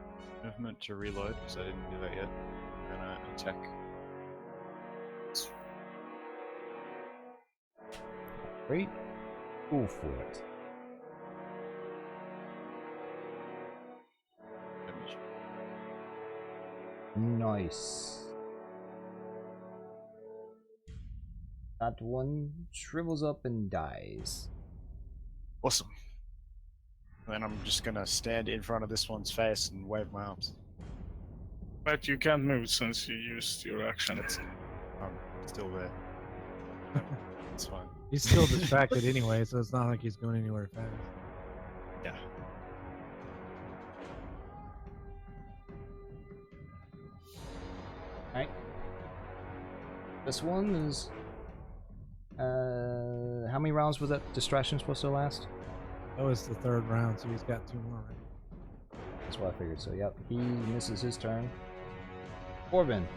S4: movement to reload because I didn't do that yet. I'm gonna attack.
S1: Great. Go for it.
S4: Damage.
S1: Nice. That one shrivels up and dies.
S4: Awesome. Then I'm just gonna stand in front of this one's face and wave my arms.
S5: But you can't move since you used your action.
S4: I'm still there. It's fine.
S2: He's still distracted anyway, so it's not like he's going anywhere fast.
S4: Yeah.
S1: Alright. This one is... how many rounds was that distraction supposed to last?
S2: That was the 3rd round, so he's got 2 more, right?
S1: That's what I figured. So, yep, he misses his turn. Corbin,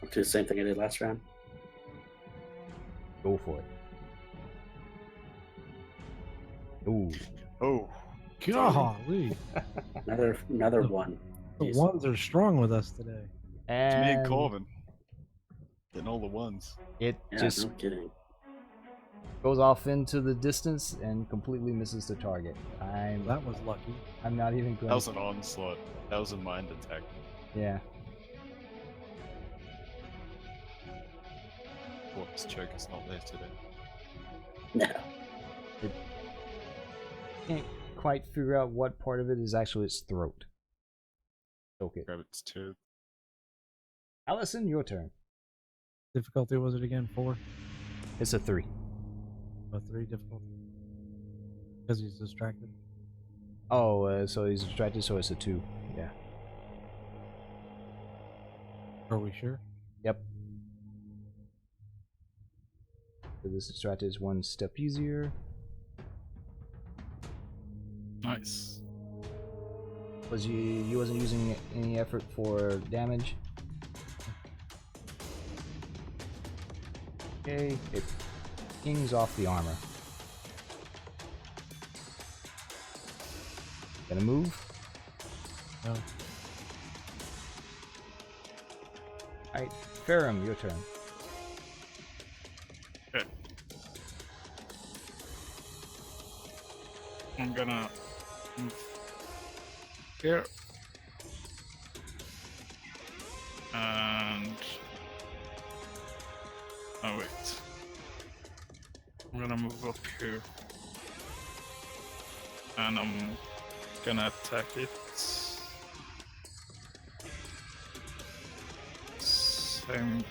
S3: I'll do the same thing I did last round.
S1: go for it. Ooh.
S4: Oh.
S2: Golly,
S3: Another one.
S2: the ones are strong with us today.
S4: It's me and
S1: And
S4: Corvin. Getting all the ones.
S1: it
S3: Yeah,
S1: just
S3: no kidding.
S1: goes off into the distance and completely misses the target.
S2: That was lucky.
S1: I'm not even going.
S4: That was an onslaught. That was a mind attack.
S1: Yeah.
S4: Corpse choke is not there today.
S3: No.
S1: Can't quite figure out what part of it is actually its throat. Choke it.
S4: Grab its tube.
S1: Allison, your turn.
S2: Difficulty was it again? 4?
S1: It's a 3.
S2: A 3 difficulty. Because he's distracted.
S1: Oh, so he's distracted, so it's a 2. Yeah.
S2: Are we sure?
S1: Yep. So this distracted is 1 step easier.
S5: Nice.
S1: Was you wasn't using any effort for damage? Okay, it pings off the armor. Gonna move?
S2: No.
S1: Alright, Ferrum, your turn.
S5: Okay. I'm gonna move here. And oh wait. I'm gonna move up here. And I'm gonna attack it. Same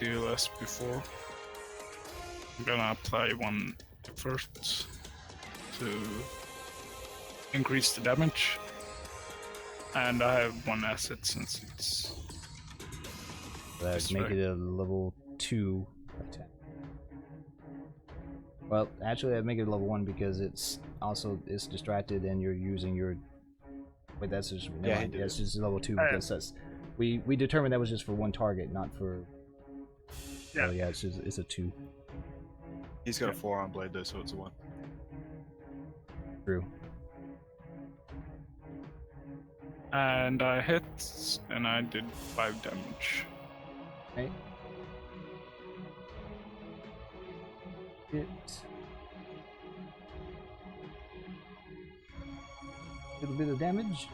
S5: deal as before. I'm gonna apply 1 effort to increase the damage. And I have 1 asset since it's
S1: That'd
S5: Just
S1: make
S5: right.
S1: it a level 2 attack. Well, actually, that'd make it a level 1 because it's distracted and you're using your. Wait, that's just
S4: Yeah, he did
S1: that's
S4: it.
S1: just level 2
S5: Alright.
S1: because that's we determined that was just for 1 target, not for.
S5: Yeah.
S1: Oh yeah, it's a 2.
S4: He's got a 4-arm blade though, so it's a 1.
S1: True.
S5: and I hit and I did 5 damage.
S1: Okay. Hit. Little bit of damage.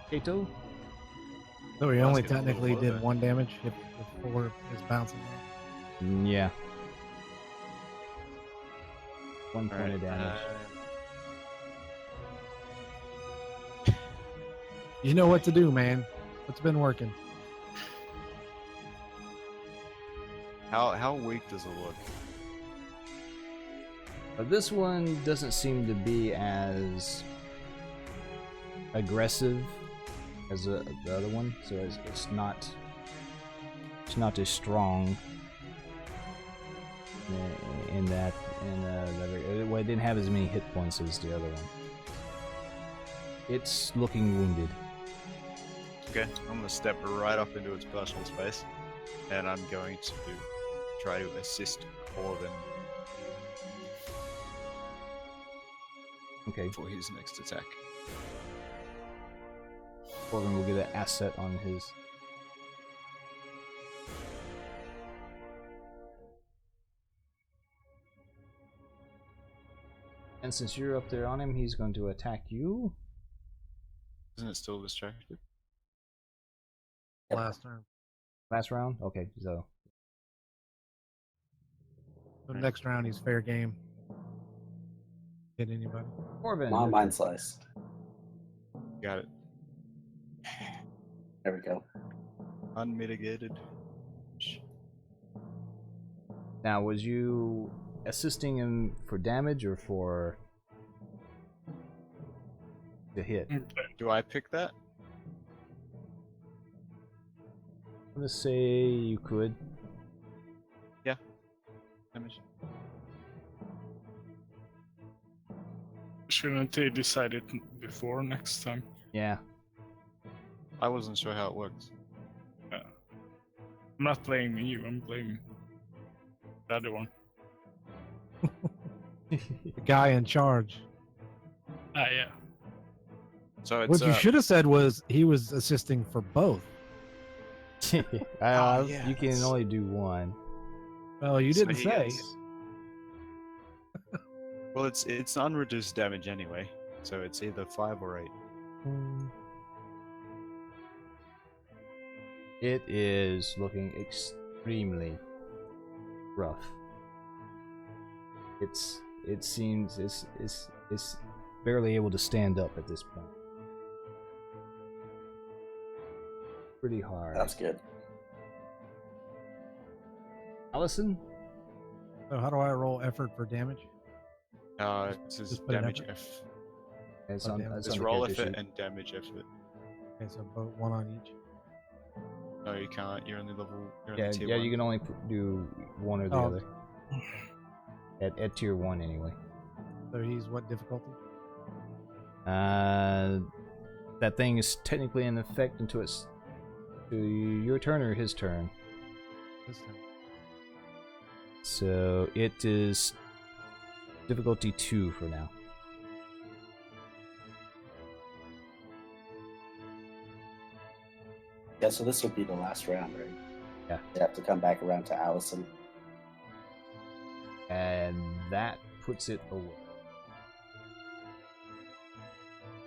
S1: Kato.
S2: So he
S4: Well,
S2: only
S4: that's getting a little
S2: technically
S4: low
S2: did
S4: there.
S2: 1 damage if 4 is bouncing off.
S1: Yeah. 1 point
S4: Alright,
S1: of damage.
S2: You know what to do, man. What's been working?
S4: How weak does it look?
S1: But this one doesn't seem to be as aggressive as the other one, so it's not as strong in that well, it didn't have as many hit points as the other one. It's looking wounded.
S4: Okay, I'm gonna step right up into its personal space, and I'm going to try to assist Corvin
S1: Okay,
S4: for his next attack.
S1: Corbin will get an asset on his. And since you're up there on him, he's going to attack you.
S4: Isn't it still distracted?
S2: Last turn.
S1: Last round? Okay, so.
S2: So next round he's fair game. Hit anybody.
S1: Corbin.
S3: Not mind slice.
S4: Got it.
S3: There we go.
S4: Unmitigated.
S1: Now, was you assisting him for damage or for the hit? I'm
S4: Do I pick that?
S1: gonna say you could.
S4: Damage.
S5: Shouldn't they decide it before next time?
S1: Yeah.
S4: I wasn't sure how it works.
S5: I'm not blaming you, I'm blaming the other one.
S2: The guy in charge.
S5: Ah, yeah.
S4: So it's
S2: What you should have said was he was assisting for both.
S1: You can
S4: yes.
S1: only do one.
S2: Well, you
S4: So
S2: didn't
S4: he
S2: say.
S4: gets- Well, it's unreduced damage anyway, so it's either 5 or 8.
S1: It is looking extremely rough. It seems it's barely able to stand up at this point. Pretty hard.
S3: That's good.
S1: Allison?
S2: So how do I roll effort for damage?
S4: It says
S2: Just put an
S4: damage
S2: effort.
S4: F.
S1: It's
S2: Oh,
S1: on,
S2: damn.
S1: it's
S4: It's
S1: on the
S4: roll
S1: character
S4: effort
S1: sheet.
S4: and damage effort.
S2: Okay, so both one on each.
S4: No, you can't. You're only level. You're
S1: Yeah,
S4: only tier
S1: yeah,
S4: 1.
S1: you can only do one or the
S2: Oh.
S1: other. At tier 1 anyway.
S2: So he's what difficulty?
S1: That thing is technically in effect until it's to your turn or his turn.
S2: This time.
S1: So it is difficulty 2 for now.
S3: Yeah, so this will be the last round, right?
S1: Yeah.
S3: You have to come back around to Allison.
S1: And that puts it away.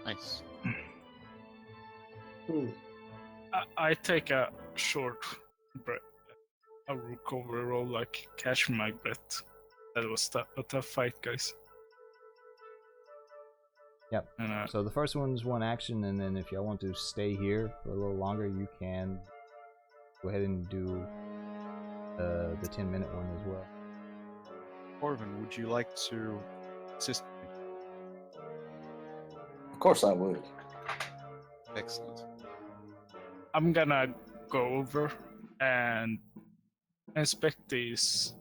S4: Nice.
S5: I take a short breath. A recovery roll, like catch my breath. That was a tough fight, guys.
S1: Yep.
S5: And
S1: So the first one's one action, and then if y'all want to stay here for a little longer, you can go ahead and do the 10-minute one as well.
S4: Corvin, would you like to assist me?
S3: Of course I would.
S4: Excellent.
S5: I'm gonna go over and inspect these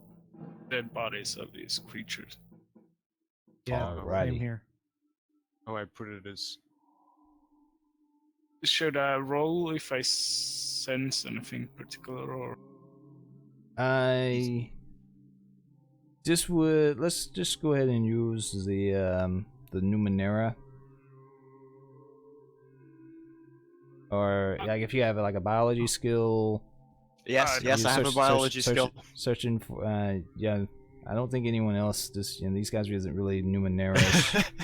S5: dead bodies of these creatures.
S2: Yeah,
S1: Alrighty.
S2: same here.
S4: Oh, I put it as.
S5: Should I roll if I sense anything particular, or
S1: I just would let's just go ahead and use the Numenera, or like if you have like a biology skill.
S4: Yes,
S5: you
S4: yes, I have a biology skill.
S1: Searching for yeah. I don't think anyone else. Just these guys isn't really Numenera,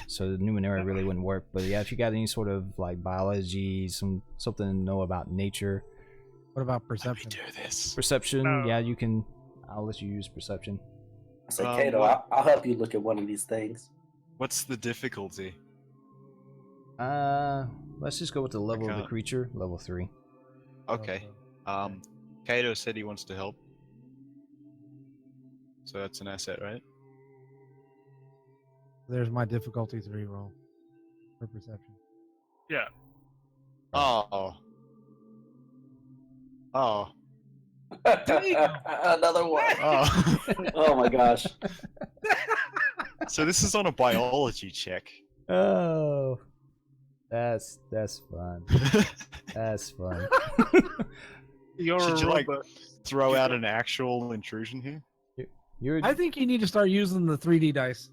S1: so the Numenera really wouldn't work. But yeah, if you got any sort of like biology, something to know about nature,
S2: What about
S4: Let me
S2: perception?
S4: do this.
S1: perception.
S5: No.
S1: Yeah, you can. I'll let you use perception.
S3: I say,
S4: Um,
S3: Kato,
S4: what-
S3: I'll help you look at one of these things.
S4: What's the difficulty?
S1: Let's just go with the level of the
S4: can't.
S1: creature, level 3.
S4: Okay. Kato said he wants to help. So that's an asset, right?
S2: There's my difficulty 3 roll for perception.
S5: yeah?
S4: Oh. Oh.
S3: Another one.
S4: Oh.
S3: Oh my gosh.
S4: So this is on a biology check.
S1: Oh, that's fun. That's fun.
S5: You're
S4: Should
S5: a
S4: you like
S5: robot.
S4: throw out an actual intrusion here?
S1: You're
S2: I think you need to start using the 3D dice.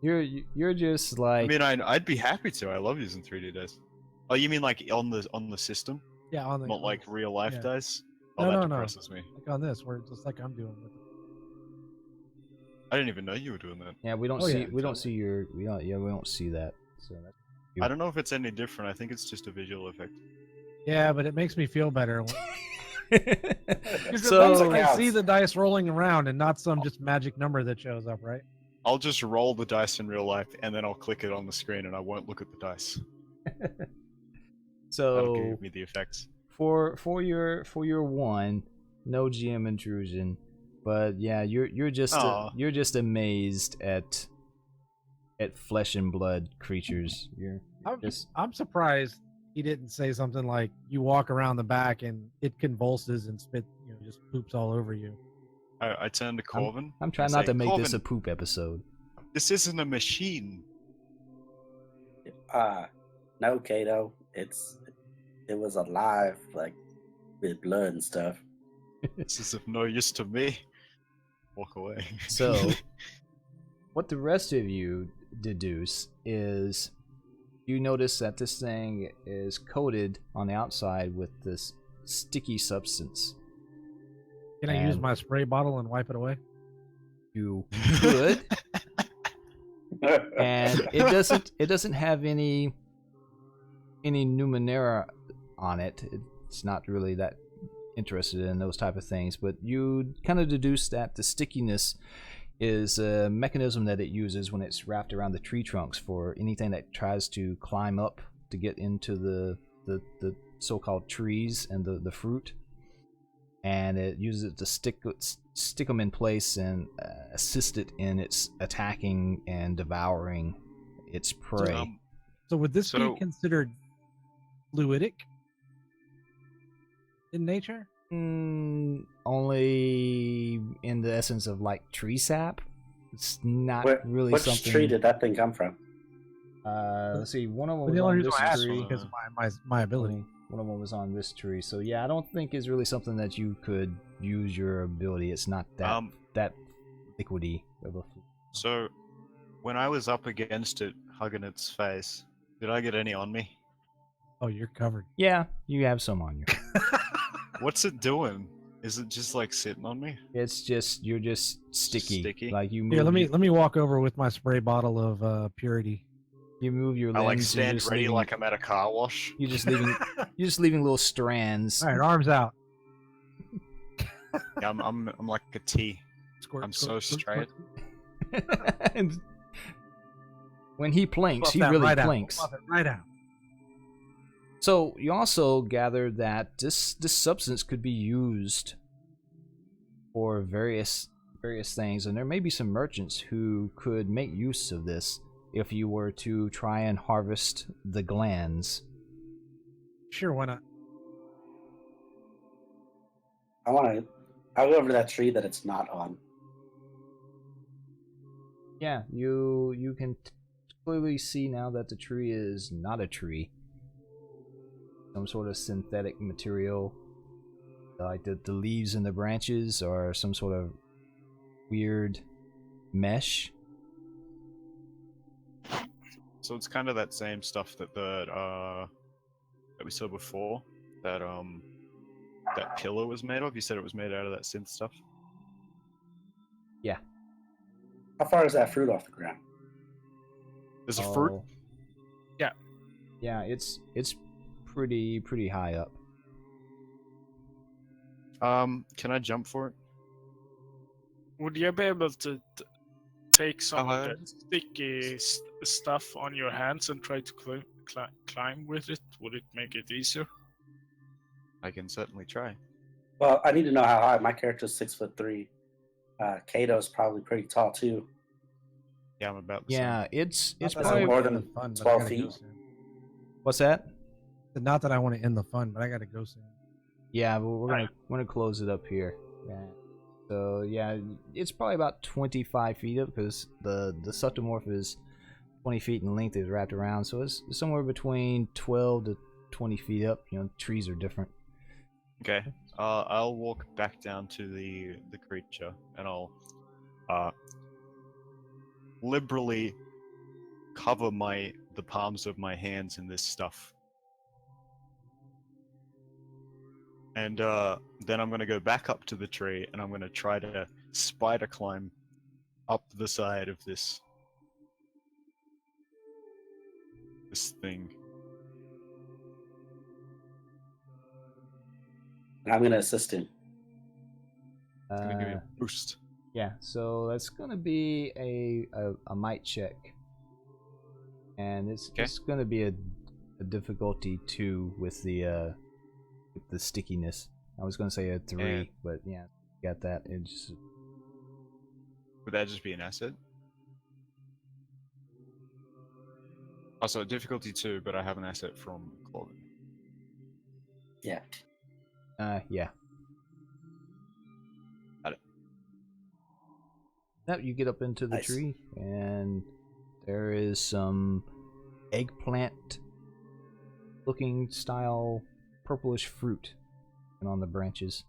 S1: you're just like
S4: I mean, I'd be happy to. I love using 3D dice. Oh, you mean like on the system,
S2: Yeah, on the
S4: not like real life
S2: yeah.
S4: dice? Oh,
S2: No,
S4: that
S2: no, no.
S4: depresses me.
S2: like on this, where just like I'm doing with it.
S4: I didn't even know you were doing that.
S1: yeah. We don't
S2: Oh,
S1: see
S2: yeah.
S1: we don't see your we don't see that. So that's
S4: I don't know if it's any different. I think it's just a visual effect.
S2: Yeah, but it makes me feel better. Because
S1: so
S2: I see the dice rolling around and not some just magic number that shows up, right?
S4: I'll just roll the dice in real life, and then I'll click it on the screen, and I won't look at the dice. That'll
S1: so
S4: give me the effects.
S1: for your one, no GM intrusion, but yeah, you're just amazed at flesh and blood creatures. You're just
S2: I'm surprised he didn't say something like you walk around the back and it convulses and spit, just poops all over you.
S4: I turn to Corvin.
S1: I'm trying
S4: and
S1: not
S4: say,
S1: to make this a
S4: "Corvin,
S1: poop episode.
S4: This isn't a machine."
S3: No, Kato. It was alive, like with blood and stuff.
S4: This is of no use to me. Walk away.
S1: So, what the rest of you deduce is you notice that this thing is coated on the outside with this sticky substance.
S2: Can I use
S1: And
S2: my spray bottle and wipe it away?
S1: You could, and it doesn't have any Numenera on it. It's not really that interested in those type of things, but you kind of deduce that the stickiness is a mechanism that it uses when it's wrapped around the tree trunks for anything that tries to climb up to get into the so-called trees and the fruit, and it uses it to stick them in place and assist it in its attacking and devouring its prey.
S2: So would this be considered fluidic in nature?
S1: Only in the essence of like tree sap. It's not really
S3: which
S1: something.
S3: Which tree did that thing come from?
S1: Let's see. One of them was
S2: the only
S1: on
S2: reason
S1: this
S2: I asked
S1: tree.
S2: was because of my ability.
S1: One of them was on this tree. So yeah, I don't think it's really something that you could use your ability. It's not that that liquidy of a.
S4: So, when I was up against it, hugging its face, did I get any on me?
S2: Oh, you're covered.
S1: Yeah, you have some on you.
S4: What's it doing? Is it just like sitting on me?
S1: It's just you're just sticky. Like you move.
S2: Here, let me walk over with my spray bottle of purity.
S1: You move your limbs.
S4: I like stand ready like I'm at a car wash.
S1: You're just leaving little strands.
S2: All right, arms out.
S4: Yeah, I'm like a T.
S2: Squirt,
S4: I'm so straight.
S1: And when he planks,
S2: Buff
S1: he
S2: that
S1: really
S2: right
S1: planks.
S2: Buff it right out.
S1: So you also gather that this substance could be used for various things, and there may be some merchants who could make use of this if you were to try and harvest the glands.
S2: Sure, why not?
S3: I'll go over to that tree that it's not on.
S1: Yeah, you can clearly see now that the tree is not a tree. Some sort of synthetic material, like the leaves and the branches are some sort of weird mesh.
S4: So it's kind of that same stuff that that we saw before. That pillar was made of. You said it was made out of that synth stuff.
S1: Yeah.
S3: How far is that fruit off the ground?
S4: There's a fruit.
S5: Yeah.
S1: Yeah, it's pretty high up.
S4: Can I jump for it?
S5: Would you be able to take some of the sticky stuff on your hands and try to climb with it? Would it make it easier?
S4: I can certainly try.
S3: Well, I need to know how high. My character's 6'3". Kato's probably pretty tall too.
S4: Yeah, I'm about the same.
S1: Yeah, it's
S3: That's
S1: probably
S3: more than
S2: fun,
S3: 12 feet.
S1: What's that?
S2: Not that I want to end the fun, but I gotta go soon.
S1: Yeah, but we're gonna close it up here. Yeah. So yeah, it's probably about 25 feet up because the subtomorph is 20 feet in length. Is wrapped around, so it's somewhere between 12 to 20 feet up. You know, trees are different.
S4: Okay. I'll walk back down to the creature and I'll liberally cover the palms of my hands in this stuff. And then I'm going to go back up to the tree and I'm going to try to spider climb up the side of this thing.
S3: I'm going to assist him.
S4: It's going to give me a boost.
S1: Yeah, so that's gonna be a might check, and it's going to be a difficulty 2 with the stickiness. I was going to say a 3, but yeah, got that. It just...
S4: Would that just be an asset? Also, difficulty 2, but I have an asset from Corbin.
S3: Yeah.
S1: Yeah.
S4: Got it.
S1: Now you get up into the tree, and there is some eggplant-looking style purplish fruit on the branches.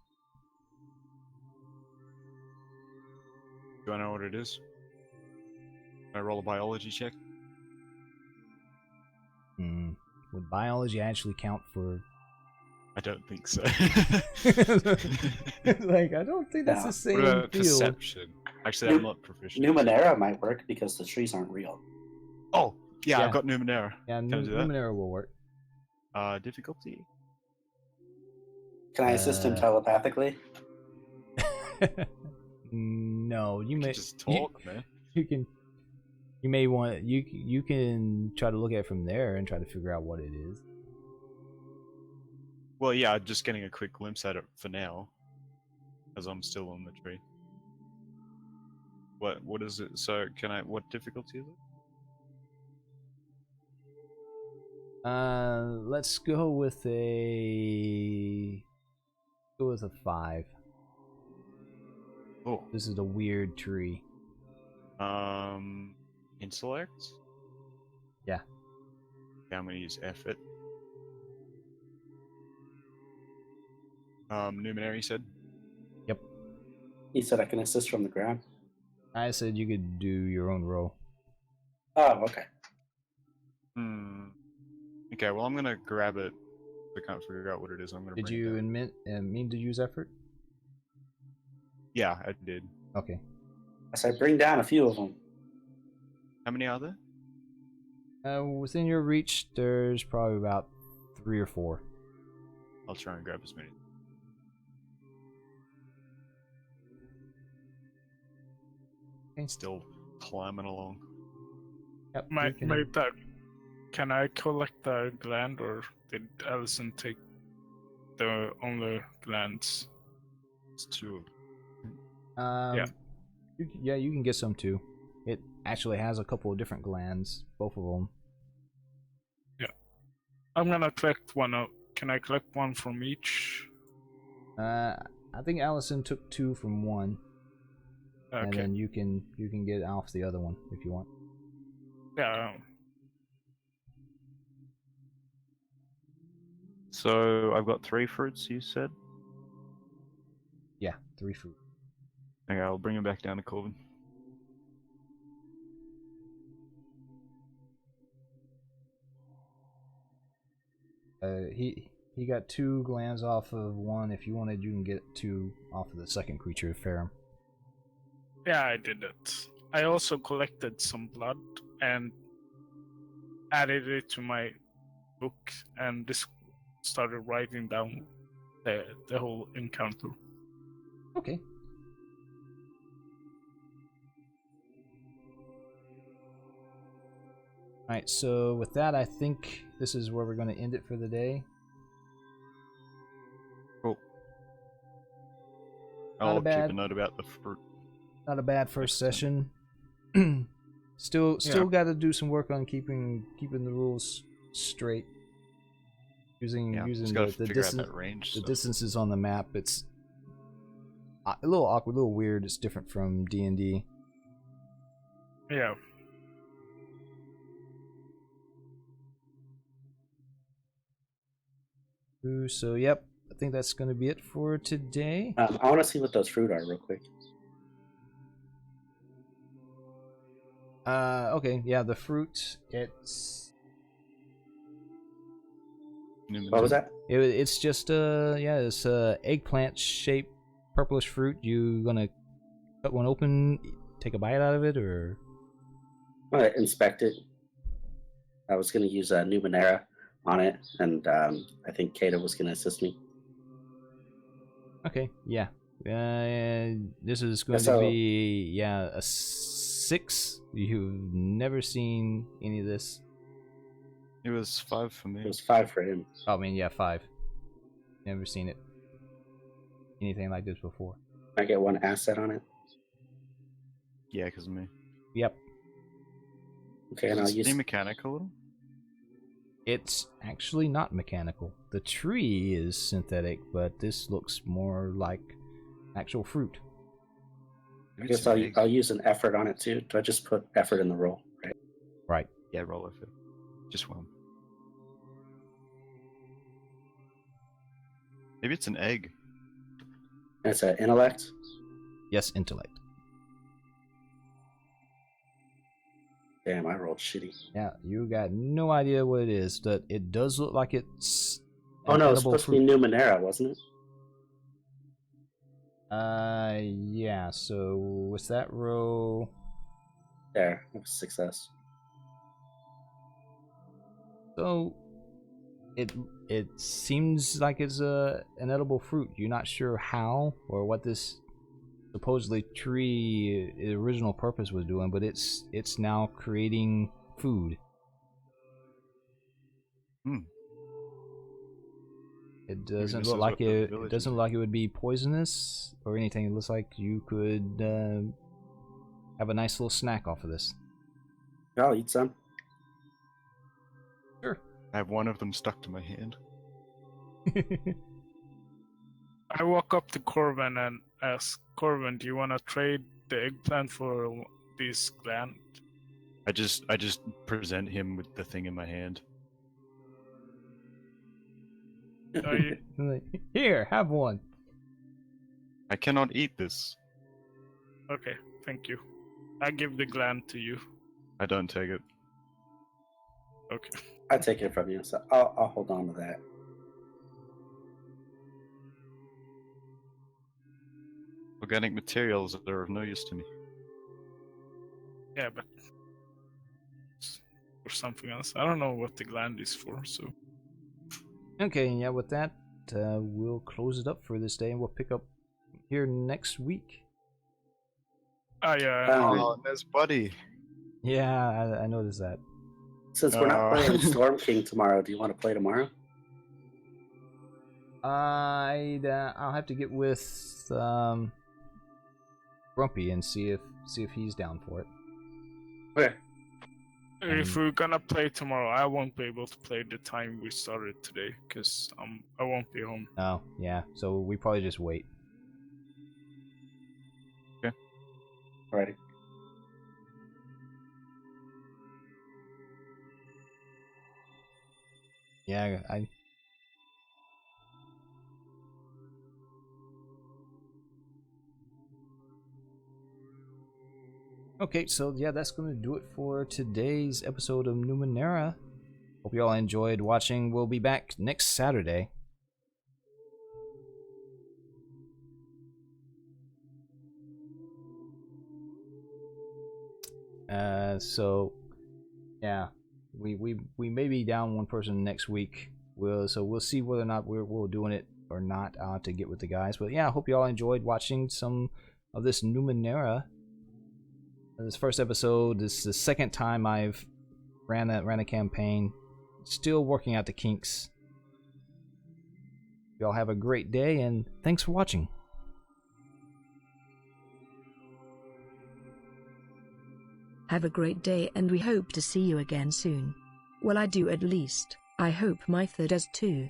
S4: Do I know what it is? Can I roll a biology check?
S1: Would biology actually count for?
S4: I don't think so.
S1: Like, I don't think that's
S3: Yeah.
S1: the same
S4: What about
S1: field.
S4: perception? Actually, I'm not proficient.
S3: Numenera might work because the trees aren't real.
S4: Oh, yeah,
S1: Yeah.
S4: I've got Numenera.
S1: Yeah,
S4: Can I do that?
S1: Numenera will work.
S4: Difficulty?
S3: Can I assist him telepathically?
S1: No, you
S4: You
S1: may
S4: can just talk, man.
S1: You can. You may want you can try to look at it from there and try to figure out what it is.
S4: Well, yeah, just getting a quick glimpse at it for now, as I'm still on the tree. What is it? So can I? What difficulty is it?
S1: Let's go with a 5.
S4: Oh,
S1: This is a weird tree.
S4: intellect.
S1: Yeah.
S4: Yeah, I'm gonna use effort. Numenera, you said.
S1: Yep.
S3: He said I can assist from the ground.
S1: I said you could do your own roll.
S3: Oh, okay.
S4: Okay, well, I'm gonna grab it. I can't figure out what it is. I'm gonna.
S1: Did
S4: bring it
S1: you
S4: down.
S1: mean to use effort?
S4: Yeah, I did.
S1: Okay.
S3: I said bring down a few of them.
S4: How many are there?
S1: Within your reach, there's probably about 3 or 4.
S4: I'll try and grab as many.
S1: Okay.
S4: Still climbing along.
S1: Yep.
S5: My,
S1: you can-
S5: my dog. Can I collect the gland, or did Allison take the only glands?
S4: It's 2.
S5: Yeah.
S1: You can get some too. It actually has a couple of different glands, both of them.
S5: I'm gonna collect one. Can I collect one from each?
S1: I think Allison took 2 from one, and
S5: Okay.
S1: then you can get off the other one if you want.
S5: Yeah.
S8: So I've got 3 fruits, you said?
S1: Yeah, 3 fruit.
S8: Okay, I'll bring him back down to Corbin.
S1: He got 2 glands off of one. If you wanted, you can get 2 off of the second creature to Farum.
S5: Yeah, I did it. I also collected some blood and added it to my book, and just started writing down the whole encounter.
S1: Okay. Alright, so with that, I think this is where we're going to end it for the day.
S8: Cool.
S1: Not a
S8: I'll keep
S1: bad-
S8: a note about the fruit.
S1: Not a bad first session. Still got to do some work on keeping the rules straight. Using
S4: Yeah,
S1: using
S4: just gotta
S1: the
S4: figure out
S1: distance
S4: that range.
S1: the
S4: stuff.
S1: distances on the map. It's a little awkward, a little weird. It's different from D&D.
S5: Yeah.
S1: So yep, I think that's going to be it for today.
S3: I want to see what those fruit are real quick.
S1: Okay, yeah, the fruit. It's
S3: What was that?
S1: it's just it's eggplant shaped purplish fruit. You gonna cut one open, take a bite out of it, or?
S3: I'm gonna inspect it. I was gonna use Numenera on it, and I think Kata was gonna assist me.
S1: Okay, yeah. This is going to
S3: So-
S1: be a 6. You've never seen any of this.
S4: It was 5 for
S3: It
S4: me.
S3: was 5 for him.
S1: Oh, I mean, yeah, 5. Never seen it. Anything like this before.
S3: I get 1 asset on it.
S4: Yeah, because of me.
S1: Yep.
S3: Okay, and I'll
S4: Is
S3: use.
S4: it mechanical?
S1: It's actually not mechanical. The tree is synthetic, but this looks more like actual fruit.
S3: I guess I'll use an effort on it too. Do I just put effort in the roll? Right.
S1: Right.
S4: Yeah, roll effort. Just 1. Maybe it's an egg.
S3: And it's an intellect.
S1: Yes, intellect.
S3: Damn, I rolled shitty.
S1: Yeah, you got no idea what it is, but it does look like it's
S3: Oh
S1: an
S3: no, it's
S1: edible
S3: supposed
S1: fruit.
S3: to be Numenera, wasn't it?
S1: Yeah, so what's that row?
S3: There, that was a success.
S1: So it seems like it's an edible fruit. You're not sure how or what this supposedly tree original purpose was doing, but it's now creating food.
S8: Hmm.
S1: It doesn't
S8: this
S1: look
S8: is
S1: like
S8: what the
S1: it
S8: villagers
S1: doesn't
S8: do.
S1: look like it would be poisonous or anything. It looks like you could have a nice little snack off of this.
S3: Yeah, I'll eat some.
S1: Sure.
S8: I have one of them stuck to my hand.
S5: I walk up to Corbin and ask, Corbin, do you want to trade the eggplant for this gland?
S8: I just present him with the thing in my hand.
S5: Are you,
S1: Here, have one.
S8: I cannot eat this.
S5: okay, thank you. I give the gland to you.
S8: I don't take it.
S5: Okay.
S3: I take it from you, so I'll hold on to that.
S8: Organic materials are of no use to me.
S5: Yeah, but it's for something else. I don't know what the gland is for, so.
S1: Okay, yeah, with that, we'll close it up for this day and we'll pick up here next week.
S5: Ah, yeah.
S8: Oh, there's Buddy.
S1: Yeah, I noticed that.
S3: Since we're not playing Storm King tomorrow, do you want to play tomorrow?
S1: I'll have to get with Grumpy and see if he's down for it.
S3: Okay.
S5: If we're gonna play tomorrow, I won't be able to play the time we started today, because I won't be home.
S1: Oh, yeah. So we probably just wait.
S3: Alrighty.
S1: Yeah, Okay, so yeah, that's going to do it for today's episode of Numenera. Hope you all enjoyed watching. We'll be back next Saturday. So yeah, we may be down one person next week. We'll see whether or not we're doing it or not. I'll have to get with the guys. But yeah, I hope you all enjoyed watching some of this Numenera. This first episode is the second time I've ran a campaign. Still working out the kinks. Y'all have a great day and thanks for watching.
S7: Have a great day and we hope to see you again soon. Well, I do at least. I hope my third does too.